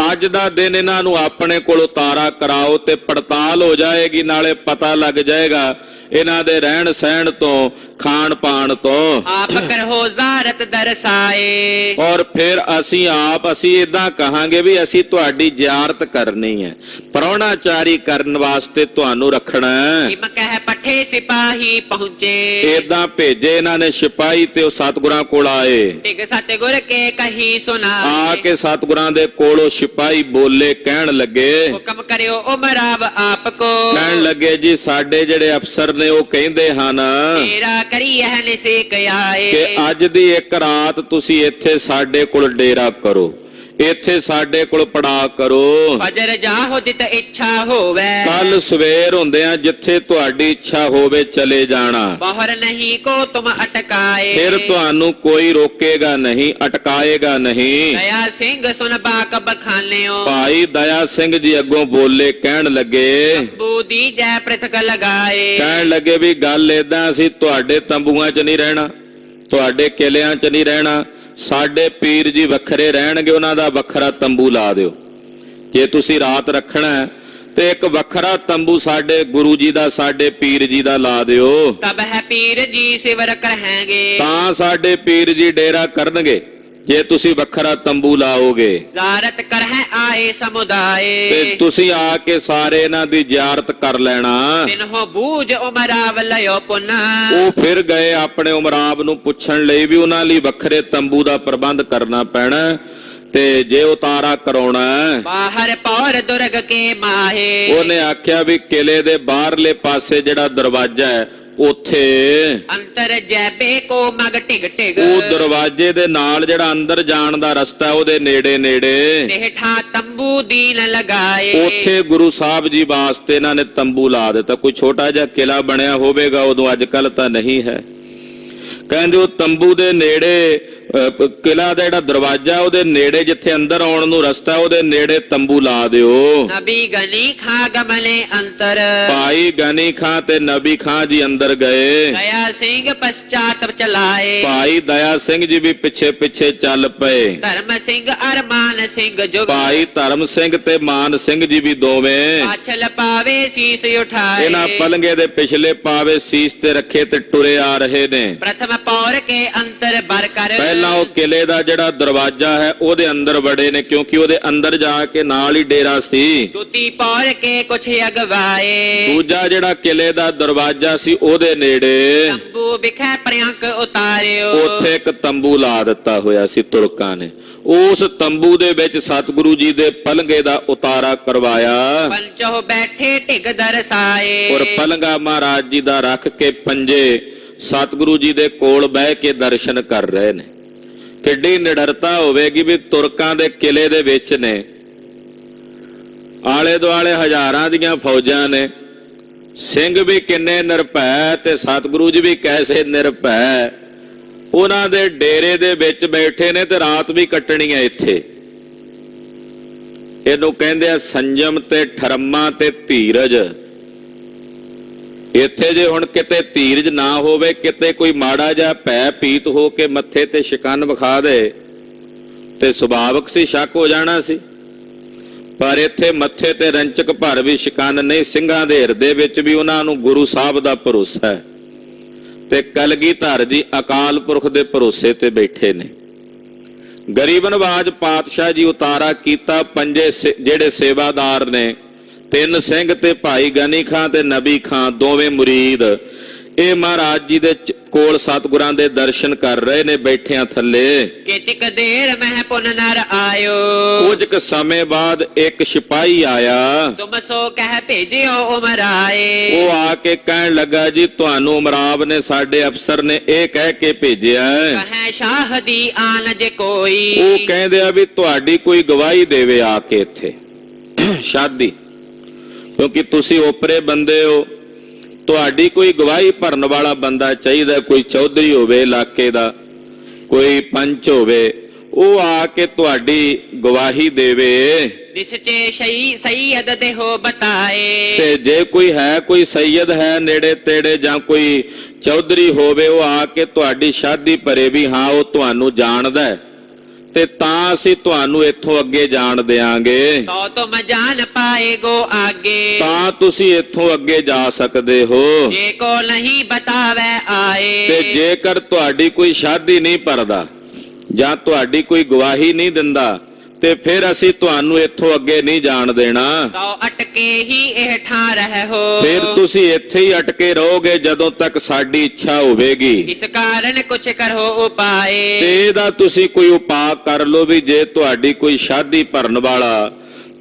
ਅੱਜ ਦਾ ਦਿਨ ਇਹਨਾਂ ਨੂੰ ਆਪਣੇ ਕੋਲ ਉਤਾਰਾ ਕਰਾਓ ਤੇ ਪੜਤਾਲ ਹੋ ਜਾਏਗੀ, ਨਾਲੇ ਪਤਾ ਲੱਗ ਜਾਏਗਾ ਇਹਨਾਂ ਦੇ ਰਹਿਣ ਸਹਿਣ ਤੋਂ, ਖਾਣ ਪਾਣ ਤੋਂ। ਆਪ ਕਰਹੋ ਜ਼ਾਰਤ ਦਰਸਾਏ, ਔਰ ਫਿਰ ਅਸੀਂ ਇਦਾਂ ਕਹਾਂਗੇ ਵੀ ਅਸੀਂ ਤੁਹਾਡੀ ਜ਼ਿਆਰਤ ਕਰਨੀ ਹੈ, ਪ੍ਰਾਹੁਣਾਚਾਰੀ ਕਰਨ ਵਾਸਤੇ ਤੁਹਾਨੂੰ ਰੱਖਣਾ ਹੈ। ਇਮ ਕਹਿ ਪੱਠੇ ਸਿਪਾਹੀ ਪਹੁੰਚੇ, ਏਦਾਂ ਭੇਜੇ ਇਹਨਾਂ ਨੇ ਸਿਪਾਹੀ ਤੇ ਉਹ ਸਤਿਗੁਰਾਂ ਕੋਲ ਆਏ। ਟਿਕ ਸਤਿਗੁਰ ਕੇ ਕਹੀ ਸੁਨਾਏ, ਆ ਕੇ ਸਤਿਗੁਰਾਂ ਦੇ ਕੋਲੋਂ ਸਿਪਾਹੀ ਬੋਲੇ, ਕਹਿਣ ਲੱਗੇ ਹੁਕਮ ਕਰਿਓ ਉਮਰਾਵ ਆਪ ਕੋ, ਕਹਿਣ ਲੱਗੇ ਜੀ ਸਾਡੇ ਜਿਹੜੇ ਅਫਸਰ ਨੇ ਉਹ ਕਹਿੰਦੇ ਹਨ ਤੇਰਾ ਕਰੀ ਇਹ ਨਿਸੇਕ ਆਏ, ਕਿ ਅੱਜ ਦੀ ਇੱਕ ਰਾਤ ਤੁਸੀਂ ਇੱਥੇ ਸਾਡੇ ਕੋਲ ਡੇਰਾ ਕਰੋ, ਇੱਥੇ ਸਾਡੇ ਕੋਲ ਪੜਾ ਕਰੋ। ਫਜਰ ਜਾਹੋ ਜਿਤ ਇੱਛਾ ਹੋਵੇ, ਕੱਲ ਸਵੇਰ ਹੁੰਦਿਆਂ ਜਿੱਥੇ ਤੁਹਾਡੀ ਇੱਛਾ ਹੋਵੇ ਚਲੇ ਜਾਣਾ, ਬਾਹਰ ਨਹੀਂ ਕੋ ਤੁਮ ਅਟਕਾਏ। ਫਿਰ ਤੁਹਾਨੂੰ ਕੋਈ ਰੋਕੇਗਾ ਨਹੀਂ, ਅਟਕਾਏਗਾ ਨਹੀਂ। ਦਇਆ ਸਿੰਘ ਸੁਨ ਬਾਕ ਬਖਾਨਿਓ, ਭਾਈ ਦਇਆ ਸਿੰਘ ਜੀ ਅੱਗੋਂ ਬੋਲੇ, ਕਹਿਣ ਲੱਗੇ ਬੂਦੀ ਜੈ ਪ੍ਰਿਥਕ ਲਗਾਏ, ਕਹਿਣ ਲੱਗੇ ਵੀ ਗੱਲ ਏਦਾਂ, ਅਸੀਂ ਤੁਹਾਡੇ ਤੰਬੂਆਂ 'ਚ ਨਹੀਂ ਰਹਿਣਾ, ਤੁਹਾਡੇ ਕਿਲਿਆਂ 'ਚ ਨਹੀਂ ਰਹਿਣਾ, ਸਾਡੇ ਪੀਰ ਜੀ ਵੱਖਰੇ ਰਹਿਣਗੇ, ਉਹਨਾਂ ਦਾ ਵੱਖਰਾ ਤੰਬੂ ਲਾ ਦਿਓ। ਜੇ ਤੁਸੀਂ ਰਾਤ ਰੱਖਣਾ ਤੇ ਇੱਕ ਵੱਖਰਾ ਤੰਬੂ ਸਾਡੇ ਗੁਰੂ ਜੀ ਦਾ, ਸਾਡੇ ਪੀਰ ਜੀ ਦਾ ਲਾ ਦਿਓ, ਤਬ ਹੈ ਪੀਰ ਜੀ ਸਿਵਰ ਕਰਹਾਂਗੇ, ਤਾਂ ਸਾਡੇ ਪੀਰ ਜੀ ਡੇਰਾ ਕਰਨਗੇ। ਜੇ ਤੁਸੀਂ ਵੱਖਰਾ ਤੰਬੂ ਲਾਓਗੇ ਜ਼ਾਰਤ ਕਰਹਿ ਆਏ ਸਮੁਦਾਏ, ਤੇ ਤੁਸੀਂ ਆ ਕੇ ਸਾਰੇ ਇਹਨਾਂ ਦੀ ਜ਼ਿਆਰਤ ਕਰ ਲੈਣਾ। ਤਿਨਹੋ ਬੂਝ ਉਮਰਾਵ ਲਿਓ ਪੁਨ, ਉਹ ਫਿਰ ਗਏ ਆਪਣੇ ਉਮਰਾਬ ਨੂੰ ਪੁੱਛਣ ਲਈ ਵੀ ਉਹਨਾਂ ਲਈ ਵੱਖਰੇ ਤੰਬੂ ਦਾ ਪ੍ਰਬੰਧ ਕਰਨਾ ਪੈਣਾ ਤੇ ਜੇ ਉਤਾਰਾ ਕਰਾਉਣਾ। ਬਾਹਰ ਪੌਰ ਦੁਰਗ ਕੇ ਮਾਹੇ, ਉਹਨੇ ਆਖਿਆ ਵੀ ਕਿਲੇ ਦੇ ਬਾਹਰਲੇ ਪਾਸੇ ਜਿਹੜਾ ਦਰਵਾਜ਼ਾ ਹੈ ਉੱਥੇ ਅੰਤਰ ਜੈਬੇ ਕੋ ਮਗ ਟਿਗ ਟਿਗ, ਉਹ ਦਰਵਾਜ਼ੇ ਦੇ ਨਾਲ ਜਿਹੜਾ ਅੰਦਰ ਜਾਣ ਦਾ ਰਸਤਾ ਉਹਦੇ ਨੇੜੇ ਨੇੜੇ ਨੇਠਾ ਤੰਬੂ ਦੀਨ ਲਗਾਏ, ਉੱਥੇ ਗੁਰੂ ਸਾਹਿਬ ਜੀ ਵਾਸਤੇ ਇਹਨਾਂ ਨੇ ਤੰਬੂ ਲਾ ਦਿੱਤਾ। ਕੋਈ ਛੋਟਾ ਜਿਹਾ ਕਿਲਾ ਬਣਿਆ ਹੋਵੇਗਾ ਉਦੋਂ, ਅੱਜ ਕੱਲ ਤਾਂ ਨਹੀਂ ਹੈ। ਕਹਿੰਦੇ ਉਹ ਤੰਬੂ ਦੇ ਨੇੜੇ ਕਿਲਾ ਦਾ ਜਿਹੜਾ ਦਰਵਾਜ਼ਾ ਉਹਦੇ ਨੇੜੇ, ਜਿੱਥੇ ਅੰਦਰ ਆਉਣ ਨੂੰ ਰਸਤਾ ਉਹਦੇ ਨੇੜੇ ਤੰਬੂ ਲਾ ਦਿਓ। ਨਬੀ ਗਨੀ ਖਾਂ ਗਮਲੇ ਅੰਤਰ, ਭਾਈ ਗਨੀ ਖਾਂ ਤੇ ਨਬੀ ਖਾਂ ਜੀ ਅੰਦਰ ਗਏ, ਦਇਆ ਸਿੰਘ ਪਛਾਤ ਚਲਾਏ, ਭਾਈ ਦਇਆ ਸਿੰਘ ਜੀ ਵੀ ਪਿੱਛੇ ਪਿੱਛੇ ਚੱਲ ਪਏ। ਧਰਮ ਸਿੰਘ ਅਰਮਾਨ ਸਿੰਘ ਜੁਗ, ਭਾਈ ਧਰਮ ਸਿੰਘ ਤੇ ਮਾਨ ਸਿੰਘ ਜੀ ਵੀ ਦੋਵੇਂ ਪਾਛਲ ਪਾਵੇ ਸੀਸ ਉਠਾਏ, ਇਹਨਾਂ ਪਲੰਗੇ ਦੇ ਪਿਛਲੇ ਪਾਵੇ ਸੀਸ ਤੇ ਰੱਖੇ ਤੇ ਟੁਰੇ ਆ ਰਹੇ ਨੇ। ਪ੍ਰਥਮ ਪੌਰ ਕੇ ਅੰਤਰ ਬਰ ਕਰ, ਪਹਿਲਾਂ ਉਹ ਕਿਲੇ ਦਾ ਜਿਹੜਾ ਦਰਵਾਜ਼ਾ ਹੈ ਉਹਦੇ ਅੰਦਰ ਵੜੇ ਨੇ, ਕਿਉਂਕਿ ਉਹਦੇ ਅੰਦਰ ਜਾ ਕੇ ਨਾਲ ਹੀ ਡੇਰਾ ਸੀ। ਦੂਤੀ ਪੌਰ ਕੇ ਕੁਛ ਅਗਵਾਏ, ਦੂਜਾ ਜਿਹੜਾ ਕਿਲੇ ਦਾ ਦਰਵਾਜ਼ਾ ਸੀ ਉਹਦੇ ਨੇੜੇ ਤੰਬੂ ਵਿਖੇ ਪ੍ਰਿਅੰਕ ਉਤਾਰਿਓ, ਉੱਥੇ ਇੱਕ ਤੰਬੂ ਲਾ ਦਿੱਤਾ ਹੋਇਆ ਸੀ ਤੁਰਕਾਂ ਨੇ। ਉਸ ਤੰਬੂ ਦੇ ਵਿੱਚ ਸਤਿਗੁਰੂ ਜੀ ਦੇ ਪਲੰਗੇ ਦਾ ਉਤਾਰਾ ਕਰਵਾਇਆ, ਪੰਚੋ ਬੈਠੇ ਢਿਗ ਦਰਸਾਏ, ਔਰ ਪਲੰਗਾ ਮਹਾਰਾਜ ਜੀ ਦਾ ਰੱਖ ਕੇ ਪੰਜੇ ਸਤਿਗੁਰੂ ਜੀ ਦੇ ਕੋਲ ਬਹਿ ਕੇ ਦਰਸ਼ਨ ਕਰ ਰਹੇ ਨੇ। ਕਿੱਡੀ ਨਿਡਰਤਾ ਹੋਵੇਗੀ ਵੀ ਤੁਰਕਾਂ ਦੇ ਕਿਲੇ ਦੇ ਵਿੱਚ ਨੇ, ਆਲੇ ਦੁਆਲੇ ਹਜ਼ਾਰਾਂ ਦੀਆਂ ਫੌਜਾਂ ਨੇ, ਸਿੰਘ ਵੀ ਕਿੰਨੇ ਨਿਰਭੈ ਤੇ ਸਤਿਗੁਰੂ ਜੀ ਵੀ ਕੈਸੇ ਨਿਰਭੈ। ਉਹਨਾਂ ਦੇ ਡੇਰੇ ਦੇ ਵਿੱਚ ਬੈਠੇ ਨੇ ਤੇ ਰਾਤ ਵੀ ਕੱਟਣੀ ਹੈ ਇੱਥੇ। ਇਹਨੂੰ ਕਹਿੰਦੇ ਆ ਸੰਜਮ ਤੇ ਠਰਮਾ ਤੇ ਧੀਰਜ। ਇੱਥੇ ਜੇ ਹੁਣ ਕਿਤੇ ਧੀਰਜ ਨਾ ਹੋਵੇ, ਕਿਤੇ ਕੋਈ ਮਾੜਾ ਜਿਹਾ ਭੈ ਪੀਤ ਹੋ ਕੇ ਮੱਥੇ ਤੇ ਸ਼ਿਕਨ ਵਿਖਾ ਦੇ ਤੇ ਸੁਭਾਵਕ ਸੀ ਸ਼ੱਕ ਹੋ ਜਾਣਾ ਸੀ। ਪਰ ਇੱਥੇ ਮੱਥੇ ਤੇ ਰੰਚਕ ਭਰ ਵੀ ਸ਼ਿਕਨ ਨਹੀਂ, ਸਿੰਘਾਂ ਦੇ ਹਿਰਦੇ ਵਿੱਚ ਵੀ ਉਹਨਾਂ ਨੂੰ ਗੁਰੂ ਸਾਹਿਬ ਦਾ ਭਰੋਸਾ ਹੈ। ਤੇ ਕਲਗੀਧਰ ਜੀ ਅਕਾਲ ਪੁਰਖ ਦੇ ਭਰੋਸੇ ਤੇ ਬੈਠੇ ਨੇ। ਗਰੀਬ ਨਵਾਜ ਪਾਤਸ਼ਾਹ ਜੀ ਉਤਾਰਾ ਕੀਤਾ, ਪੰਜੇ ਜਿਹੜੇ ਸੇਵਾਦਾਰ ਨੇ, ਤਿੰਨ ਸਿੰਘ ਤੇ ਭਾਈ ਗਨੀ ਖਾਂ ਤੇ ਨਬੀ ਖਾਂ, ਦੋਵੇਂ ਮੁਰੀਦ, ਇਹ ਮਹਾਰਾਜ ਜੀ ਦੇ ਕੋਲ ਸਤਿਗੁਰਾਂ ਦੇ ਦਰਸ਼ਨ ਕਰ ਰਹੇ ਨੇ ਬੈਠਿਆਂ ਥੱਲੇ। ਕਿਤਿਕ ਦੇਰ ਮਹਿ ਪੁਨ ਨਰ ਆਇਓ, ਕੁਝ ਕੁ ਸਮੇਂ ਬਾਅਦ ਇੱਕ ਸਿਪਾਹੀ ਆਇਆ। ਤੁਮ ਸੋ ਕਹਿ ਭੇਜਿਓ ਉਮਰਾਏ, ਉਹ ਆ ਕੇ ਕਹਿਣ ਲੱਗਾ, ਜੀ ਤੁਹਾਨੂੰ ਉਮਰਾਵ ਨੇ, ਸਾਡੇ ਅਫਸਰ ਨੇ ਇਹ ਕਹਿ ਕੇ ਭੇਜਿਆ। ਕਹੈ ਸ਼ਾਹ ਦੀ ਆਨ ਜੇ ਕੋਈ, ਉਹ ਕਹਿੰਦੇ ਆ ਵੀ ਤੁਹਾਡੀ ਕੋਈ ਗਵਾਹੀ ਦੇਵੇ ਆ ਕੇ ਇੱਥੇ ਸ਼ਾਦੀ, ਕਿਉਂਕਿ ਤੁਸੀਂ ਓਪਰੇ ਬੰਦੇ ਹੋ, ਤੁਹਾਡੀ ਕੋਈ ਗਵਾਹੀ ਭਰਨ ਵਾਲਾ ਬੰਦਾ ਚਾਹੀਦਾ, ਕੋਈ ਚੌਧਰੀ ਹੋਵੇ ਇਲਾਕੇ ਦਾ, ਕੋਈ ਪੰਚ ਹੋਵੇ, ਉਹ ਆ ਕੇ ਤੁਹਾਡੀ ਗਵਾਹੀ ਦੇਵੇ। ਦਿਸਚੇ ਸਈਦ ਦੇ ਹੋ ਬਤਾਏ, ਤੇ ਜੇ ਕੋਈ ਹੈ, ਕੋਈ ਸੈਯਦ ਹੈ ਨੇੜੇ ਤੇੜੇ ਜਾਂ ਕੋਈ ਚੌਧਰੀ ਹੋਵੇ, ਉਹ ਆ ਕੇ ਤੁਹਾਡੀ ਸ਼ਾਦੀ ਭਰੇ ਵੀ ਹਾਂ ਉਹ ਤੁਹਾਨੂੰ ਜਾਣਦਾ ਹੈ, ਤੇ ਤਾਂ ਅਸੀਂ ਤੁਹਾਨੂੰ ਇੱਥੋਂ ਅੱਗੇ ਜਾਣ ਦਿਆਂਗੇ, ਤੋ ਤੁਮ ਜਾਣ ਪਾਏਗੋ ਆਗੇ, ਤਾਂ ਤੁਸੀਂ ਇੱਥੋਂ ਅੱਗੇ ਜਾ ਸਕਦੇ ਹੋ। ਜੇ ਕੋ ਨਹੀਂ ਬਤਾਵੇ ਆਏ, ਤੇ ਜੇਕਰ ਤੁਹਾਡੀ ਕੋਈ ਸ਼ਾਦੀ ਨਹੀਂ ਭਰਦਾ ਜਾਂ ਤੁਹਾਡੀ ਕੋਈ ਗਵਾਹੀ ਨਹੀਂ ਦਿੰਦਾ, ਤੇ ਫਿਰ ਅਸੀਂ ਤੁਹਾਨੂੰ ਇੱਥੋਂ ਅੱਗੇ ਨਹੀਂ ਜਾਣ ਦੇਣਾ। ਤੋ ਅਟਕੇ ਹੀ ਇਹ ਠਾਂ ਰਹਿ ਹੋ, ਫਿਰ ਤੁਸੀਂ ਇੱਥੇ ਹੀ ਅਟਕੇ ਰਹੋਗੇ ਜਦੋਂ ਤੱਕ ਸਾਡੀ ਇੱਛਾ ਹੋਵੇਗੀ। ਇਸ ਕਾਰਨ ਕੁਛ ਕਰੋ ਉਪਾਏ, ਤੇ ਇਹਦਾ ਤੁਸੀਂ ਕੋਈ ਉਪਾਅ ਕਰ ਲਓ ਵੀ ਜੇ ਤੁਹਾਡੀ ਕੋਈ ਸ਼ਾਦੀ ਭਰਨ ਵਾਲਾ,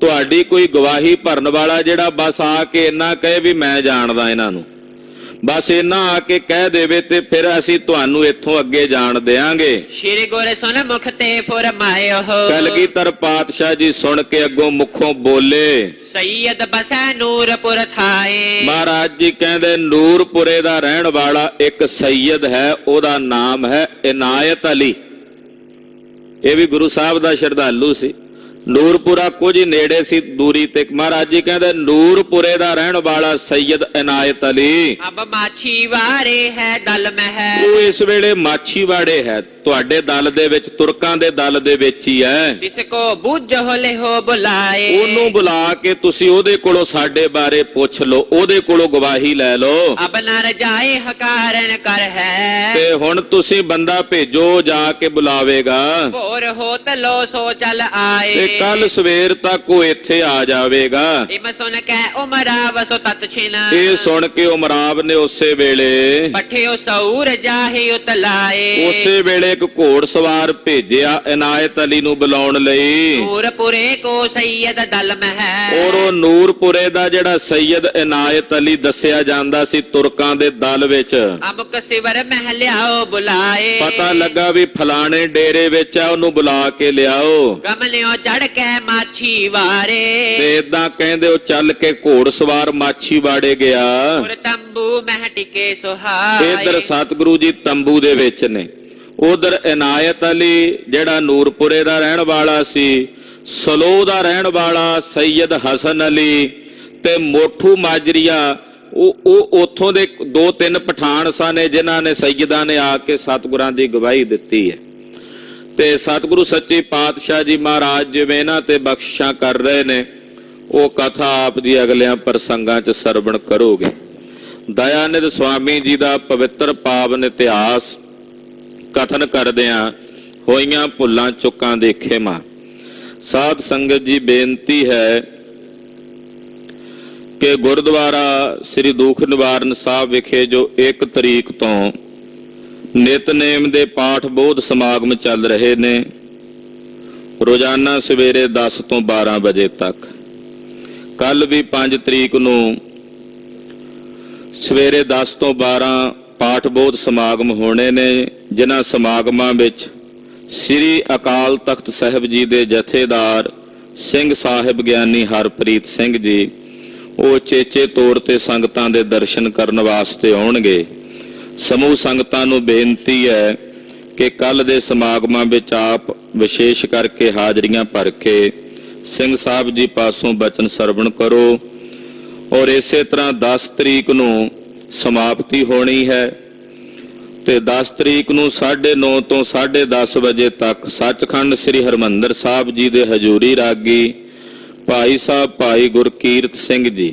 ਤੁਹਾਡੀ ਕੋਈ ਗਵਾਹੀ ਭਰਨ ਵਾਲਾ ਜਿਹੜਾ ਬਸ ਆ ਕੇ ਇੰਨਾ ਕਹੇ ਵੀ ਮੈਂ ਜਾਣਦਾ ਇਹਨਾਂ ਨੂੰ, ਬਸ ਇੰਨਾ ਆ ਕੇ ਕਹਿ ਦੇਵੇ, ਤੇ ਫਿਰ ਅਸੀਂ ਤੁਹਾਨੂੰ ਇੱਥੋਂ ਅੱਗੇ ਜਾਣ ਦਿਆਂਗੇ। ਸ਼੍ਰੀ ਗੁਰ ਸੁਨ ਮੁਖ ਤੇ ਫੁਰਮਾਇਓ, ਕਲਗੀਧਰ ਪਾਤਸ਼ਾਹ ਜੀ ਸੁਣ ਕੇ ਅੱਗੋਂ ਮੁਖੋਂ ਬੋਲੇ। ਸਈਦ ਬਸੈ ਨੂਰਪੁਰ ਥਾਏ, ਮਹਾਰਾਜ ਜੀ ਕਹਿੰਦੇ ਨੂਰਪੁਰੇ ਦਾ ਰਹਿਣ ਵਾਲਾ ਇੱਕ ਸੈਯਦ ਹੈ, ਉਹਦਾ ਨਾਮ ਹੈ ਇਨਾਇਤ ਅਲੀ। ਇਹ ਵੀ ਗੁਰੂ ਸਾਹਿਬ ਦਾ ਸ਼ਰਧਾਲੂ ਸੀ। ਨੂਰਪੁਰਾ ਕੁਝ ਨੇੜੇ ਸੀ ਦੂਰੀ ਤੇ। ਮਹਾਰਾਜ ਜੀ ਕਹਿੰਦੇ ਨੂਰਪੁਰੇ ਦਾ ਰਹਿਣ ਵਾਲਾ ਸੈਯਦ ਇਨਾਇਤ ਅਲੀ ਅਬ ਮਾਛੀਵਾੜੇ ਹੈ ਦਲ ਮਹਿ, ਉਹ ਇਸ ਵੇਲੇ ਮਾਛੀਵਾੜੇ ਹੈ, ਤੁਹਾਡੇ ਦਲ ਦੇ ਵਿੱਚ, ਤੁਰਕਾਂ ਦੇ ਦਲ ਦੇ ਵਿੱਚ ਹੀ ਹੈ। ਜਿਸ ਕੋ ਬੁੱਝ ਹੋਲੇ ਹੋ ਬੁਲਾਏ, ਉਹਨੂੰ ਬੁਲਾ ਕੇ ਤੁਸੀਂ ਉਹਦੇ ਕੋਲੋਂ ਸਾਡੇ ਬਾਰੇ ਪੁੱਛ ਲਓ, ਉਹਦੇ ਕੋਲੋਂ ਗਵਾਹੀ ਲੈ ਲਓ। ਅਬ ਨਰ ਜਾਏ ਹਕਾਰਨ ਕਰ ਹੈ, ਤੇ ਹੁਣ ਤੁਸੀਂ ਬੰਦਾ ਭੇਜੋ, ਜਾ ਕੇ ਬੁਲਾਵੇਗਾ, ਹੋਰ ਹੋ ਤਲੋ ਸੋ ਚਲ ਆਏ, ਤੇ ਕੱਲ ਸਵੇਰ ਤੱਕ ਉਹ ਇੱਥੇ ਆ ਜਾਵੇਗਾ। ਇਮ ਸੁਨ ਕੇ ਉਮਰਾ ਵਸੋ ਤਤ ਛਿਨ, ਇਹ ਸੁਣ ਕੇ ਉਮਰਾਵ ਨੇ ਉਸੇ ਵੇਲੇ ਪਠਿਓ ਸੌਰ ਜਾਹੇ ਉਤਲਾਏ, ਉਸੇ ਵੇਲੇ ਇੱਕ ਘੋੜ ਸਵਾਰ ਭੇਜਿਆ ਇਨਾਇਤ ਅਲੀ ਨੂੰ ਬੁਲਾਉਣ ਲਈ। ਨੂਰਪੁਰੇ ਕੋ ਸੈਯਦ ਦਲ ਮਹਿ, ਔਰ ਉਹ ਨੂਰਪੁਰੇ ਦਾ ਜਿਹੜਾ ਸੈਯਦ ਇਨਾਇਤ ਅਲੀ ਦੱਸਿਆ ਜਾਂਦਾ ਸੀ ਤੁਰਕਾਂ ਦੇ ਦਲ ਵਿੱਚ, ਅਮੁਕ ਸਿਵਰ ਮਹਿ ਲਿਆਓ ਬੁਲਾਏ, ਪਤਾ ਲੱਗਾ ਵੀ ਫਲਾਣੇ ਡੇਰੇ ਵਿੱਚ ਆ, ਉਹਨੂੰ ਬੁਲਾ ਕੇ ਲਿਆਓ। ਗਮਲਿਓ ਚੜ ਕੇ ਮਾਛੀ ਵਾਰੇ, ਤੇ ਏਦਾਂ ਕਹਿੰਦੇ ਉਹ ਚੱਲ ਕੇ ਘੋੜ ਸਵਾਰ ਮਾਛੀਵਾੜੇ ਗਿਆ। ਪੁਰ ਤੰਬੂ ਮਹਿ ਟਿਕੇ ਸੁਹਾਏ, ਇਧਰ ਸਤਿਗੁਰੂ ਜੀ ਤੰਬੂ ਦੇ ਵਿੱਚ ਨੇ, ਉਧਰ ਇਨਾਇਤ ਅਲੀ ਜਿਹੜਾ ਨੂਰਪੁਰੇ ਦਾ ਰਹਿਣ ਵਾਲਾ ਸੀ, ਸਲੋ ਦਾ ਰਹਿਣ ਵਾਲਾ ਸੈਯਦ ਹਸਨ ਅਲੀ, ਤੇ ਮੋਠੂ ਮਾਜਰੀਆ, ਉਹ ਉੱਥੋਂ ਦੇ ਦੋ ਤਿੰਨ ਪਠਾਨ ਸਨ ਜਿਨ੍ਹਾਂ ਨੇ ਸੈਯਦਾਂ ਨੇ ਆ ਕੇ ਸਤਿਗੁਰਾਂ ਦੀ ਗਵਾਹੀ ਦਿੱਤੀ ਹੈ। ਤੇ ਸਤਿਗੁਰੂ ਸੱਚੇ ਪਾਤਸ਼ਾਹ ਜੀ ਮਹਾਰਾਜ ਜਿਵੇਂ ਇਹਨਾਂ ਤੇ ਬਖਸ਼ਿਸ਼ਾਂ ਕਰ ਰਹੇ ਨੇ, ਉਹ ਕਥਾ ਆਪ ਦੀ ਅਗਲਿਆਂ ਪ੍ਰਸੰਗਾਂ 'ਚ ਸਰਵਣ ਕਰੋਗੇ। ਦਇਆਨੰਦ ਸੁਆਮੀ ਜੀ ਦਾ ਪਵਿੱਤਰ ਪਾਵਨ ਇਤਿਹਾਸ ਕਥਨ ਕਰਦਿਆਂ ਹੋਈਆਂ ਭੁੱਲਾਂ ਚੁੱਕਾਂ ਦੇ ਖਿਮਾ। ਸਾਧ ਸੰਗਤ ਜੀ ਬੇਨਤੀ ਹੈ ਕਿ ਗੁਰਦੁਆਰਾ ਸ੍ਰੀ ਦੁਖ ਨਿਵਾਰਨ ਸਾਹਿਬ ਵਿਖੇ ਜੋ 1 ਤਰੀਕ ਤੋਂ ਨਿਤਨੇਮ ਦੇ ਪਾਠ ਬੋਧ ਸਮਾਗਮ ਚੱਲ ਰਹੇ ਨੇ, ਰੋਜ਼ਾਨਾ ਸਵੇਰੇ 10 ਤੋਂ 12 ਵਜੇ ਤੱਕ। ਕੱਲ ਵੀ 5 ਤਰੀਕ ਨੂੰ ਸਵੇਰੇ 10 ਤੋਂ 12 ਪਾਠ ਬੋਧ ਸਮਾਗਮ ਹੋਣੇ ਨੇ, ਜਿਨ੍ਹਾਂ ਸਮਾਗਮਾਂ ਵਿੱਚ ਸ੍ਰੀ ਅਕਾਲ ਤਖਤ ਸਾਹਿਬ ਜੀ ਦੇ ਜਥੇਦਾਰ ਸਿੰਘ ਸਾਹਿਬ ਗਿਆਨੀ ਹਰਪ੍ਰੀਤ ਸਿੰਘ ਜੀ ਉਹ ਚੇਚੇ ਤੌਰ ਤੇ ਸੰਗਤਾਂ ਦੇ ਦਰਸ਼ਨ ਕਰਨ ਵਾਸਤੇ ਆਉਣਗੇ। ਸਮੂਹ ਸੰਗਤਾਂ ਨੂੰ ਬੇਨਤੀ ਹੈ ਕਿ ਕੱਲ ਦੇ ਸਮਾਗਮਾਂ ਵਿੱਚ ਆਪ ਵਿਸ਼ੇਸ਼ ਕਰਕੇ ਹਾਜ਼ਰੀਆਂ ਭਰ ਕੇ ਸਿੰਘ ਸਾਹਿਬ ਜੀ ਪਾਸੋਂ ਬਚਨ ਸਰਵਣ ਕਰੋ। ਔਰ ਇਸੇ ਤਰ੍ਹਾਂ 10 ਤਰੀਕ ਨੂੰ ਸਮਾਪਤੀ ਹੋਣੀ ਹੈ ਤੇ 10 ਤਰੀਕ ਨੂੰ 9:30 ਤੋਂ 10:30 ਵਜੇ ਤੱਕ ਸੱਚਖੰਡ ਸ੍ਰੀ ਹਰਿਮੰਦਰ ਸਾਹਿਬ ਜੀ ਦੇ ਹਜ਼ੂਰੀ ਰਾਗੀ ਭਾਈ ਸਾਹਿਬ ਭਾਈ ਗੁਰਕੀਰਤ ਸਿੰਘ ਜੀ